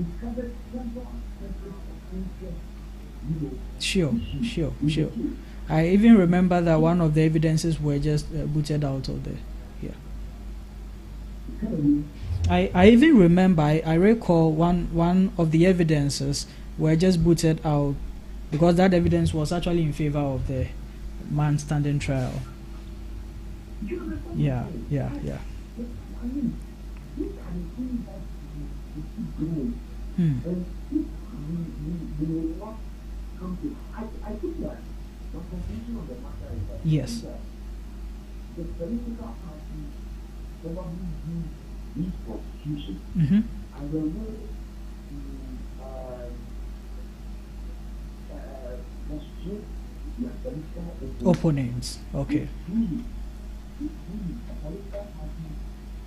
discovered several separate offenses, you know. Sure. I even remember that one of the evidences were just booted out of there. Yeah. I even remember, I recall one of the evidences were just booted out because that evidence was actually in favor of the man standing trial. Yeah. I mean, these are the things that we keep doing. And if we will not come to, I think that the conclusion of the matter is that, Yes. that the political parties probably use these prosecutions as a way to frustrate their political Opponents. Okay. If a political party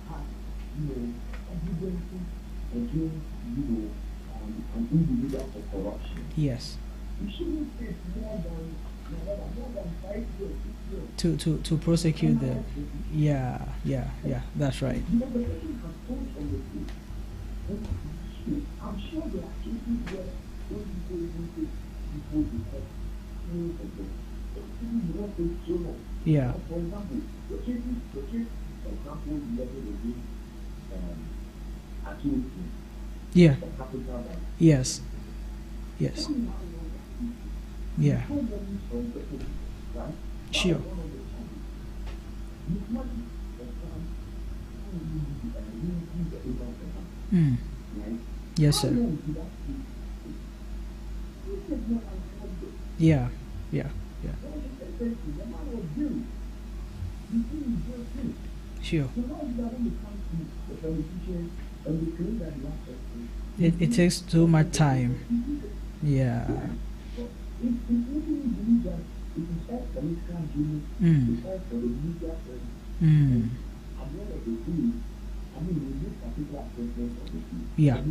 has, evidences against, an individual for corruption, Yes. you shouldn't take more than 5 years, 6 years. To prosecute them. Yeah, that's right. The person has told on the truth. And I'm sure there are cases where when people even take people to court, it will not take so long. Yeah. For example, the case, for example, level against accusing. Yeah. The capital bank. Yes. Yeah. Sure. Yes, sir. Yeah. Sure. It takes too much time. Yeah. Yeah.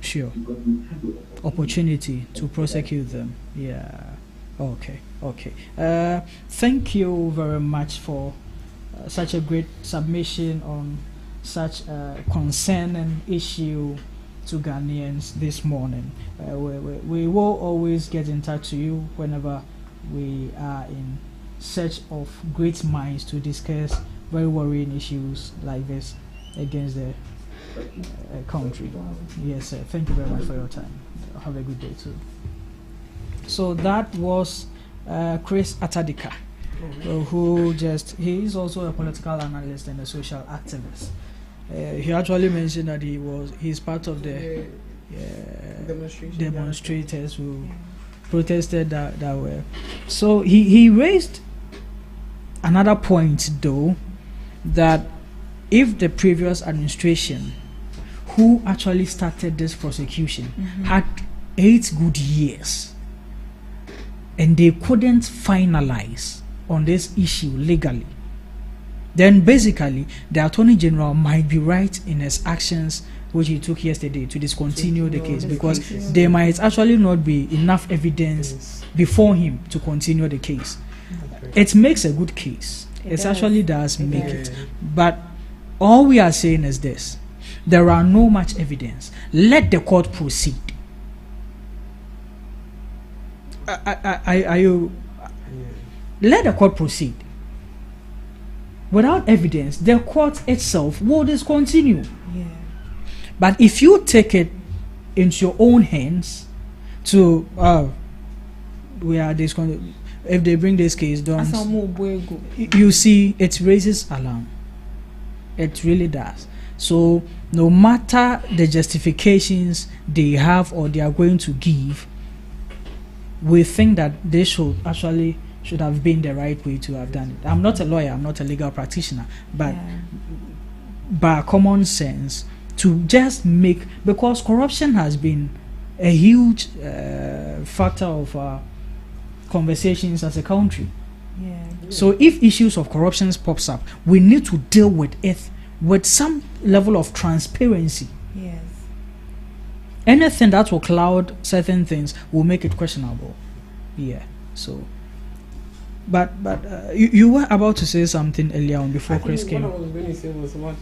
Sure. Opportunity to prosecute them. Yeah. Okay. Thank you very much for such a great submission on such a concerning issue to Ghanaians this morning. We will always get in touch to you whenever we are in search of great minds to discuss very worrying issues like this against the country. Yes, sir. Thank you very much for your time. Have a good day too. So that was Chris Atadika, he is also a political analyst and a social activist. He actually mentioned that he's part of the demonstrators who protested that way. So he raised another point though, that if the previous administration who actually started this prosecution had 8 good years and they couldn't finalize on this issue legally, then basically the Attorney General might be right in his actions which he took yesterday to discontinue the case, because there might actually not be enough evidence before him to continue the case. It makes a good case. It actually does make it. But all we are saying is this: there are no much evidence. Let the court proceed. Let the court proceed. Without evidence, the court itself will discontinue. But if you take it into your own hands to we are discontinuing, if they bring this case down, you see it raises alarm. It really does. So no matter the justifications they have or they are going to give, we think that they should have been the right way to have done it. I'm not a lawyer, I'm not a legal practitioner, but by common sense, to just make, because corruption has been a huge factor of conversations as a country. So if issues of corruption pops up, we need to deal with it with some level of transparency. Anything that will cloud certain things will make it questionable. So but you were about to say something earlier on before Chris came. What I was going to say was what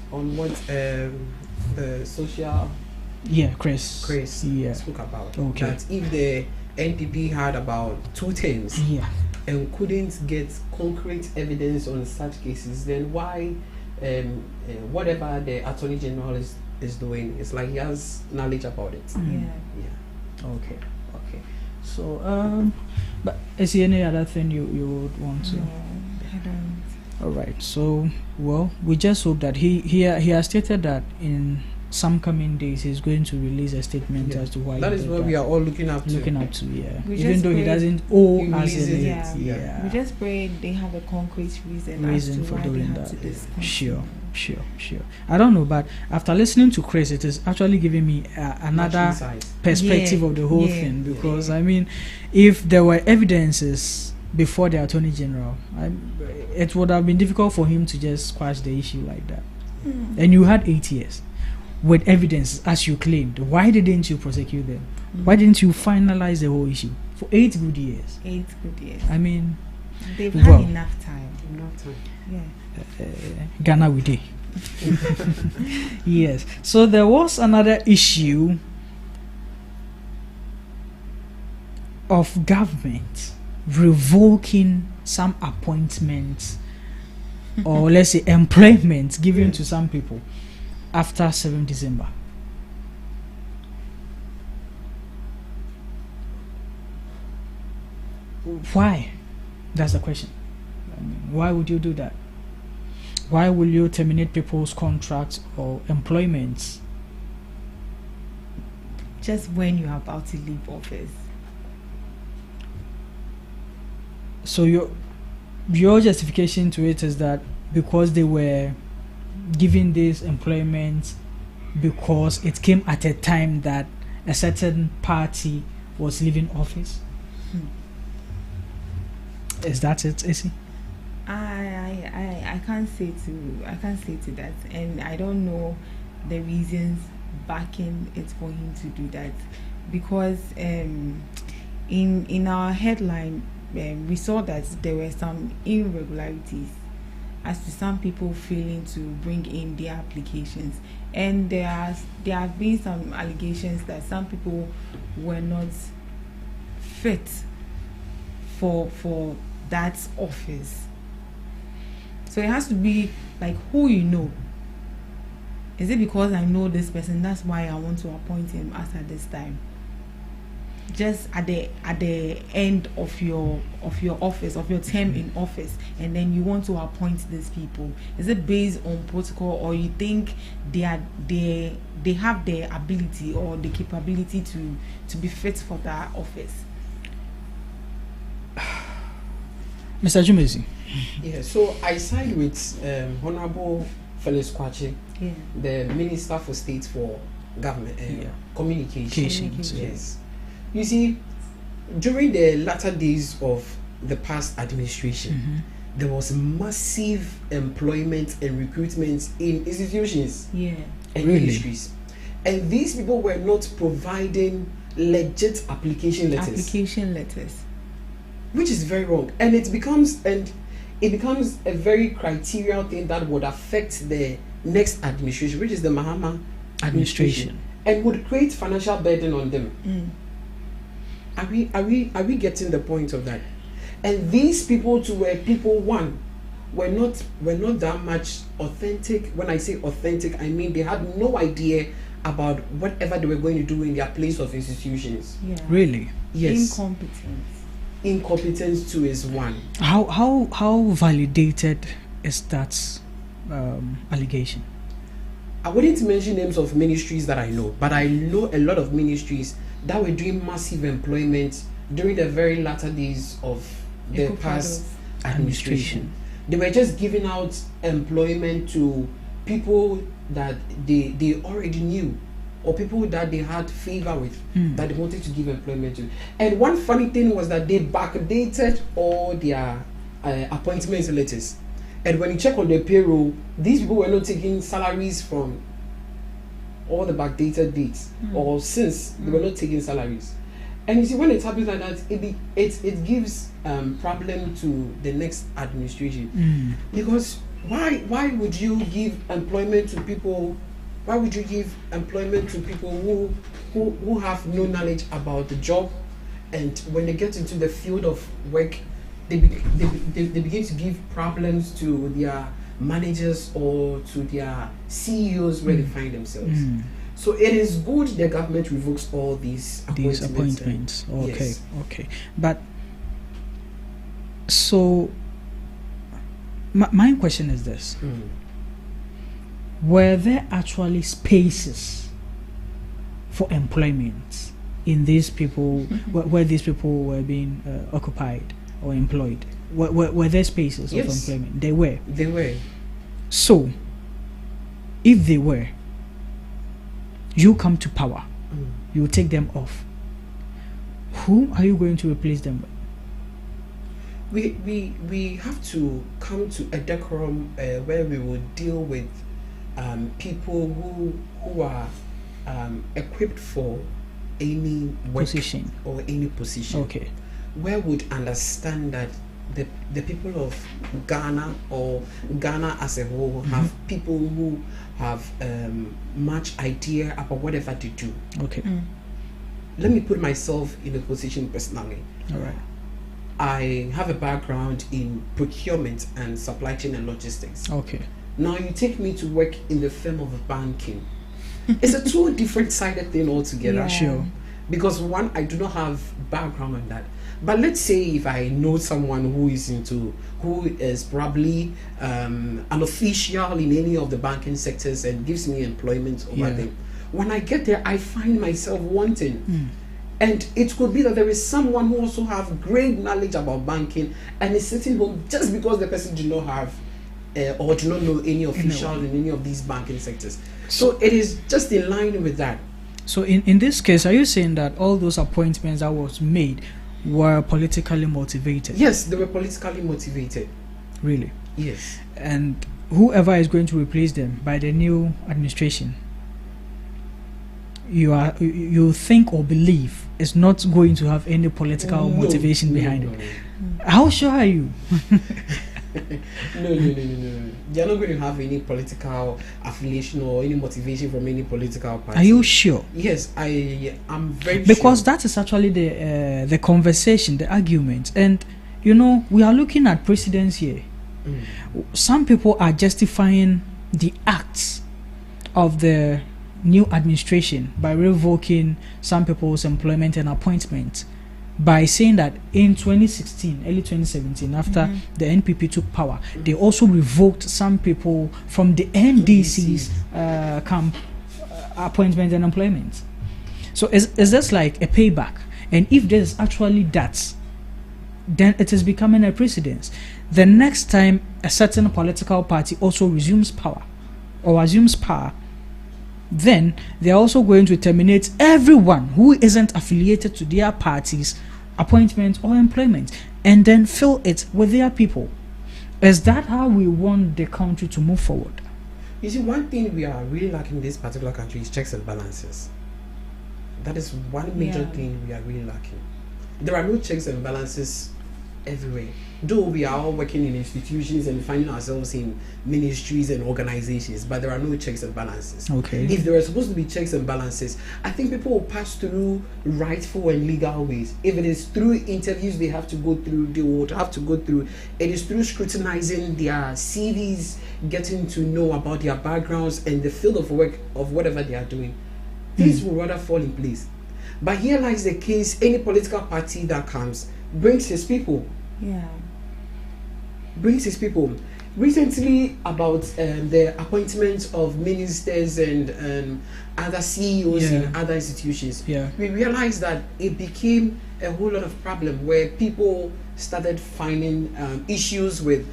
the social Chris spoke about. That if the NPP had about 2 terms and couldn't get concrete evidence on such cases, then why whatever the Attorney General is doing, it's like he has knowledge about it. Okay. So but is there any other thing you would want to? No, I don't. All right. So we just hope that he has stated that in some coming days he's going to release a statement as to why. That is what we are all looking up to. Even though he doesn't owe us anything. We just pray they have a concrete reason for why doing they that. have to discontinue. Sure. I don't know, but after listening to Chris, it is actually giving me another perspective of the whole thing. Because I mean, if there were evidences before the Attorney General, it would have been difficult for him to just squash the issue like that. And you had 8 years with evidence, as you claimed. Why didn't you prosecute them? Why didn't you finalize the whole issue for 8 good years? 8 good years. I mean, they've had enough time. Ghana we did. Yes. So there was another issue of government revoking some appointments or let's say employment given to some people after 7 December. Why? That's the question. I mean, why would you do that? Why will you terminate people's contracts or employments just when you're about to leave office. So your justification to it is that because they were given this employment because it came at a time that a certain party was leaving office. Is that it, Issy? I can't say to that, and I don't know the reasons backing it for him to do that, because in our headline we saw that there were some irregularities as to some people failing to bring in their applications, and there have been some allegations that some people were not fit for that office. So it has to be like who you know. Is it because I know this person, that's why I want to appoint him as at this time? Just at the end of your office, of your term in office, and then you want to appoint these people. Is it based on protocol, or you think they have the ability or the capability to be fit for that office? Mr. Jumezi. Yeah, so I signed with Honorable Felix Kwache, the Minister for State for Government Communications. Yes. You see, during the latter days of the past administration, there was massive employment and recruitment in institutions and industries. And these people were not providing legit application letters. Which is very wrong. And it becomes a very criterial thing that would affect the next administration, which is the Mahama administration, and would create financial burden on them. Are we getting the point of that? And these people too were people were not that much authentic. When I say authentic, I mean they had no idea about whatever they were going to do in their place of institutions. Yeah. Really? Yes. Incompetence too is one. How validated is that allegation? I wouldn't mention names of ministries that I know, but I know a lot of ministries that were doing massive employment during the very latter days of the past administration. They were just giving out employment to people that they already knew, or people that they had favor with, that they wanted to give employment to. And one funny thing was that they backdated all their appointment letters. And when you check on their payroll, these people were not taking salaries from all the backdated dates, or since they were not taking salaries. And you see, when it happens like that, it gives problem to the next administration. Because why would you give employment to people? Why would you give employment to people who have no knowledge about the job, and when they get into the field of work, they begin to give problems to their managers or to their CEOs where they find themselves. So it is good the government revokes all these appointments. Okay. But so my question is this. Were there actually spaces for employment in these people where these people were being occupied or employed? Were there spaces of employment? They were. So if they were, you come to power, you take them off. Who are you going to replace them with? We have to come to a decorum where we will deal with people who are equipped for any position or any position. Okay. Where would understand that the people of Ghana or Ghana as a whole have people who have much idea about whatever they do. Okay. Let me put myself in a position personally. All right. I have a background in procurement and supply chain and logistics. Okay. Now you take me to work in the firm of banking. It's a two different sided thing altogether. Yeah. Sure. Because one, I do not have background on that. But let's say if I know someone who is probably an official in any of the banking sectors and gives me employment over them, when I get there, I find myself wanting. And it could be that there is someone who also have great knowledge about banking and is sitting home just because the person do not have or do not know any official in any of these banking sectors. So it is just in line with that. So in this case, are you saying that all those appointments that was made were politically motivated? Yes, they were politically motivated. Really? Yes. And whoever is going to replace them by the new administration, you think or believe is not going to have any political motivation behind it. How sure are you? No. They're not going to have any political affiliation or any motivation from any political party. Are you sure? Yes, I am very because sure. That is actually the conversation, the argument. And you know, we are looking at precedents here. Some people are justifying the acts of the new administration by revoking some people's employment and appointment by saying that in 2016, early 2017, after the NPP took power, they also revoked some people from the NDC's camp appointment and employment. So is this like a payback? And if there's actually that, then it is becoming a precedent. The next time a certain political party also resumes power or assumes power, then they are also going to terminate everyone who isn't affiliated to their party's appointment or employment and then fill it with their people. Is that how we want the country to move forward? You see, one thing we are really lacking in this particular country is checks and balances. That is one major thing we are really lacking. There are no checks and balances everywhere. Though we are all working in institutions and finding ourselves in ministries and organizations, but there are no checks and balances. Okay. If there are supposed to be checks and balances, I think people will pass through rightful and legal ways. If it is through interviews they have to go through, they will have to go through. It is through scrutinizing their CVs, getting to know about their backgrounds and the field of work of whatever they are doing. Things will rather fall in place. But here lies the case: any political party that comes brings his people. Brings his people. Recently, about the appointment of ministers and other CEOs in other institutions, we realized that it became a whole lot of problem where people started finding issues with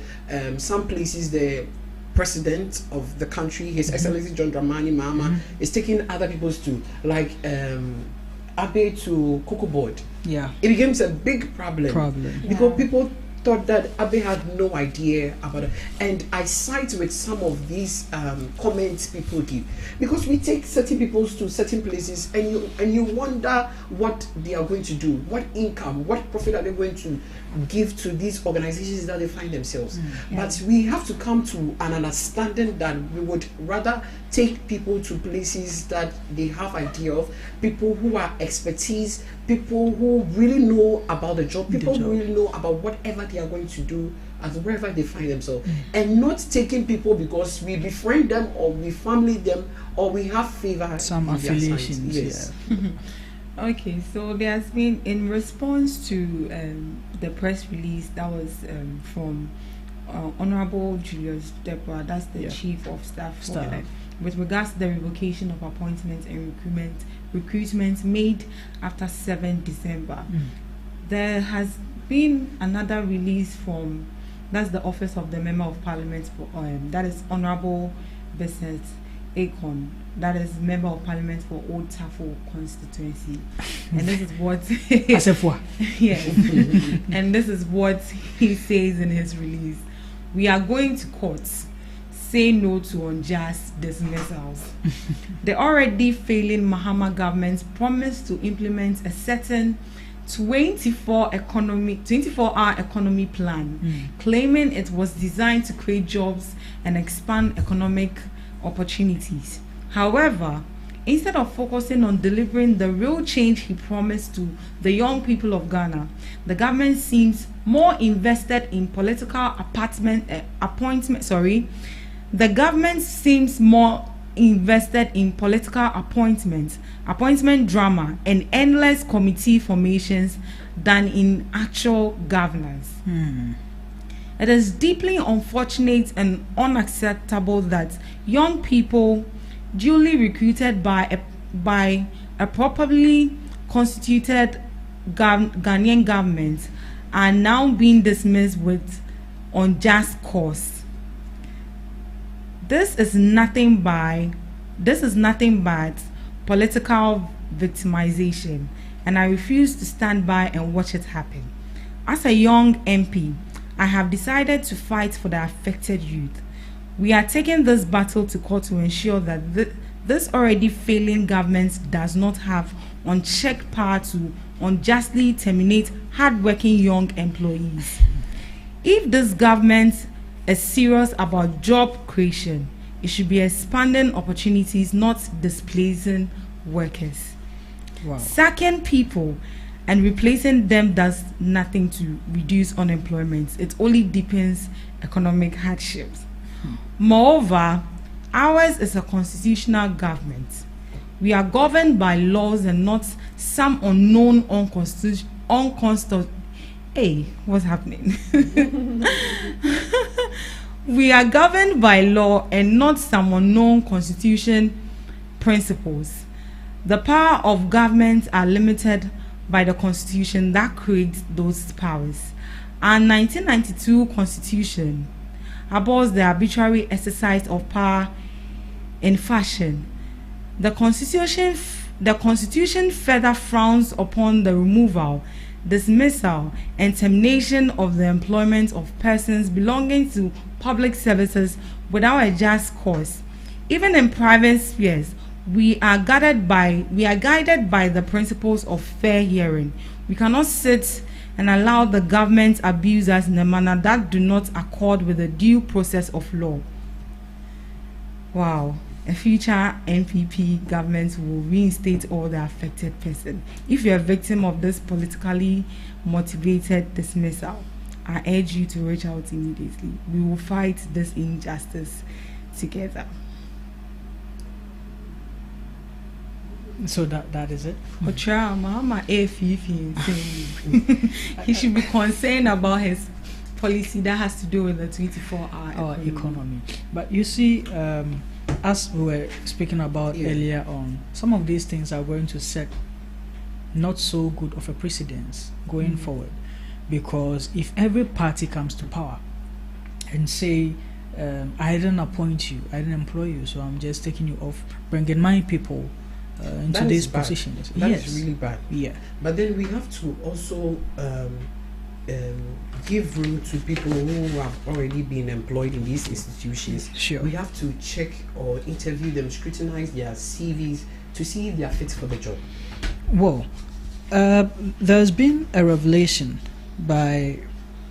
some places. The president of the country, His Excellency John Dramani Mahama, is taking other people's to, like Abe to Cocoa Board. It became a big problem. Because people thought that Abe had no idea about it. And I side with some of these comments people give, because we take certain people to certain places and you wonder what they are going to do, what income, what profit are they going to give to these organizations that they find themselves. But we have to come to an understanding that we would rather take people to places that they have idea of, people who are expertise, people who really know about the job, people who really know about whatever they are going to do as wherever they find themselves, and not taking people because we befriend them or we family them or we have favor, some affiliations. Yes. Okay, so there has been, in response to the press release that was from Honorable Julius Deborah, that's the Chief of Staff, with regards to the revocation of appointments and recruitment made after 7 December. There has been another release from, that's the Office of the Member of Parliament, that is Honorable Vincent Akon, that is Member of Parliament for Old Tafo constituency, and this is what and this is what he says in his release: "We are going to courts. Say no to unjust dismissals." The already failing Mahama government promised to implement a certain 24-hour economy plan, claiming it was designed to create jobs and expand economic opportunities. However, instead of focusing on delivering the real change he promised to the young people of Ghana, the government seems more invested in political The government seems more invested in political appointment drama, and endless committee formations than in actual governance. It is deeply unfortunate and unacceptable that young people duly recruited by a properly constituted Ghanaian government, are now being dismissed with unjust cause. This is nothing but political victimization, and I refuse to stand by and watch it happen. As a young MP, I have decided to fight for the affected youth. We are taking this battle to court to ensure that this already failing government does not have unchecked power to unjustly terminate hardworking young employees. If this government is serious about job creation, it should be expanding opportunities, not displacing workers. Wow. Sacking people and replacing them does nothing to reduce unemployment. It only deepens economic hardships. Moreover, ours is a constitutional government. We are governed by laws and not some unknown unconstitutional. Hey, what's happening? We are governed by law and not some unknown constitution principles. The power of government are limited by the constitution that creates those powers. Our 1992 constitution abhors the arbitrary exercise of power in fashion. The constitution further frowns upon the removal, dismissal, and termination of the employment of persons belonging to public services without a just cause. Even in private spheres, we are guided by the principles of fair hearing. We cannot sit and allow the government abuse us in a manner that do not accord with the due process of law. Wow. A future NPP government will reinstate all the affected person. If you're a victim of this politically motivated dismissal, I urge you to reach out immediately. We will fight this injustice together. So that is it. He should be concerned about his policy that has to do with the 24-hour economy. But you see, as we were speaking about earlier on, some of these things are going to set not so good of a precedence going forward, because if every party comes to power and say, I didn't appoint you, I didn't employ you, so I'm just taking you off, bringing my people into these positions. That is really bad. Yeah. But then we have to also give room to people who have already been employed in these institutions. Sure. We have to check or interview them, scrutinize their CVs to see if they are fit for the job. Well, there's been a revelation by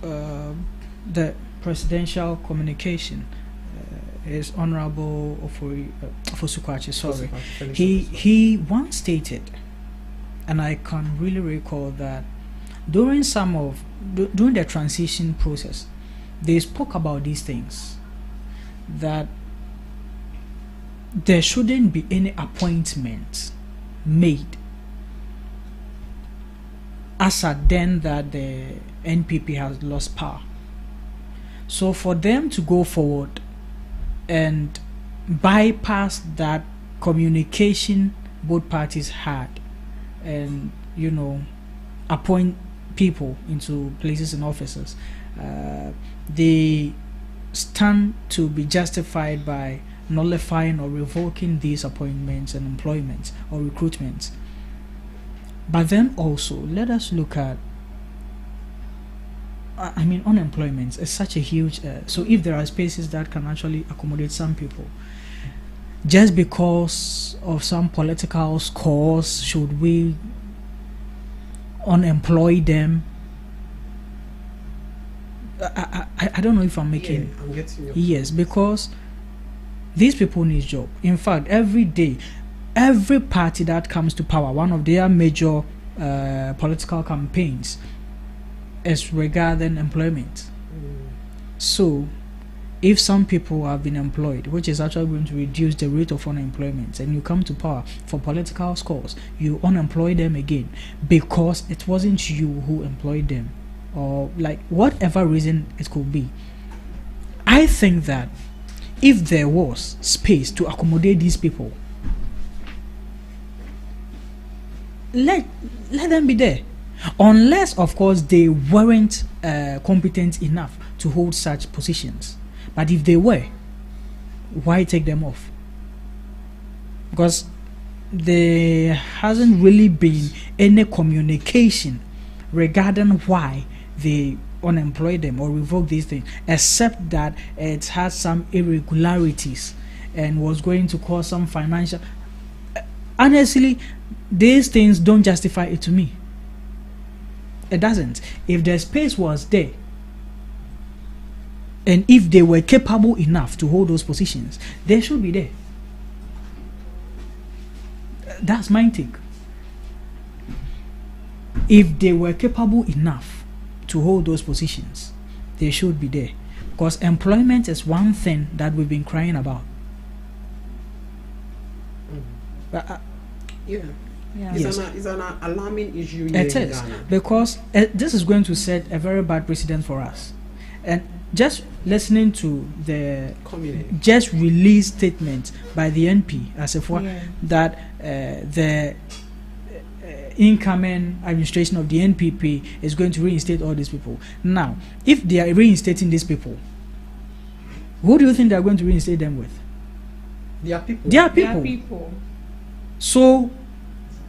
the presidential communication. Is Honorable Ofosukwachi, sorry. He once stated, and I can really recall that during the transition process, they spoke about these things, that there shouldn't be any appointment made as at then that the NPP has lost power. So for them to go forward and bypass that communication both parties had, and appoint people into places and offices, they stand to be justified by nullifying or revoking these appointments and employments or recruitments. But then also let us look at unemployment is such a huge so if there are spaces that can actually accommodate some people, just because of some political scores, should we unemploy them? I don't know if I'm making I'm getting your yes, because these people need job. In fact, every day, every party that comes to power, one of their major political campaigns is regarding employment. So if some people have been employed, which is actually going to reduce the rate of unemployment, and you come to power for political scores, you unemploy them again because it wasn't you who employed them, or like whatever reason it could be. I think that if there was space to accommodate these people, let them be there, unless of course they weren't competent enough to hold such positions. But if they were, why take them off? Because there hasn't really been any communication regarding why they unemploy them or revoke these things, except that it has some irregularities and was going to cause some financial. Honestly, these things don't justify it to me. It doesn't. If the space was there, and if they were capable enough to hold those positions, they should be there. That's my take. If they were capable enough to hold those positions, they should be there. Because employment is one thing that we've been crying about. It's an alarming issue. It is, because this is going to set a very bad precedent for us. And just listening to the just released statement by the NP as if that the incoming administration of the NPP is going to reinstate all these people. Now, if they are reinstating these people, who do you think they are going to reinstate them with? They are people. They are people. So,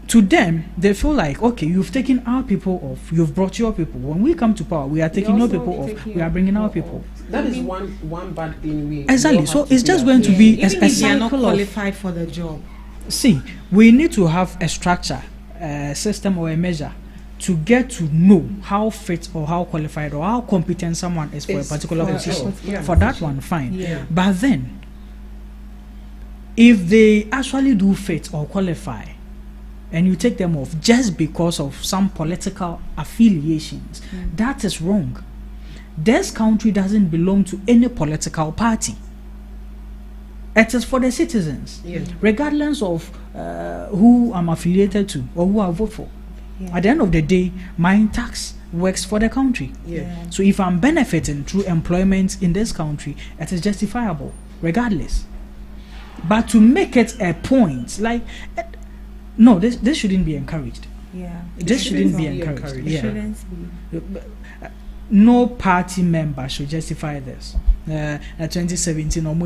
to them, they feel like, okay, you've taken our people off, you've brought your people. When we come to power, we are taking your people off, we are bringing our people. That is one bad thing. Exactly. So it's just going to be a if they are not cycle qualified for the job. See, we need to have a structure, a system or a measure to get to know how fit or how qualified or how competent someone is for a particular position. For that one, fine. Yeah. But then, if they actually do fit or qualify, and you take them off just because of some political affiliations, that is wrong. This country doesn't belong to any political party. It is for the citizens, regardless of who I'm affiliated to or who I vote for. At the end of the day, my tax works for the country. So if I'm benefiting through employment in this country, it is justifiable, regardless. But to make it a point, like, no, this shouldn't be encouraged. This shouldn't be encouraged. Shouldn't be. No party member should justify this. 2017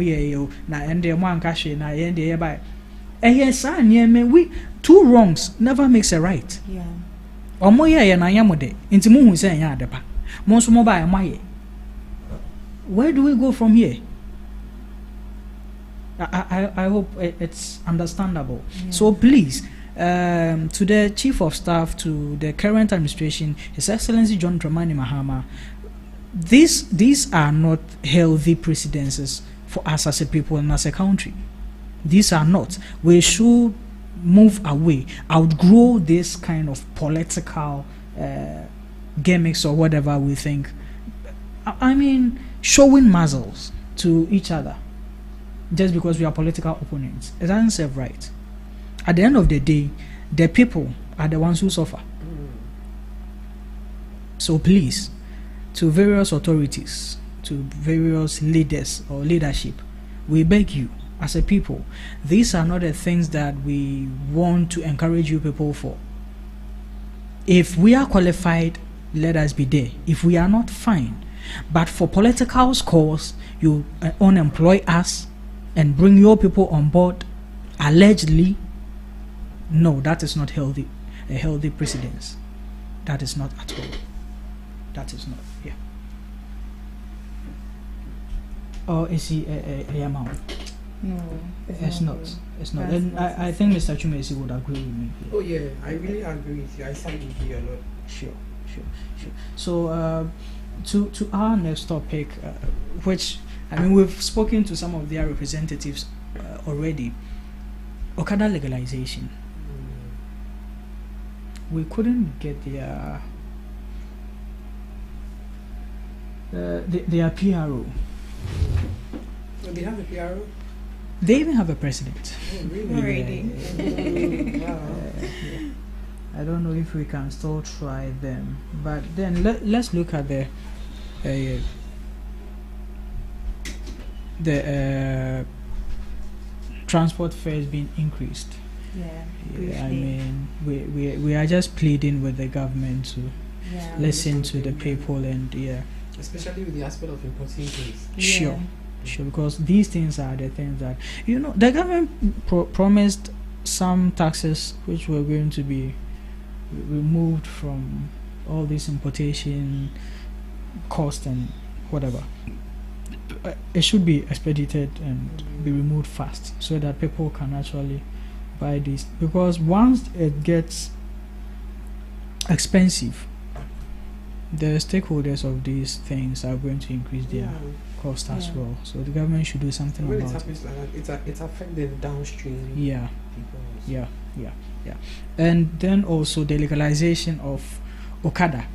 we two wrongs never makes a right. Where do we go from here? I hope it's understandable. So please, to the Chief of Staff, to the current administration, His Excellency John Dramani Mahama, these are not healthy precedences for us as a people and as a country. These are not. We should move away, outgrow this kind of political gimmicks or whatever we think. I mean, showing muzzles to each other just because we are political opponents. It doesn't serve right. At the end of the day, the people are the ones who suffer. So please, to various authorities, to various leaders or leadership, we beg you, as a people, these are not the things that we want to encourage you people for. If we are qualified, let us be there. If we are not, fine. But for political scores, you unemploy us and bring your people on board, allegedly, no, that is not healthy. A healthy precedence. That is not at all. That is not. Yeah. Or is he a amount? No, it's not. It's not. And I think Mr. Chumesi would agree with me. Oh yeah, I really agree with you. I side with you a lot. Sure. So to our next topic, which I mean we've spoken to some of their representatives already. Okada legalization. We couldn't get their PRO. They have a PRO? They even have a president. Oh, really? Wow. I don't know if we can still try them, but then let's look at the the transport fares being increased. Yeah, I mean, we are just pleading with the government to listen to the people and especially with the aspect of importing things. Sure, because these things are the things that the government promised some taxes which were going to be removed from all this importation cost and whatever. It should be expedited and be removed fast so that people can actually buy this, because once it gets expensive, the stakeholders of these things are going to increase their cost as well. So the government should do something about it. It's affecting downstream people. Yeah. And then also the legalization of Okada.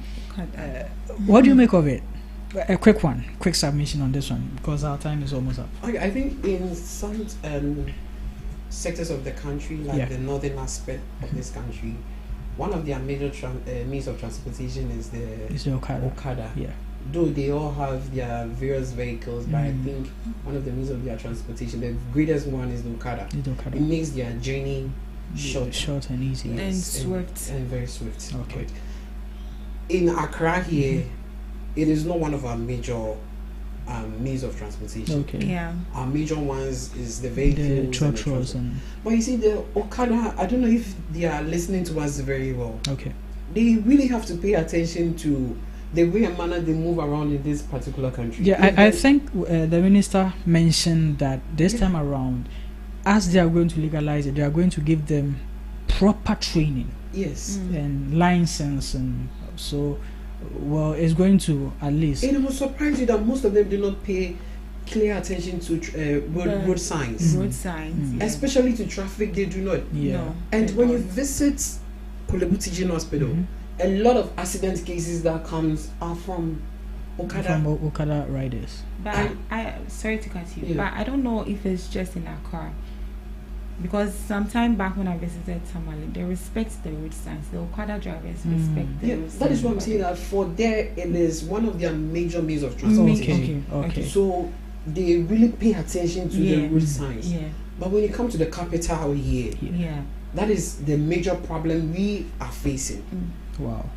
What do you make of it? A quick submission on this one, because our time is almost up. I think in some sectors of the country, like the northern aspect of this country, one of their major means of transportation is the Okada. Yeah. Though they all have their various vehicles, but I think one of the means of their transportation, the greatest one, is the Okada. It makes their journey short and easy. Yes, and swift. And very swift. Okay. Right. In Accra here, it is not one of our major means of transportation. Okay. Yeah. Our major ones is the vehicles, the trucks and but you see, the Okada, I don't know if they are listening to us very well. Okay. They really have to pay attention to the way and manner they move around in this particular country. Yeah, I think the minister mentioned that this time around, as they are going to legalize it, they are going to give them proper training. Yes. And license, and so it's going to at least. And it will surprise you that most of them do not pay clear attention to road signs. Road signs, especially to traffic. They do not. Yeah. No, and when you visit Kolebu Teaching Hospital, a lot of accident cases that comes are from Okada riders. But I sorry to cut you, but I don't know if it's just in Accra. Because sometime back when I visited Tamale, they respect the road signs. The Okada drivers respect the road signs. That is what I'm saying. That for there, it is one of their major means of transportation. Okay. So they really pay attention to the road signs. Yeah. But when you come to the capital here, that is the major problem we are facing. Wow.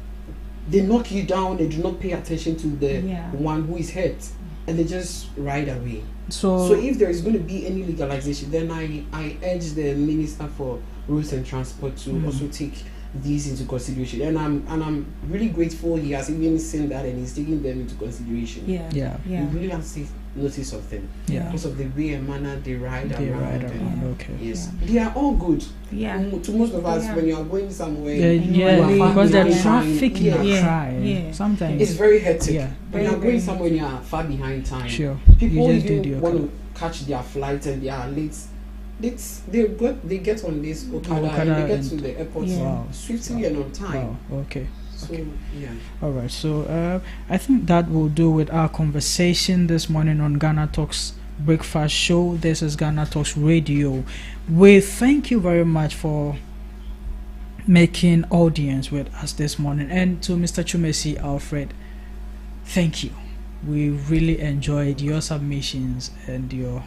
They knock you down. They do not pay attention to the one who is hurt, and they just ride away. So if there is going to be any legalization, then I urge the Minister for Roads and Transport to also take these into consideration. And I'm really grateful he has even seen that and he's taking them into consideration. Yeah. We really have to take notice of them. Because of the way and manner they ride around. Okay. Yes. They are all good. To most of us, when you are going somewhere, because the traffic in Accra, sometimes it's very hectic. When you are going somewhere, you are far behind time. Sure. People even want to catch their flight and they are late. They get on this Okada and they get to the airport swiftly and on time. Wow. Okay. So, all right. So I think that will do with our conversation this morning on Ghana Talks Breakfast Show. This is Ghana Talks Radio. We thank you very much for making audience with us this morning, and to Mr. Chumesi Alfred, thank you. We really enjoyed your submissions and your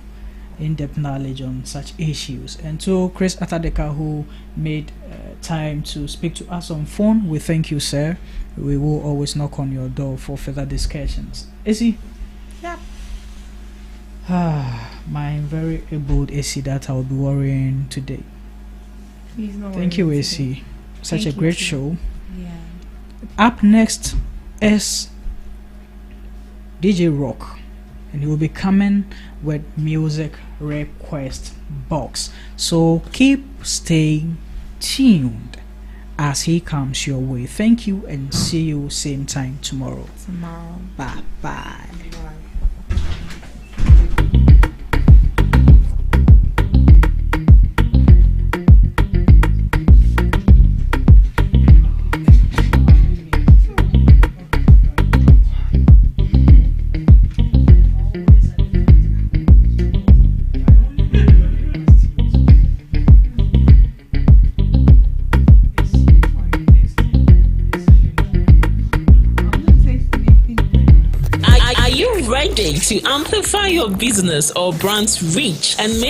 in-depth knowledge on such issues. And to Chris Atadeka, who made time to speak to us on phone, we thank you, sir. We will always knock on your door for further discussions. AC? Yeah. My very able AC that I'll be worrying today. Thank you, AC. Such a great show. Yeah. Up next is DJ Rock, and he will be coming with music request box. So keep staying tuned as he comes your way. Thank you, and see you same time tomorrow. Bye bye. Are you ready to amplify your business or brand's reach and make